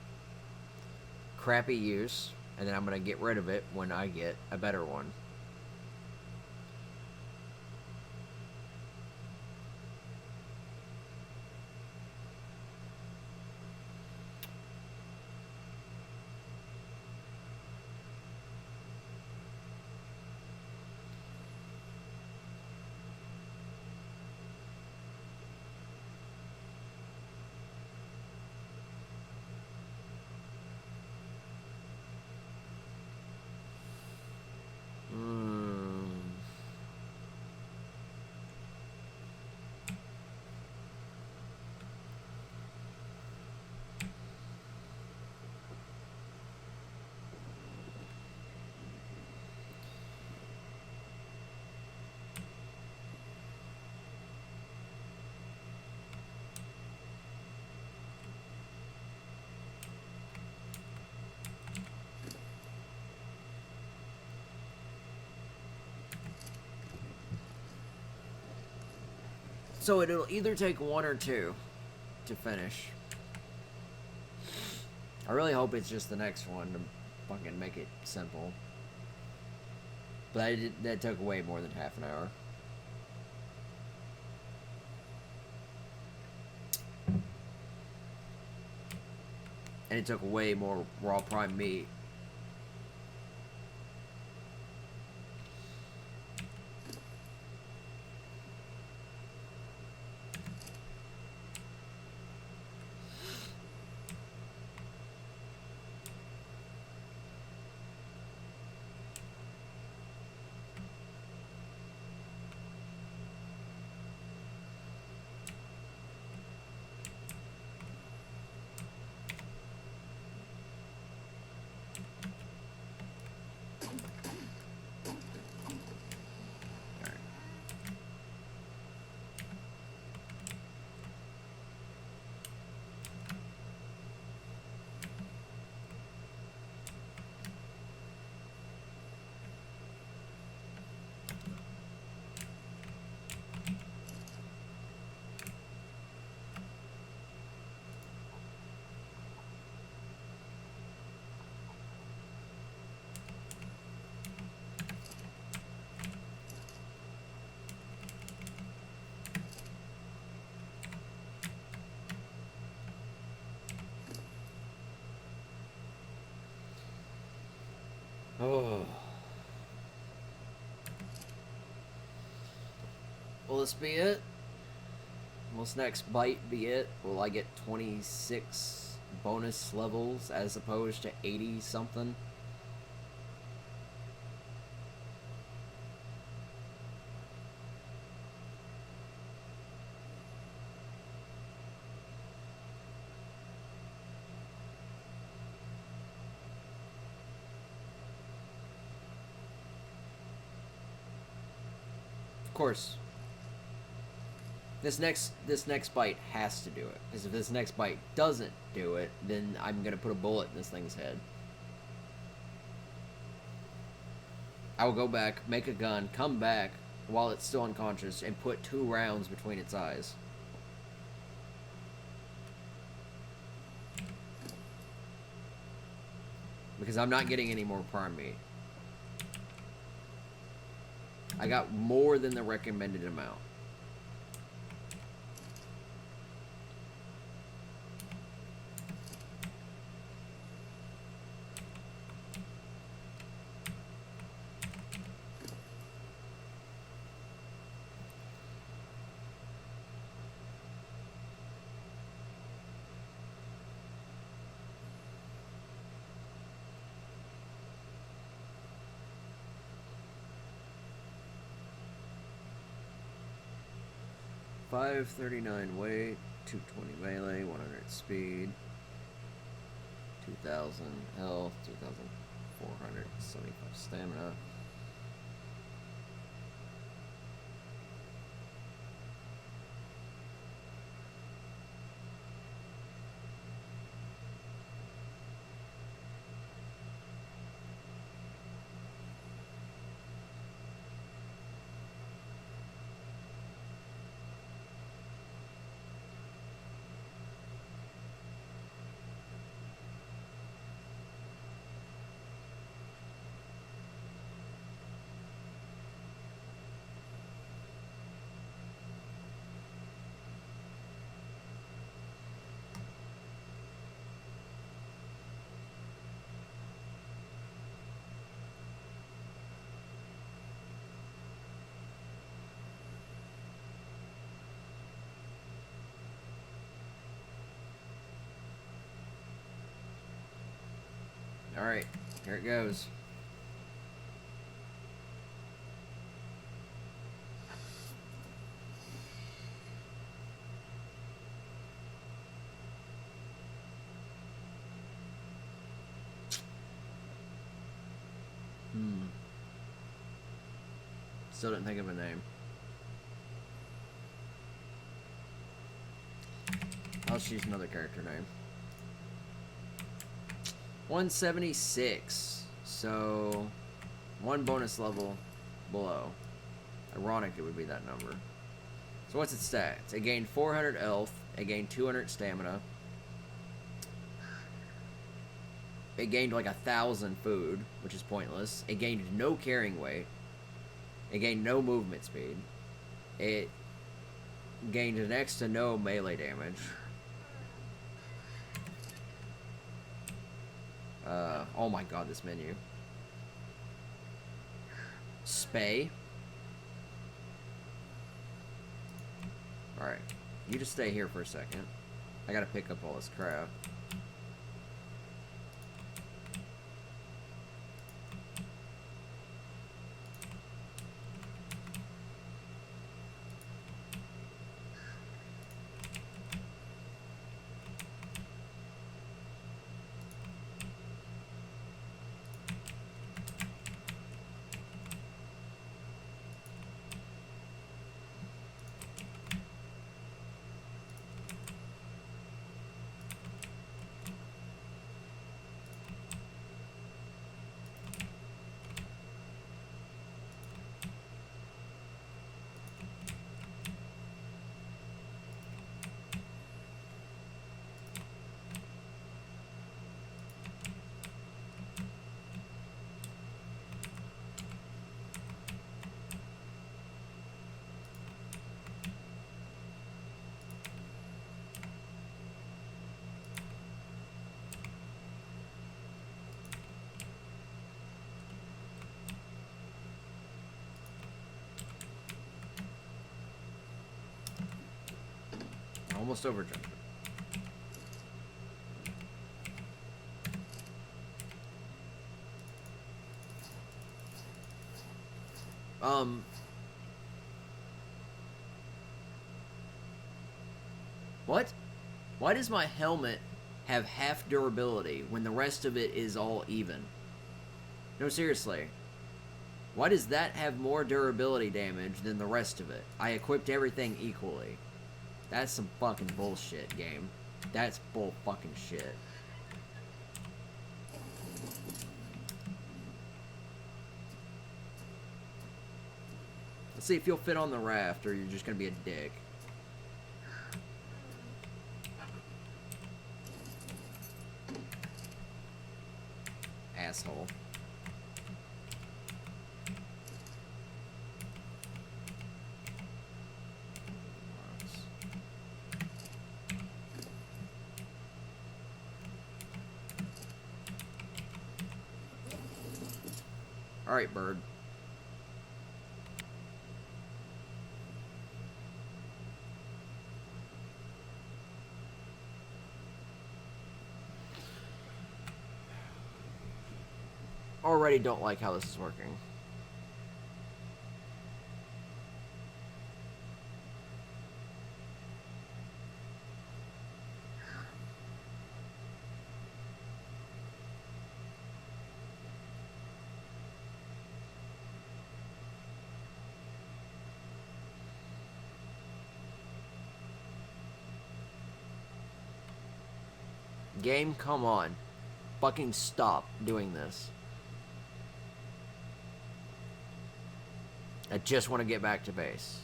crappy use, and then I'm gonna get rid of it when I get a better one. So it'll either take 1 or 2 to finish. I really hope it's just the next one to fucking make it simple. But that took way more than half an hour. And it took way more raw prime meat. Oh. Will this be it? Will this next bite be it? Will I get 26 bonus levels as opposed to 80 something? Of course. This next bite has to do it. Because if this next bite doesn't do it, then I'm gonna put a bullet in this thing's head. I will go back, make a gun, come back while it's still unconscious, and put 2 rounds between its eyes. Because I'm not getting any more prime meat. I got more than the recommended amount. .539 weight, 220 melee, 100 speed, 2,000 health, 2,475 stamina. Alright, here it goes. Still didn't think of a name. I'll choose another character name. 176. So, 1 bonus level below. Ironic it would be that number. So So what's its stats? It gained 400 health. It gained 200 stamina. It gained like 1,000 food, which is pointless. It gained no carrying weight. It gained no movement speed. It gained next to no melee damage. Oh my god, this menu. Spay. Alright. You just stay here for a second. I gotta pick up all this crap. Almost overjumped it. What? Why does my helmet have half durability when the rest of it is all even? No, seriously. Why does that have more durability damage than the rest of it? I equipped everything equally. That's some fucking bullshit, game. That's bull fucking shit. Let's see if you'll fit on the raft or you're just gonna be a dick. Asshole. Alright, bird. Already don't like how this is working. Game, come on. Fucking stop doing this. I just want to get back to base.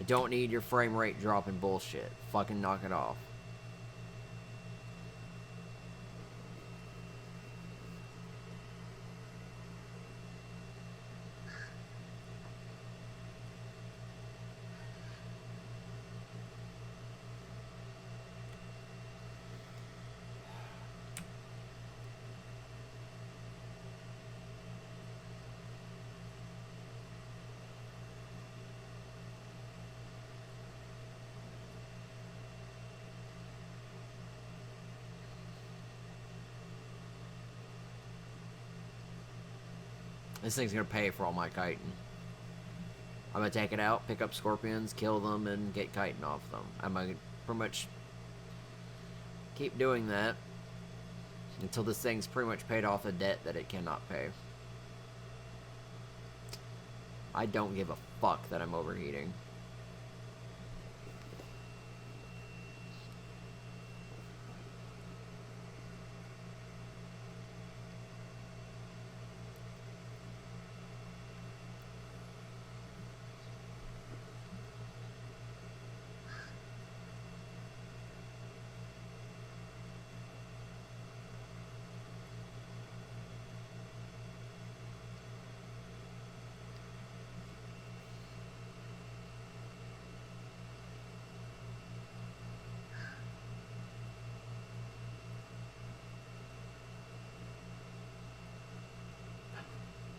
I don't need your frame rate dropping bullshit. Fucking knock it off. This thing's gonna pay for all my chitin. I'm gonna take it out, pick up scorpions, kill them, and get chitin off them. I'm gonna pretty much keep doing that until this thing's pretty much paid off a debt that it cannot pay. I don't give a fuck that I'm overheating.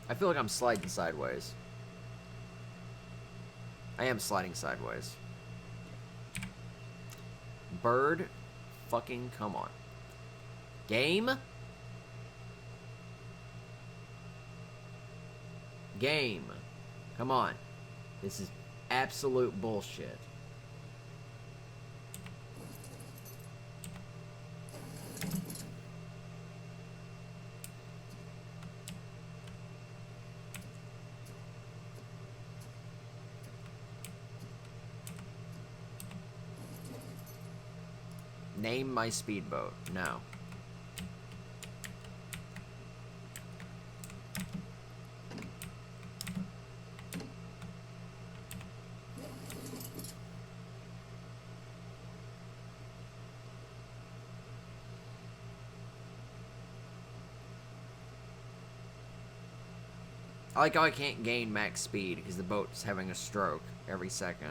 I feel like I'm sliding sideways. I am sliding sideways. Bird, fucking come on. Game? Game. Come on. This is absolute bullshit. Name my speedboat. No. I like how I can't gain max speed because the boat's having a stroke every second.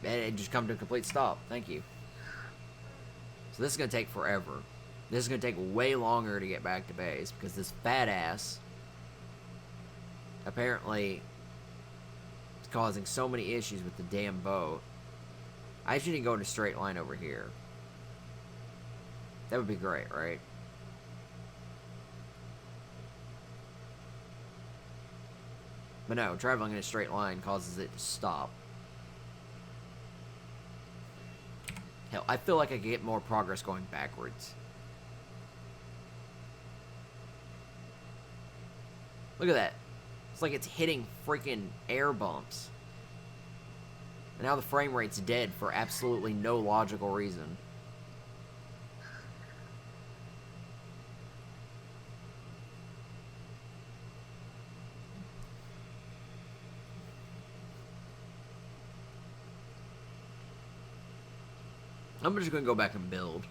And it just come to a complete stop. Thank you. So this is going to take forever. This is going to take way longer to get back to base because this fat ass apparently is causing so many issues with the damn boat. I actually need to go in a straight line over here. That would be great, right? But no, traveling in a straight line causes it to stop. Hell, I feel like I could get more progress going backwards. Look at that. It's like it's hitting freaking air bumps. And now the frame rate's dead for absolutely no logical reason. I'm just gonna go back and build.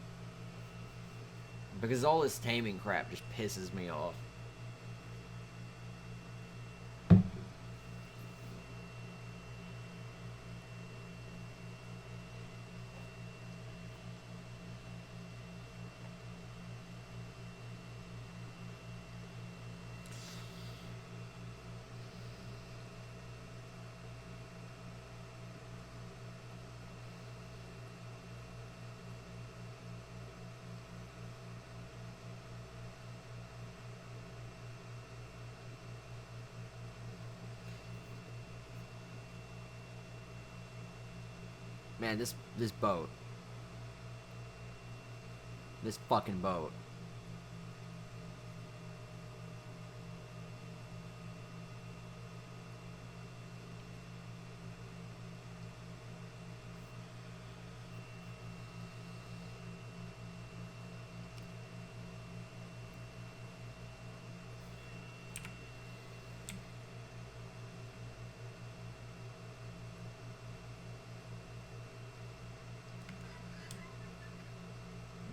Because all this taming crap just pisses me off. Man, this boat. This fucking boat.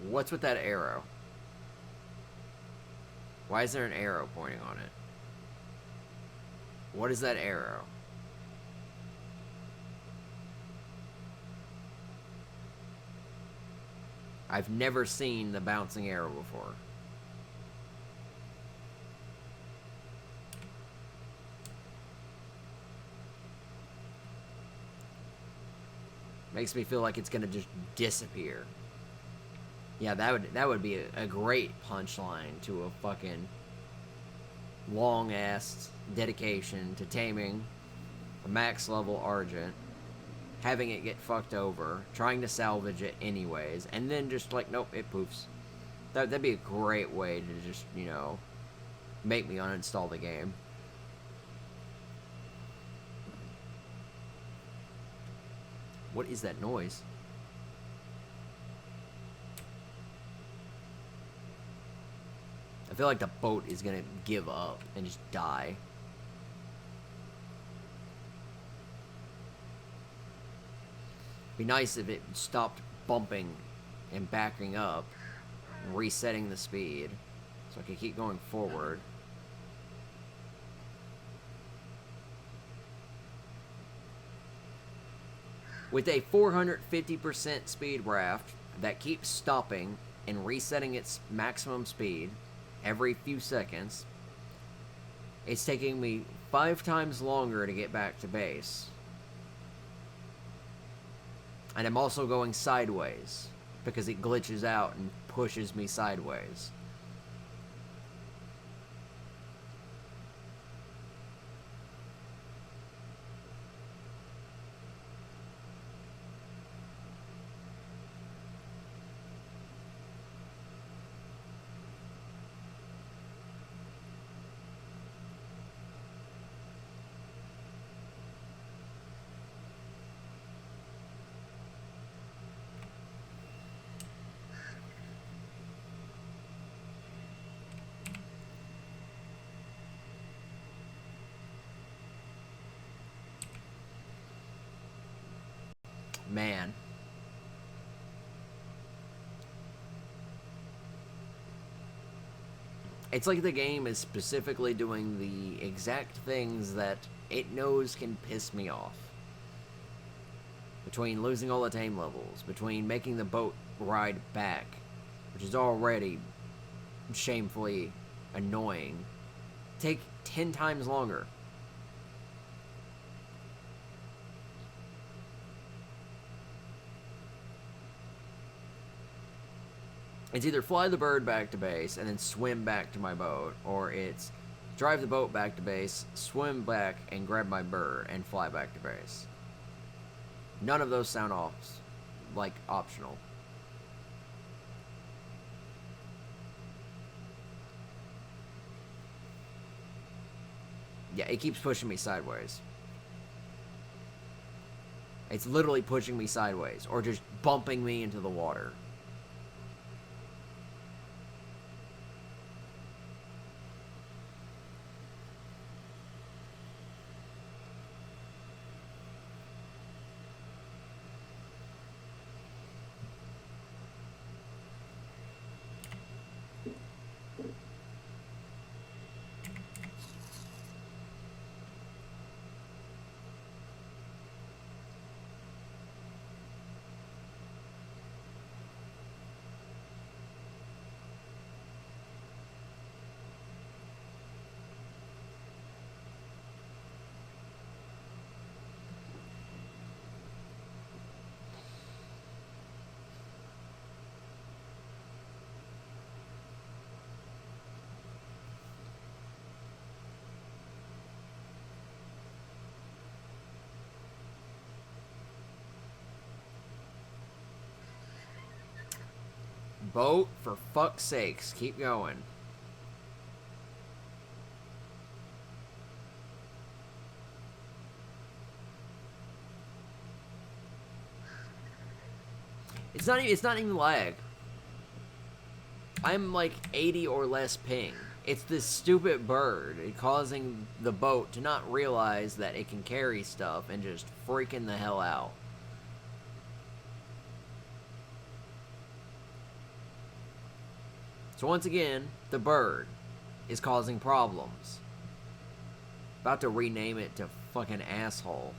What's with that arrow? Why is there an arrow pointing on it? What is that arrow? I've never seen the bouncing arrow before. Makes me feel like it's gonna just disappear. Yeah, that would be a great punchline to a fucking long-ass dedication to taming a max level Argent, having it get fucked over, trying to salvage it anyways, and then just like, nope, it poofs. That'd be a great way to just, you know, make me uninstall the game. What is that noise? I feel like the boat is gonna give up and just die. Be nice if it stopped bumping and backing up, and resetting the speed, so I could keep going forward. With a 450% speed raft that keeps stopping and resetting its maximum speed every few seconds, it's taking me 5 times longer to get back to base. And I'm also going sideways because it glitches out and pushes me sideways. Man. It's like the game is specifically doing the exact things that it knows can piss me off. Between losing all the tame levels, between making the boat ride back, which is already shamefully annoying, take 10 times longer. It's either fly the bird back to base and then swim back to my boat, or it's drive the boat back to base, swim back and grab my bird and fly back to base. None of those sound off like optional. Yeah, it keeps pushing me sideways. It's literally pushing me sideways, or just bumping me into the water. Boat, for fuck's sakes, keep going. It's not even lag. I'm like 80 or less ping. It's this stupid bird causing the boat to not realize that it can carry stuff and just freaking the hell out. So once again, the bird is causing problems. About to rename it to fucking asshole.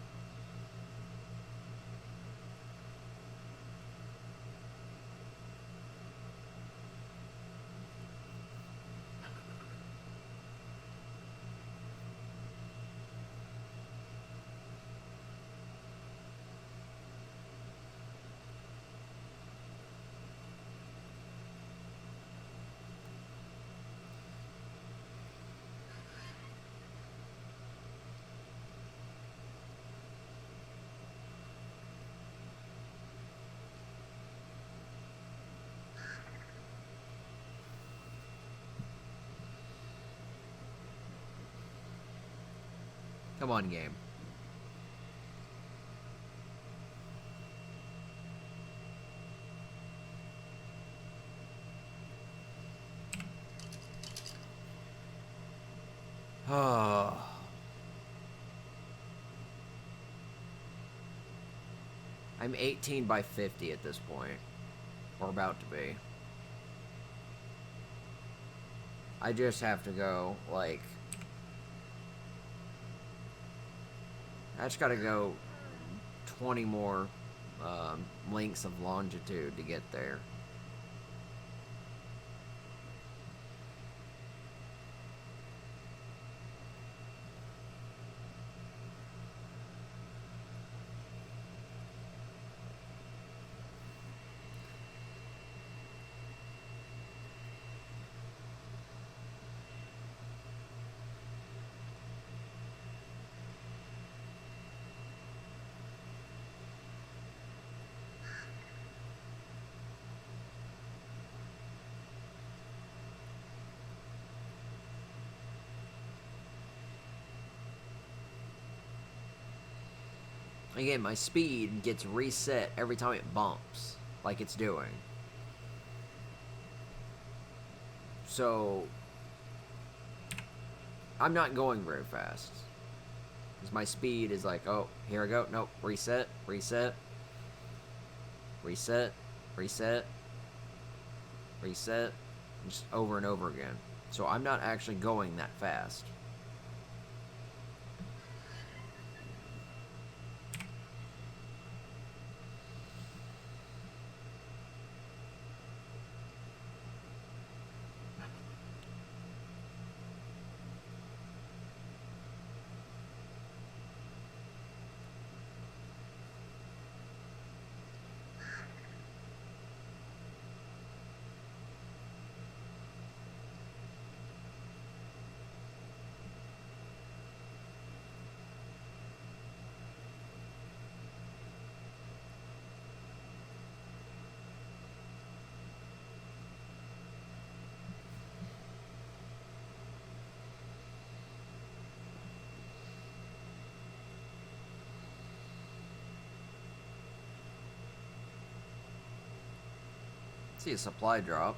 Come on, game. Oh. I'm 18 by 50 at this point. Or about to be. I just have to go, like... I just gotta go 20 more lengths of longitude to get there. Again, my speed gets reset every time it bumps, like it's doing. So, I'm not going very fast. Because my speed is like, oh, here I go. Nope, reset, reset, reset, reset, reset, just over and over again. So I'm not actually going that fast. See a supply drop.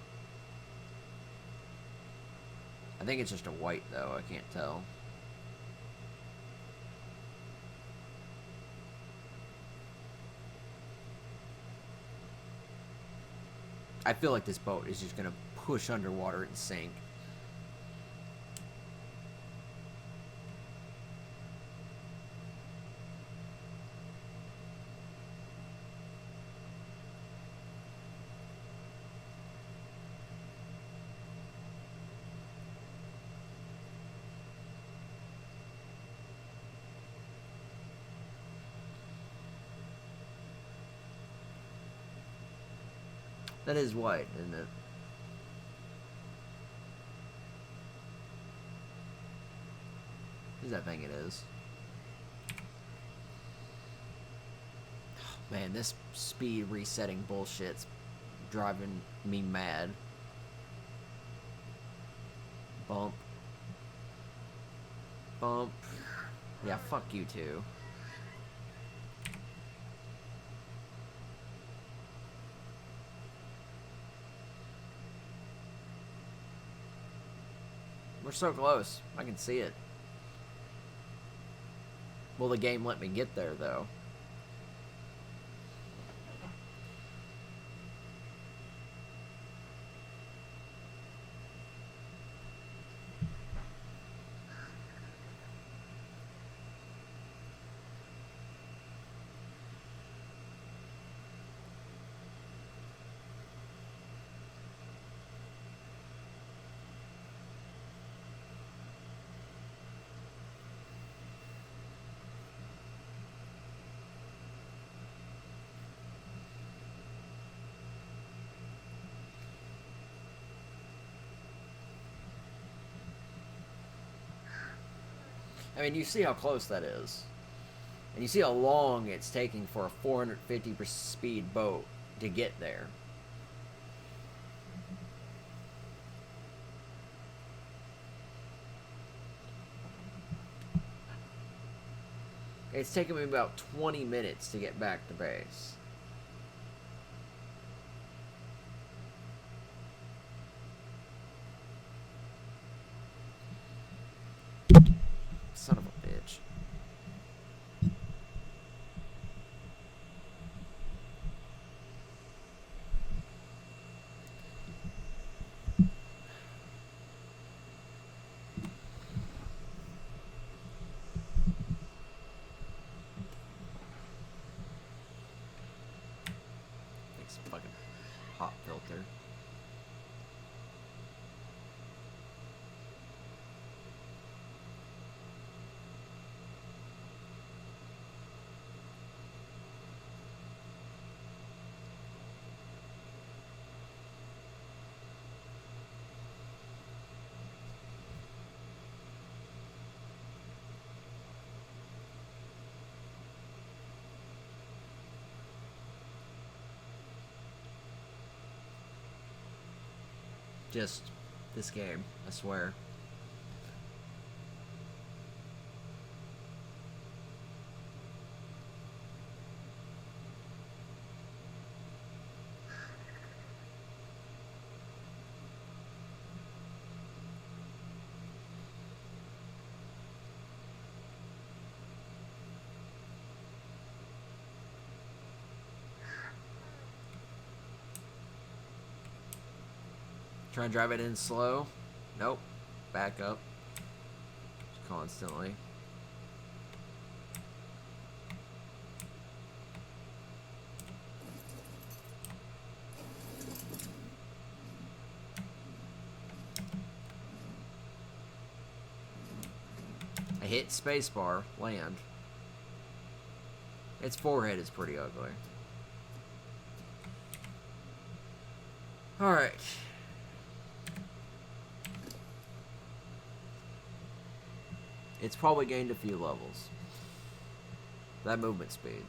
I think it's just a white though, I can't tell. I feel like this boat is just gonna push underwater and sink. That is white, isn't it? Who's that thing it is? Oh, man, this speed resetting bullshit's driving me mad. Bump. Bump. Yeah, fuck you too. We're so close. I can see it. Will the game let me get there, though? I mean, you see how close that is. And you see how long it's taking for a 450 speed boat to get there. It's taken me about 20 minutes to get back to base. Son of a bitch. Just this game, I swear. Try and drive it in slow. Nope. Back up. Just constantly. I hit spacebar, land. Its forehead is pretty ugly. Alright. It's probably gained a few levels. That movement speed.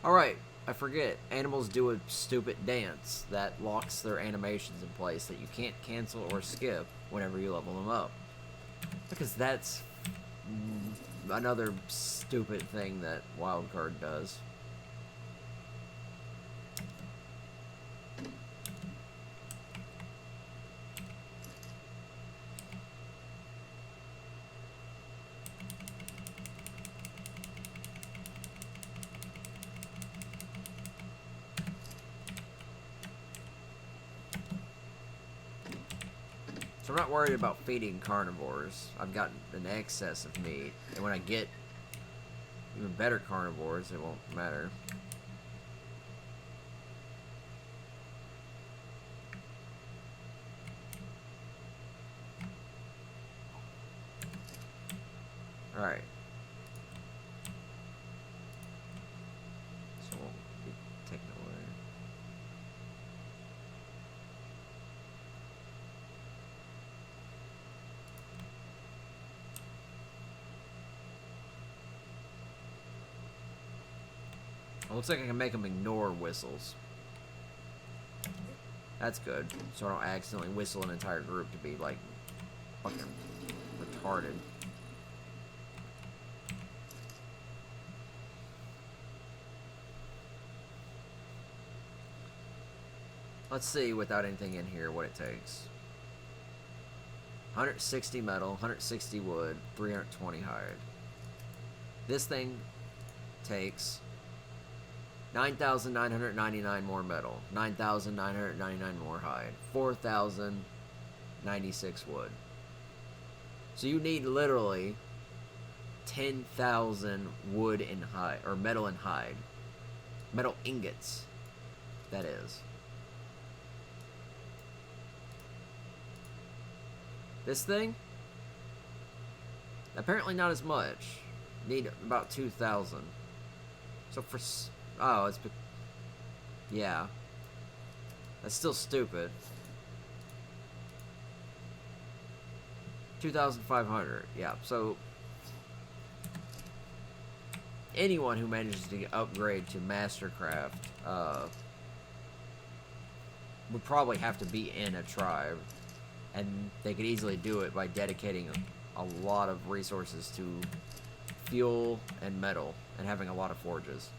Alright, I forget. Animals do a stupid dance that locks their animations in place that you can't cancel or skip whenever you level them up. Because that's another stupid thing that Wildcard does. So I'm not worried about feeding carnivores. I've got an excess of meat, and when I get even better carnivores, it won't matter. Alright. So we'll be taken away. It looks like I can make them ignore whistles. That's good. So I don't accidentally whistle an entire group to be, like, fucking retarded. Let's see, without anything in here, what it takes. 160 metal, 160 wood, 320 hide. This thing takes 9,999 more metal, 9,999 more hide, 4,096 wood. So you need literally 10,000 wood and hide, or metal and hide. Metal ingots, that is. This thing? Apparently not as much. Need about 2,000. So for... Oh, it's... Yeah. That's still stupid. 2,500. Yeah, so... Anyone who manages to upgrade to Mastercraft, would probably have to be in a tribe. And they could easily do it by dedicating a lot of resources to fuel and metal and having a lot of forges.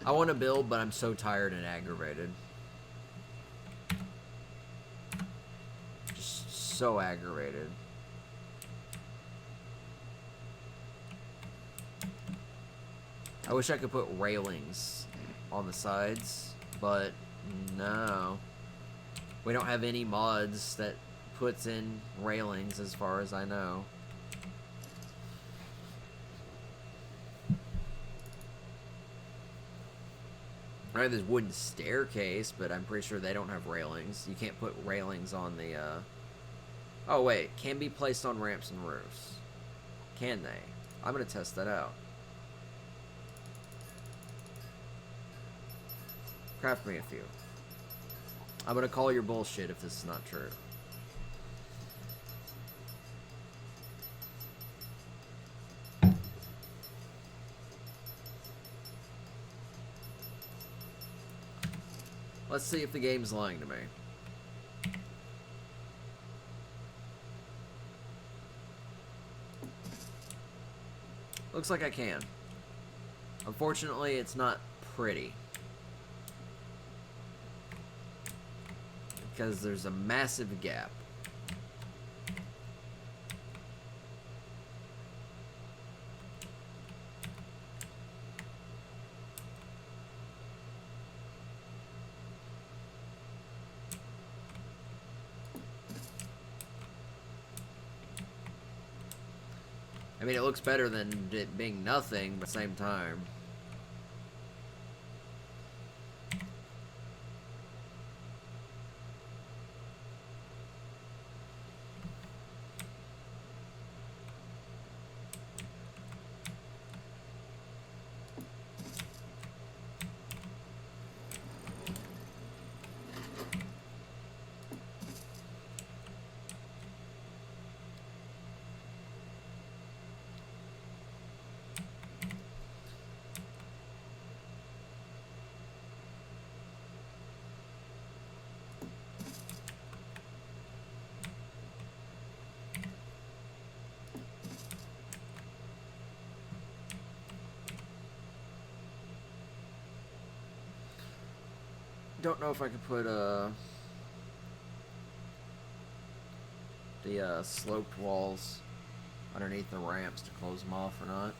I want to build, but I'm so tired and aggravated. Just so aggravated. I wish I could put railings on the sides, but no. We don't have any mods that puts in railings as far as I know. I have this wooden staircase, but I'm pretty sure they don't have railings. You can't put railings on the, Oh, wait. Can be placed on ramps and roofs. Can they? I'm gonna test that out. Craft me a few. I'm gonna call your bullshit if this is not true. Let's see if the game's lying to me. Looks like I can. Unfortunately, it's not pretty. Because there's a massive gap. I mean, it looks better than it being nothing, but at the same time. Don't know if I could put the sloped walls underneath the ramps to close them off or not.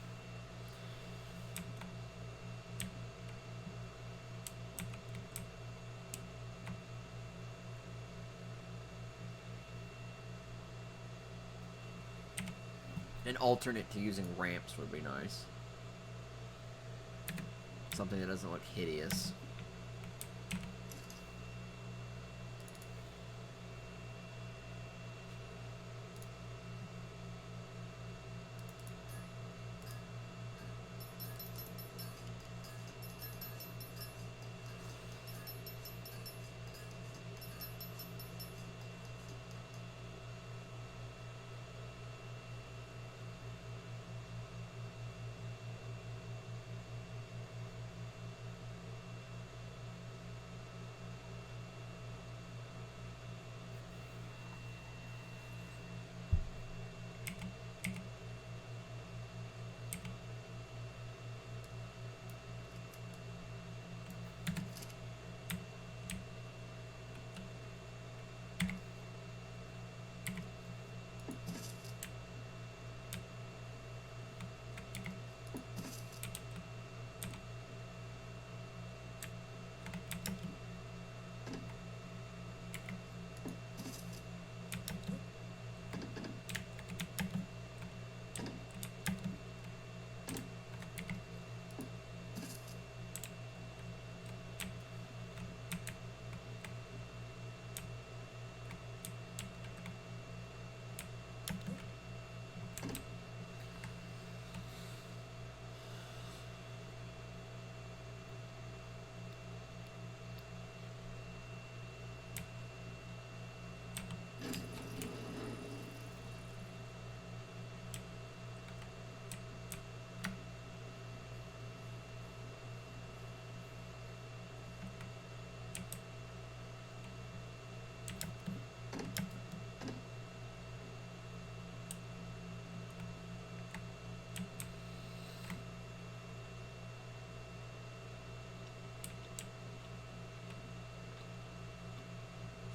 An alternate to using ramps would be nice. Something that doesn't look hideous.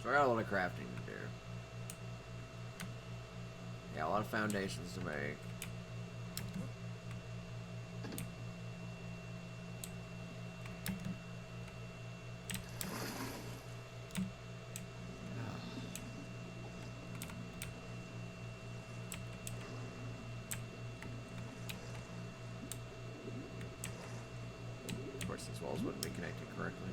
So I got a lot of crafting to do. Yeah, a lot of foundations to make. Of course, these walls wouldn't be connected correctly.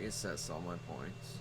guess that's all my points.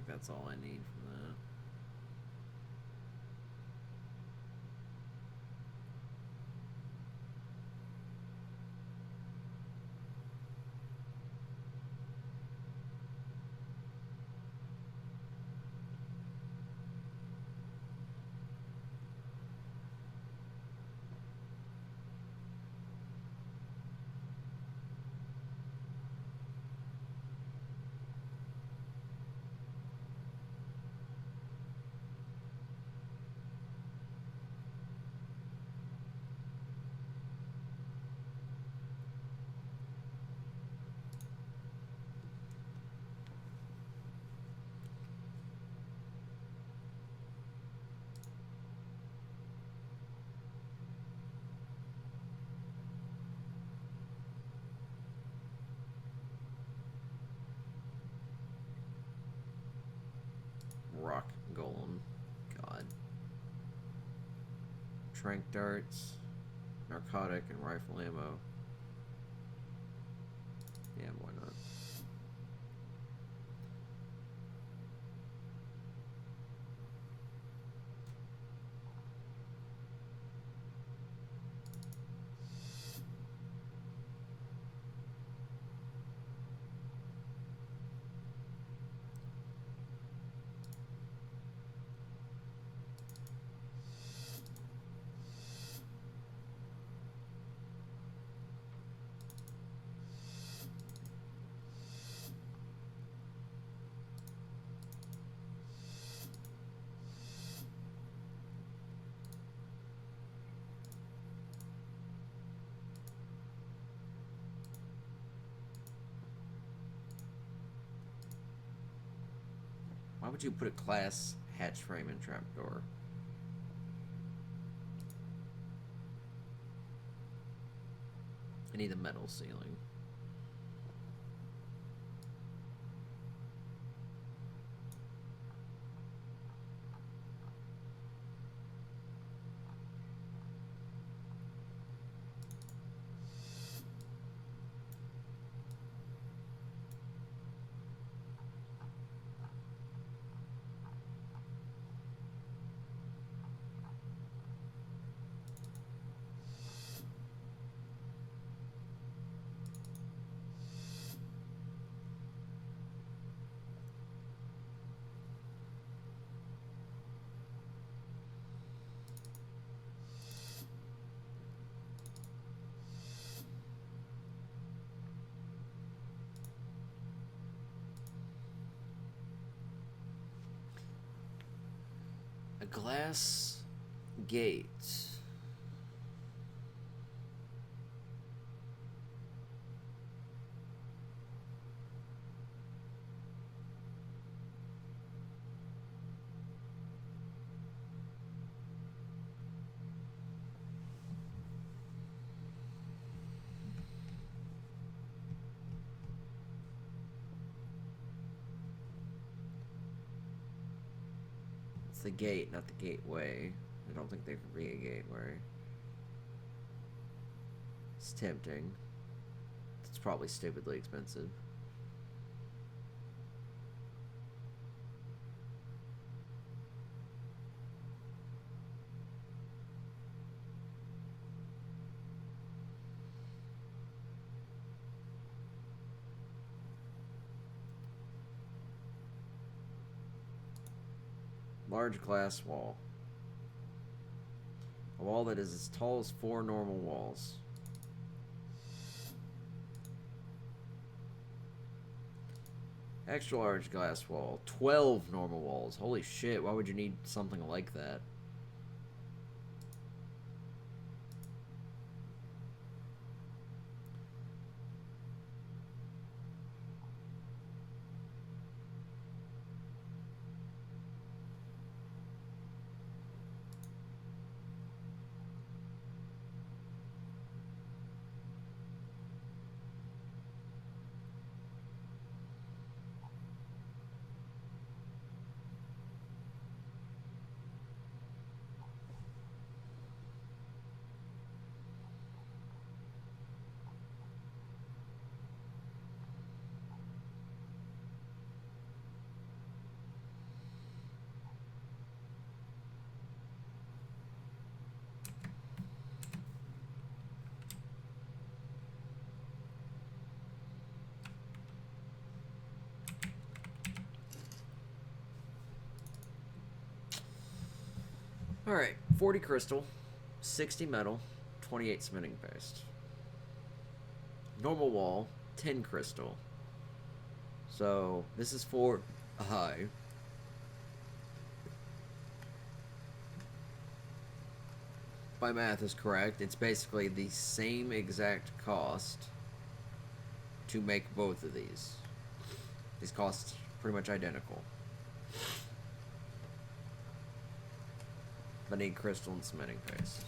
That's all I need from that. Rock golem. God. Trank darts. Narcotic and rifle ammo. Yeah, why not? Why would you put a class hatch frame and trapdoor? I need a metal ceiling. A glass gate. the gate, not the gateway. I don't think there could be a gateway. It's tempting. It's probably stupidly expensive. Large glass wall. A wall that is as tall as 4 normal walls. Extra large glass wall. 12 normal walls. Holy shit, why would you need something like that? Alright, 40 crystal, 60 metal, 28 cementing paste. Normal wall, 10 crystal. So, this is for a hive. My math is correct. It's basically the same exact cost to make both of these. These costs pretty much identical. But I need crystal and cementing paste.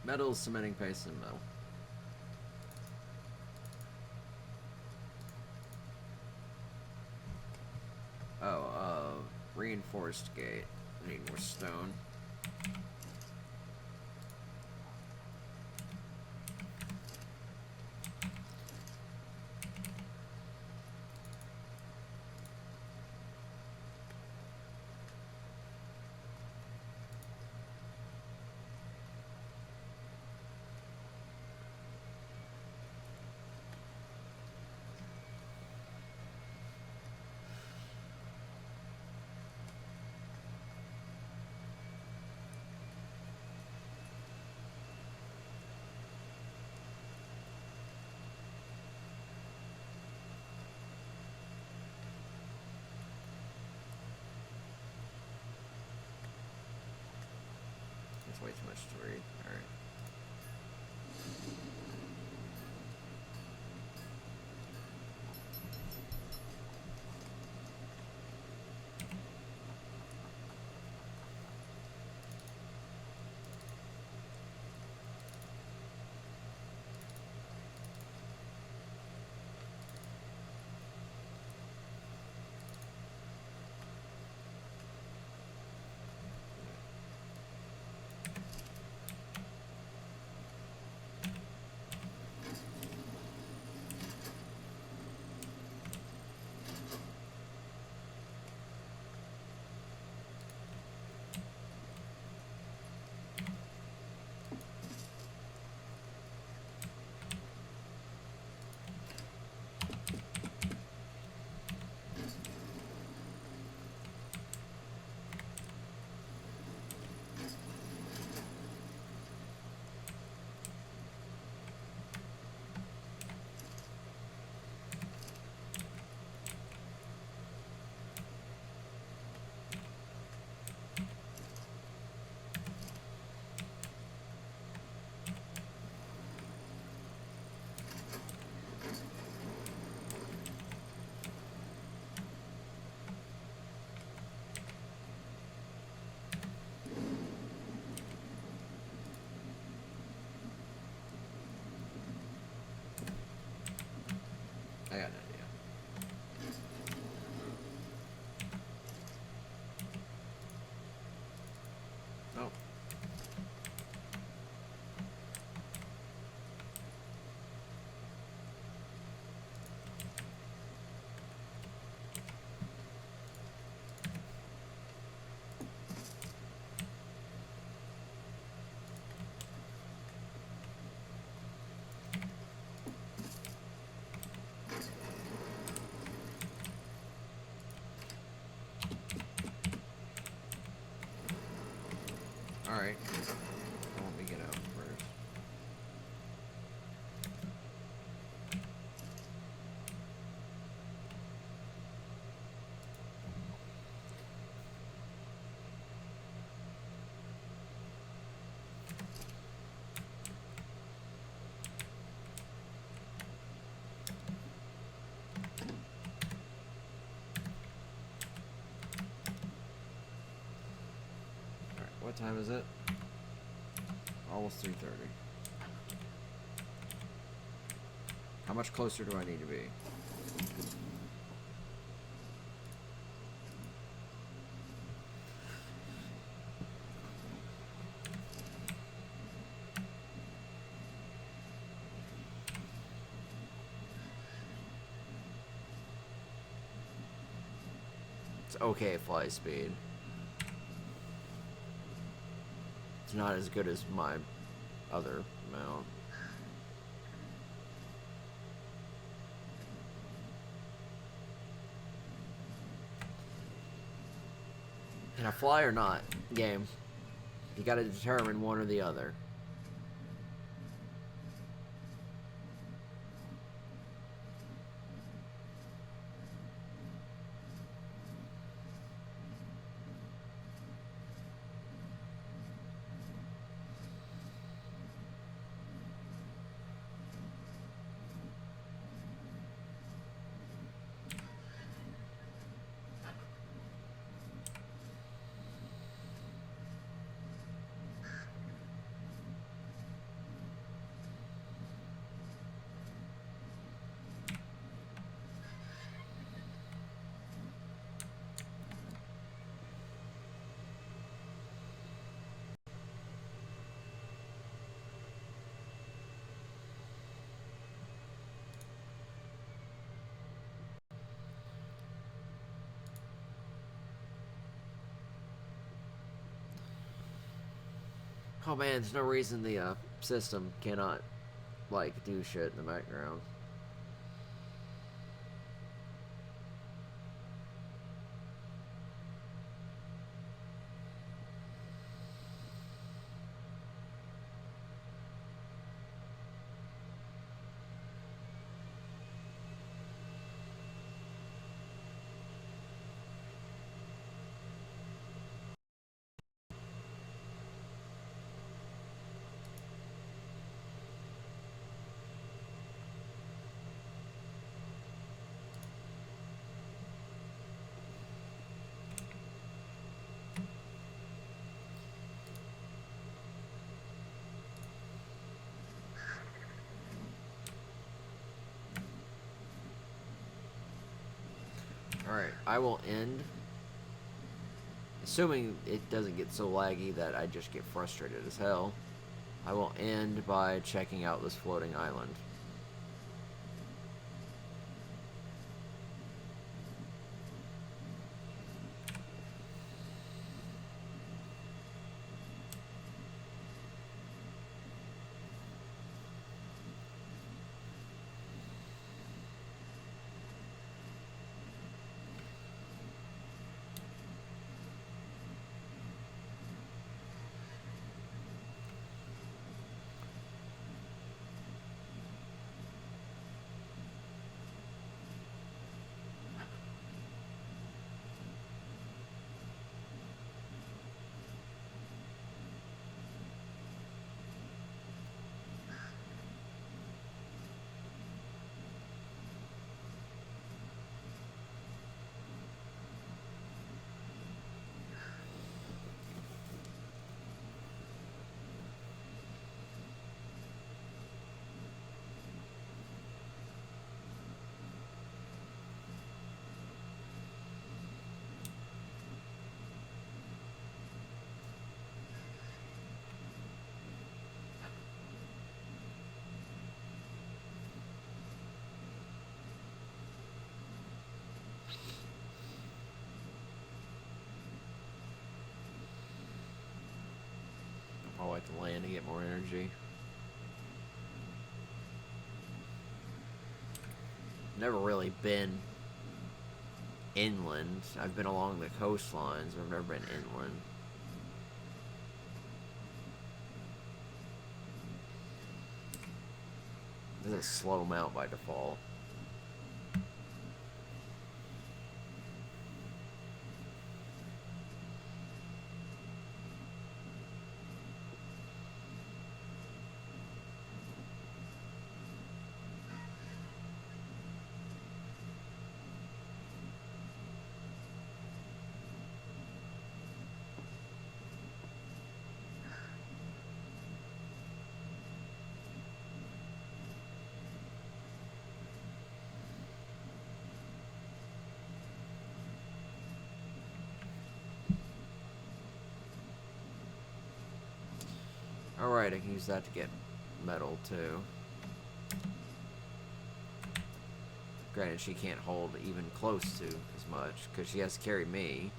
Metal, cementing paste, and metal. Oh, reinforced gate. I need more stone. That's way too much to read. Alright. Alright. Let me get out first. What time is it? Almost 3:30. How much closer do I need to be? It's okay fly speed. It's not as good as my other mount. Can I fly or not? Game. You gotta determine one or the other. Oh man, there's no reason the system cannot, like, do shit in the background. Alright, I will end. Assuming it doesn't get so laggy that I just get frustrated as hell, I will end by checking out this floating island. I'll like to land to get more energy. Never really been inland. I've been along the coastlines, but I've never been inland. doesn't slow them out by default. Alright, I can use that to get metal too. Granted, she can't hold even close to as much because she has to carry me.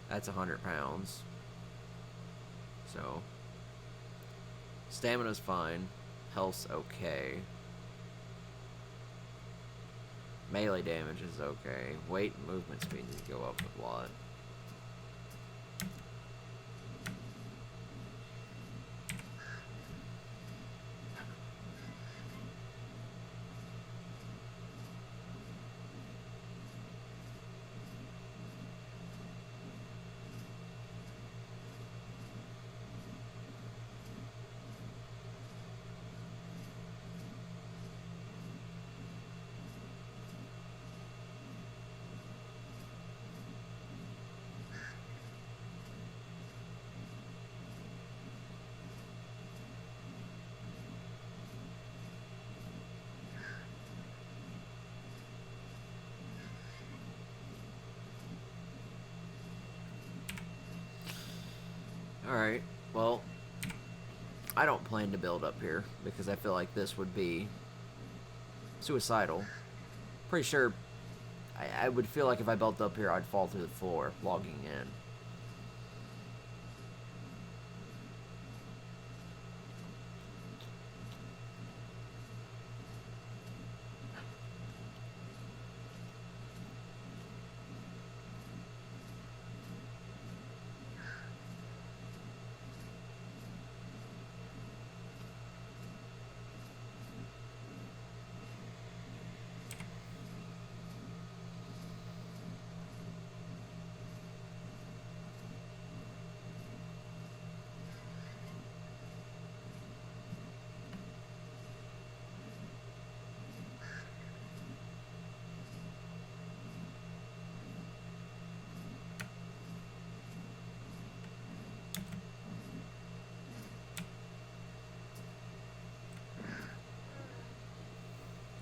That's 100 pounds. So, stamina's fine. Health's okay. Melee damage is okay. Weight and movement speed need to go up a lot. Alright, well, I don't plan to build up here because I feel like this would be suicidal. Pretty sure I would feel like if I built up here, I'd fall through the floor logging in.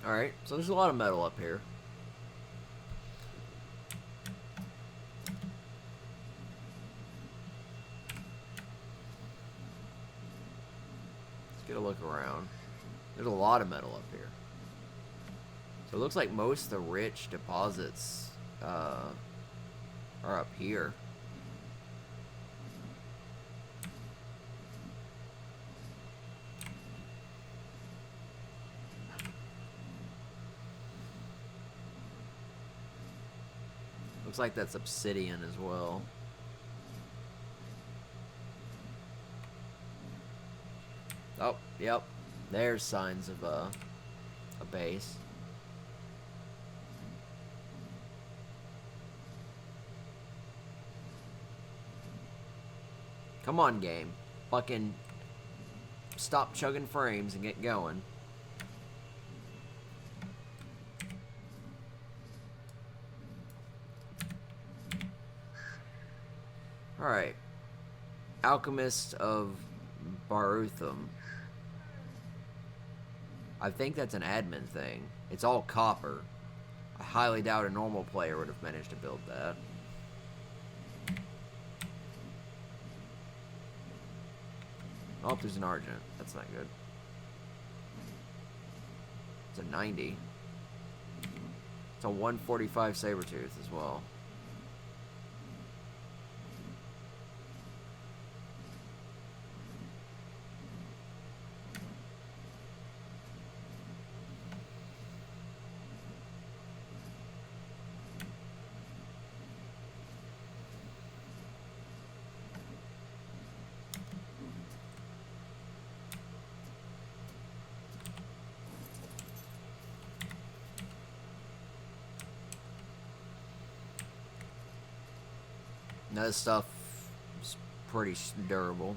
Alright, so there's a lot of metal up here. Let's get a look around. There's a lot of metal up here. So it looks like most of the rich deposits are up here. Looks like that's obsidian as well. Oh, yep. There's signs of a base. Come on, game. Fucking stop chugging frames and get going. Alright. Alchemist of Barutham. I think that's an admin thing. It's all copper. I highly doubt a normal player would have managed to build that. Oh, there's an Argent. That's not good. It's a 90. It's a 145 Sabertooth as well. Now this stuff is pretty durable.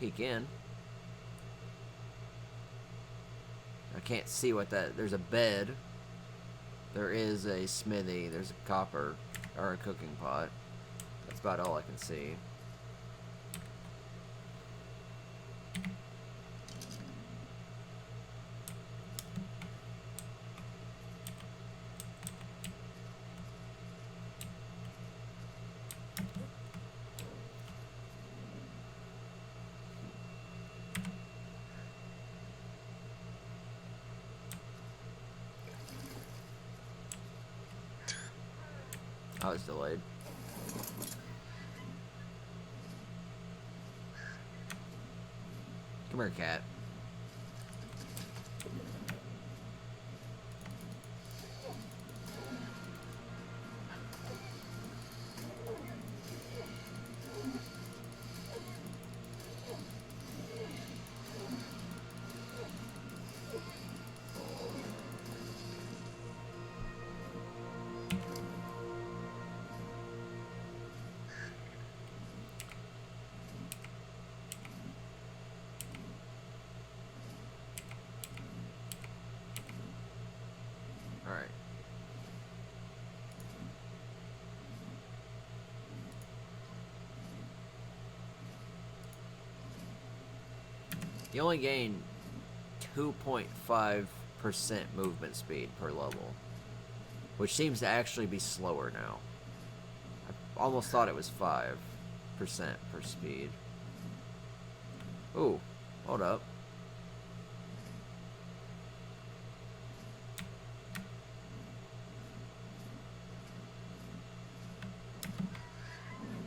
Peek in. I can't see what that... There's a bed. There is a smithy. There's a copper, or a cooking pot. That's about all I can see. I was delayed. Come here, cat. Alright. You only gain 2.5% movement speed per level, which seems to actually be slower now. I almost thought it was 5% per speed. Ooh, hold up.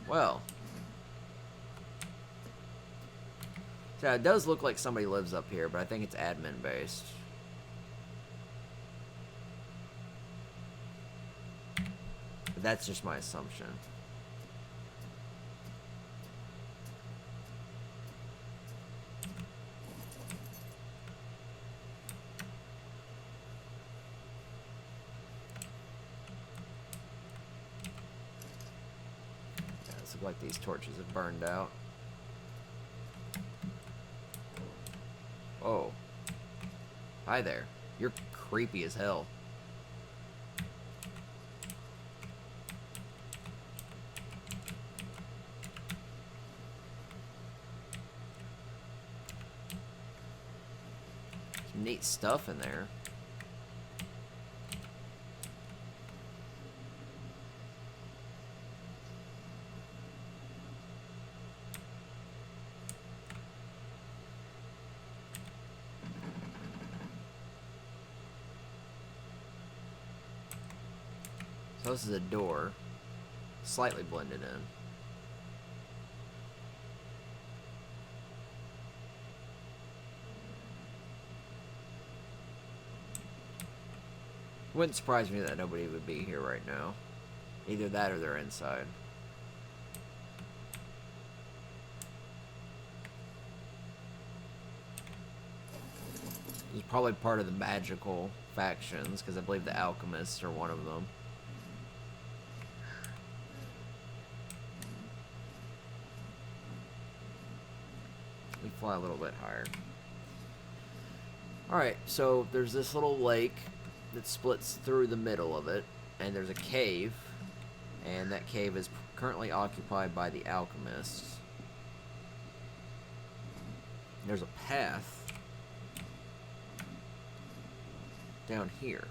Well. So it does look like somebody lives up here, but I think it's admin based. But that's just my assumption. Yeah, it looks like these torches have burned out. Oh. Hi there. You're creepy as hell. Some neat stuff in there. So this is a door, slightly blended in. Wouldn't surprise me that nobody would be here right now. Either that or they're inside. This is probably part of the magical factions, because I believe the alchemists are one of them. We fly a little bit higher. Alright, so there's this little lake that splits through the middle of it, and there's a cave, and that cave is currently occupied by the alchemists. There's a path down here.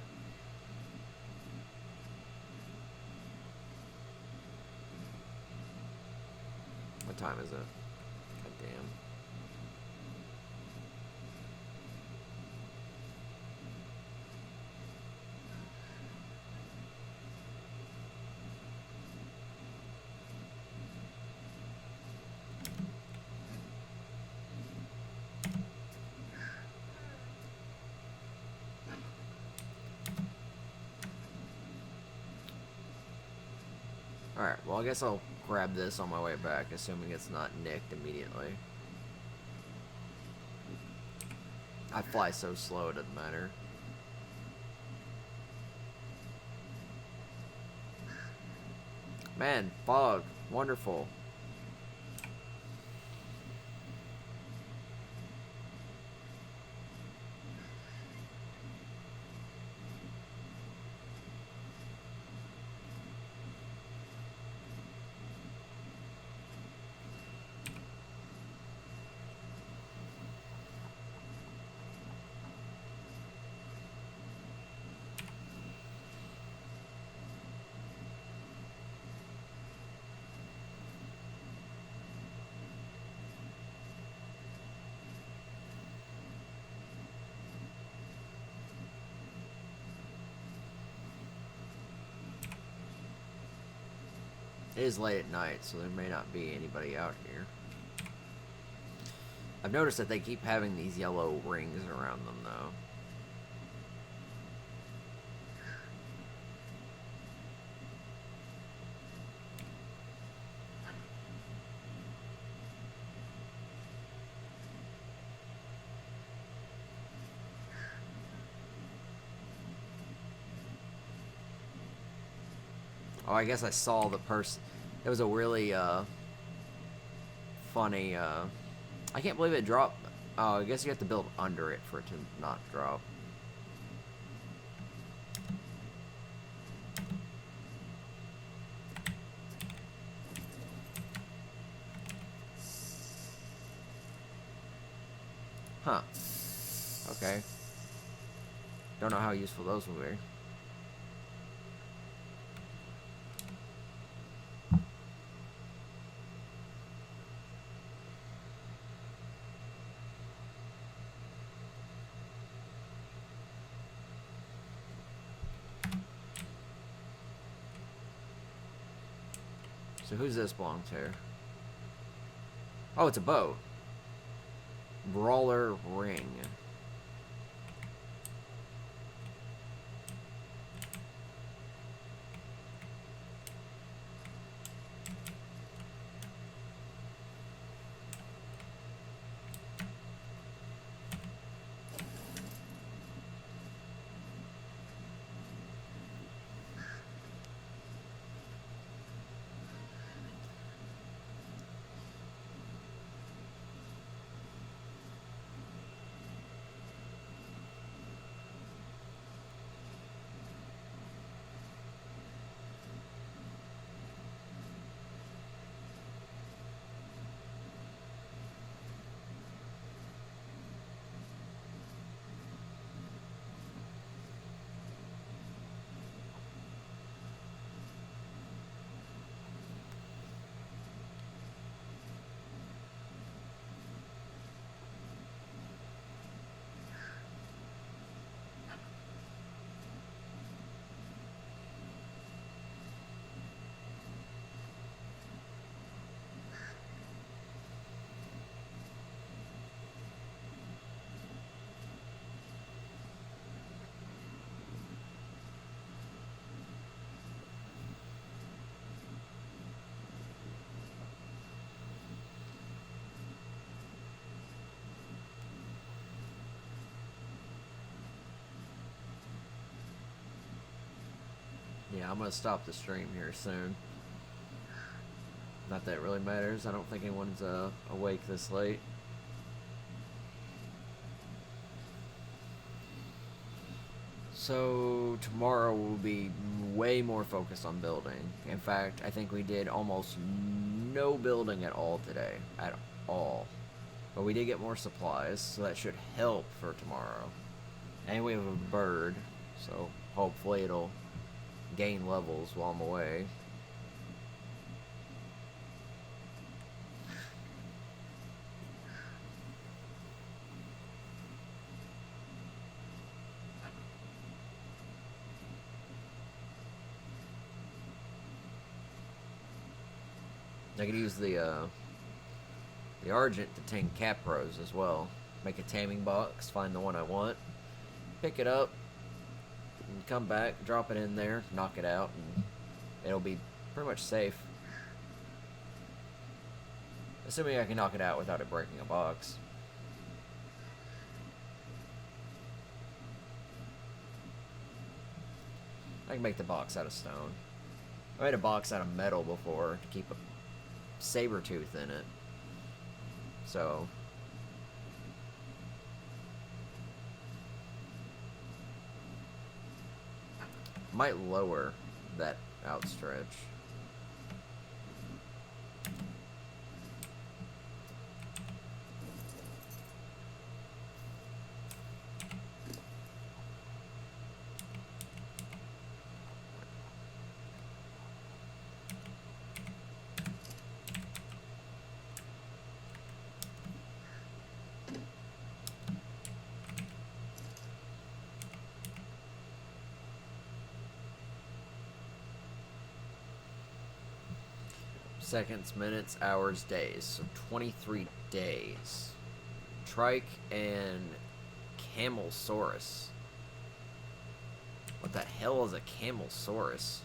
What time is it? God damn. Alright, well I guess I'll grab this on my way back, assuming it's not nicked immediately. I fly so slow, it doesn't matter. Man, fog. Wonderful. It is late at night, so there may not be anybody out here. I've noticed that they keep having these yellow rings around them, though. Oh, I guess I saw the person. It was a really, funny, I can't believe it dropped. Oh, I guess you have to build under it for it to not drop. Huh. Okay. Don't know how useful those will be. So who's this belong to? Oh, it's a boat. Brawler Ring. Yeah, I'm gonna stop the stream here soon. Not that it really matters. I don't think anyone's awake this late. So tomorrow we'll be way more focused on building. In fact, I think we did almost no building at all today. At all. But we did get more supplies, so that should help for tomorrow. And we have a bird, so hopefully it'll gain levels while I'm away. I could use the Argent to tame Capros as well. Make a taming box, find the one I want, pick it up, and come back, drop it in there, knock it out, and it'll be pretty much safe. Assuming I can knock it out without it breaking a box. I can make the box out of stone. I made a box out of metal before to keep a saber tooth in it. So might lower that outstretch. Seconds, minutes, hours, days. So 23 days. Trike and Camelsaurus. What the hell is a Camelsaurus?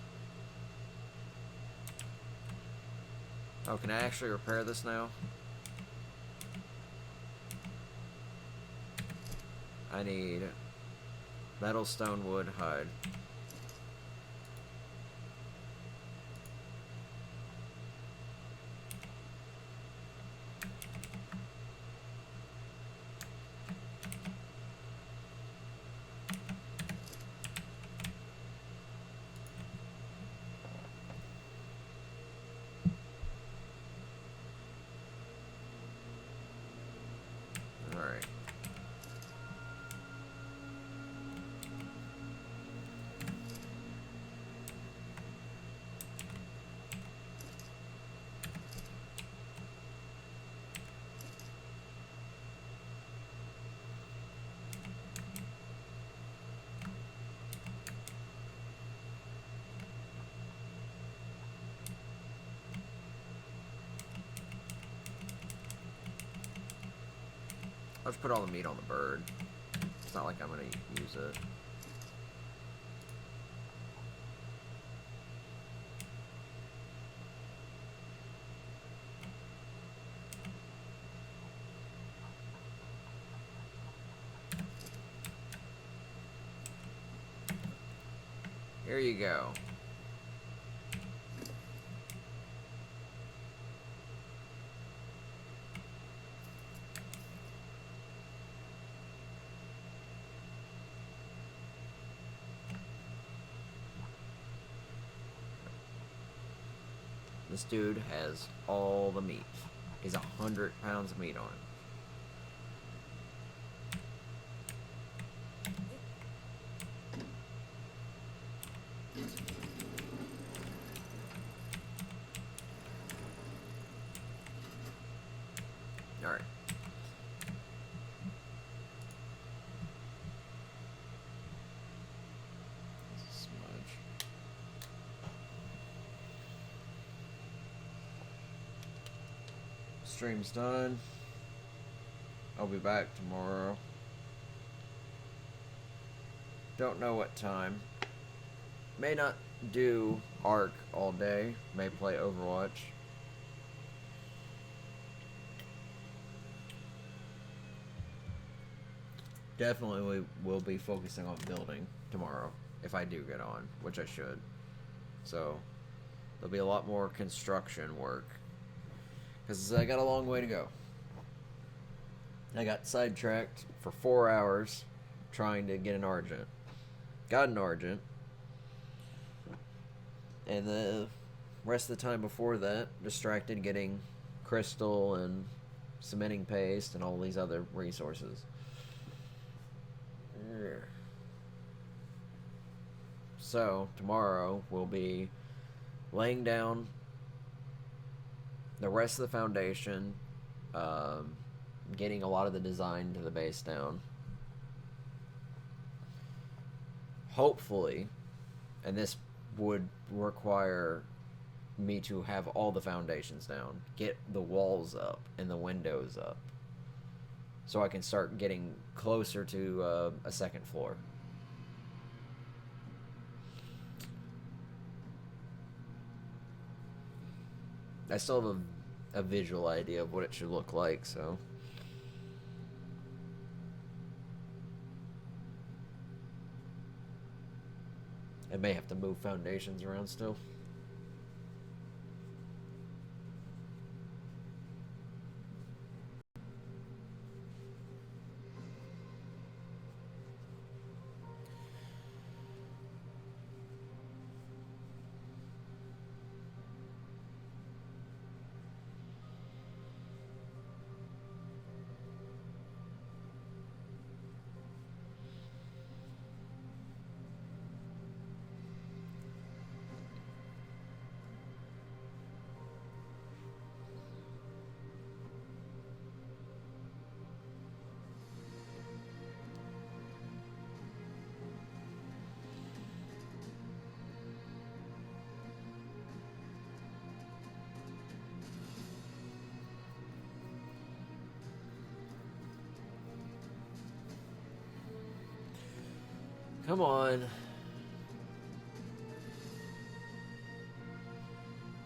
Oh, can I actually repair this now? I need metal, stone, wood, hide. Alright. I'll just put all the meat on the bird. It's not like I'm gonna use it. Here you go. This dude has all the meat. He's 100 pounds of meat on him. Alright. Stream's done. I'll be back tomorrow. Don't know what time. May not do Ark all day. May play Overwatch. Definitely will be focusing on building tomorrow if I do get on, which I should. So there'll be a lot more construction work because I got a long way to go. I got sidetracked for 4 hours trying to get an Argent. Got an Argent. And the rest of the time before that, distracted getting crystal and cementing paste and all these other resources. So, tomorrow we'll be laying down the rest of the foundation, getting a lot of the design to the base down. Hopefully, and this would require me to have all the foundations down, get the walls up and the windows up, so I can start getting closer to a second floor. I still have a visual idea of what it should look like, so. I may have to move foundations around still. Come on.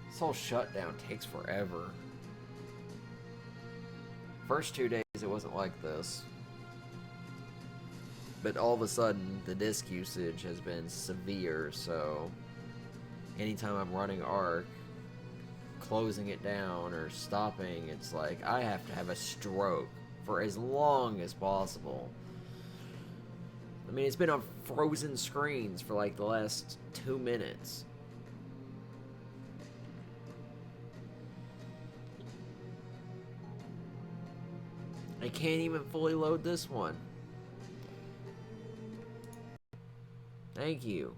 This whole shutdown takes forever. First 2 days it wasn't like this. But all of a sudden the disk usage has been severe, so anytime I'm running Ark, closing it down or stopping, it's like I have to have a stroke for as long as possible. I mean, it's been on frozen screens for like the last 2 minutes. I can't even fully load this one. Thank you.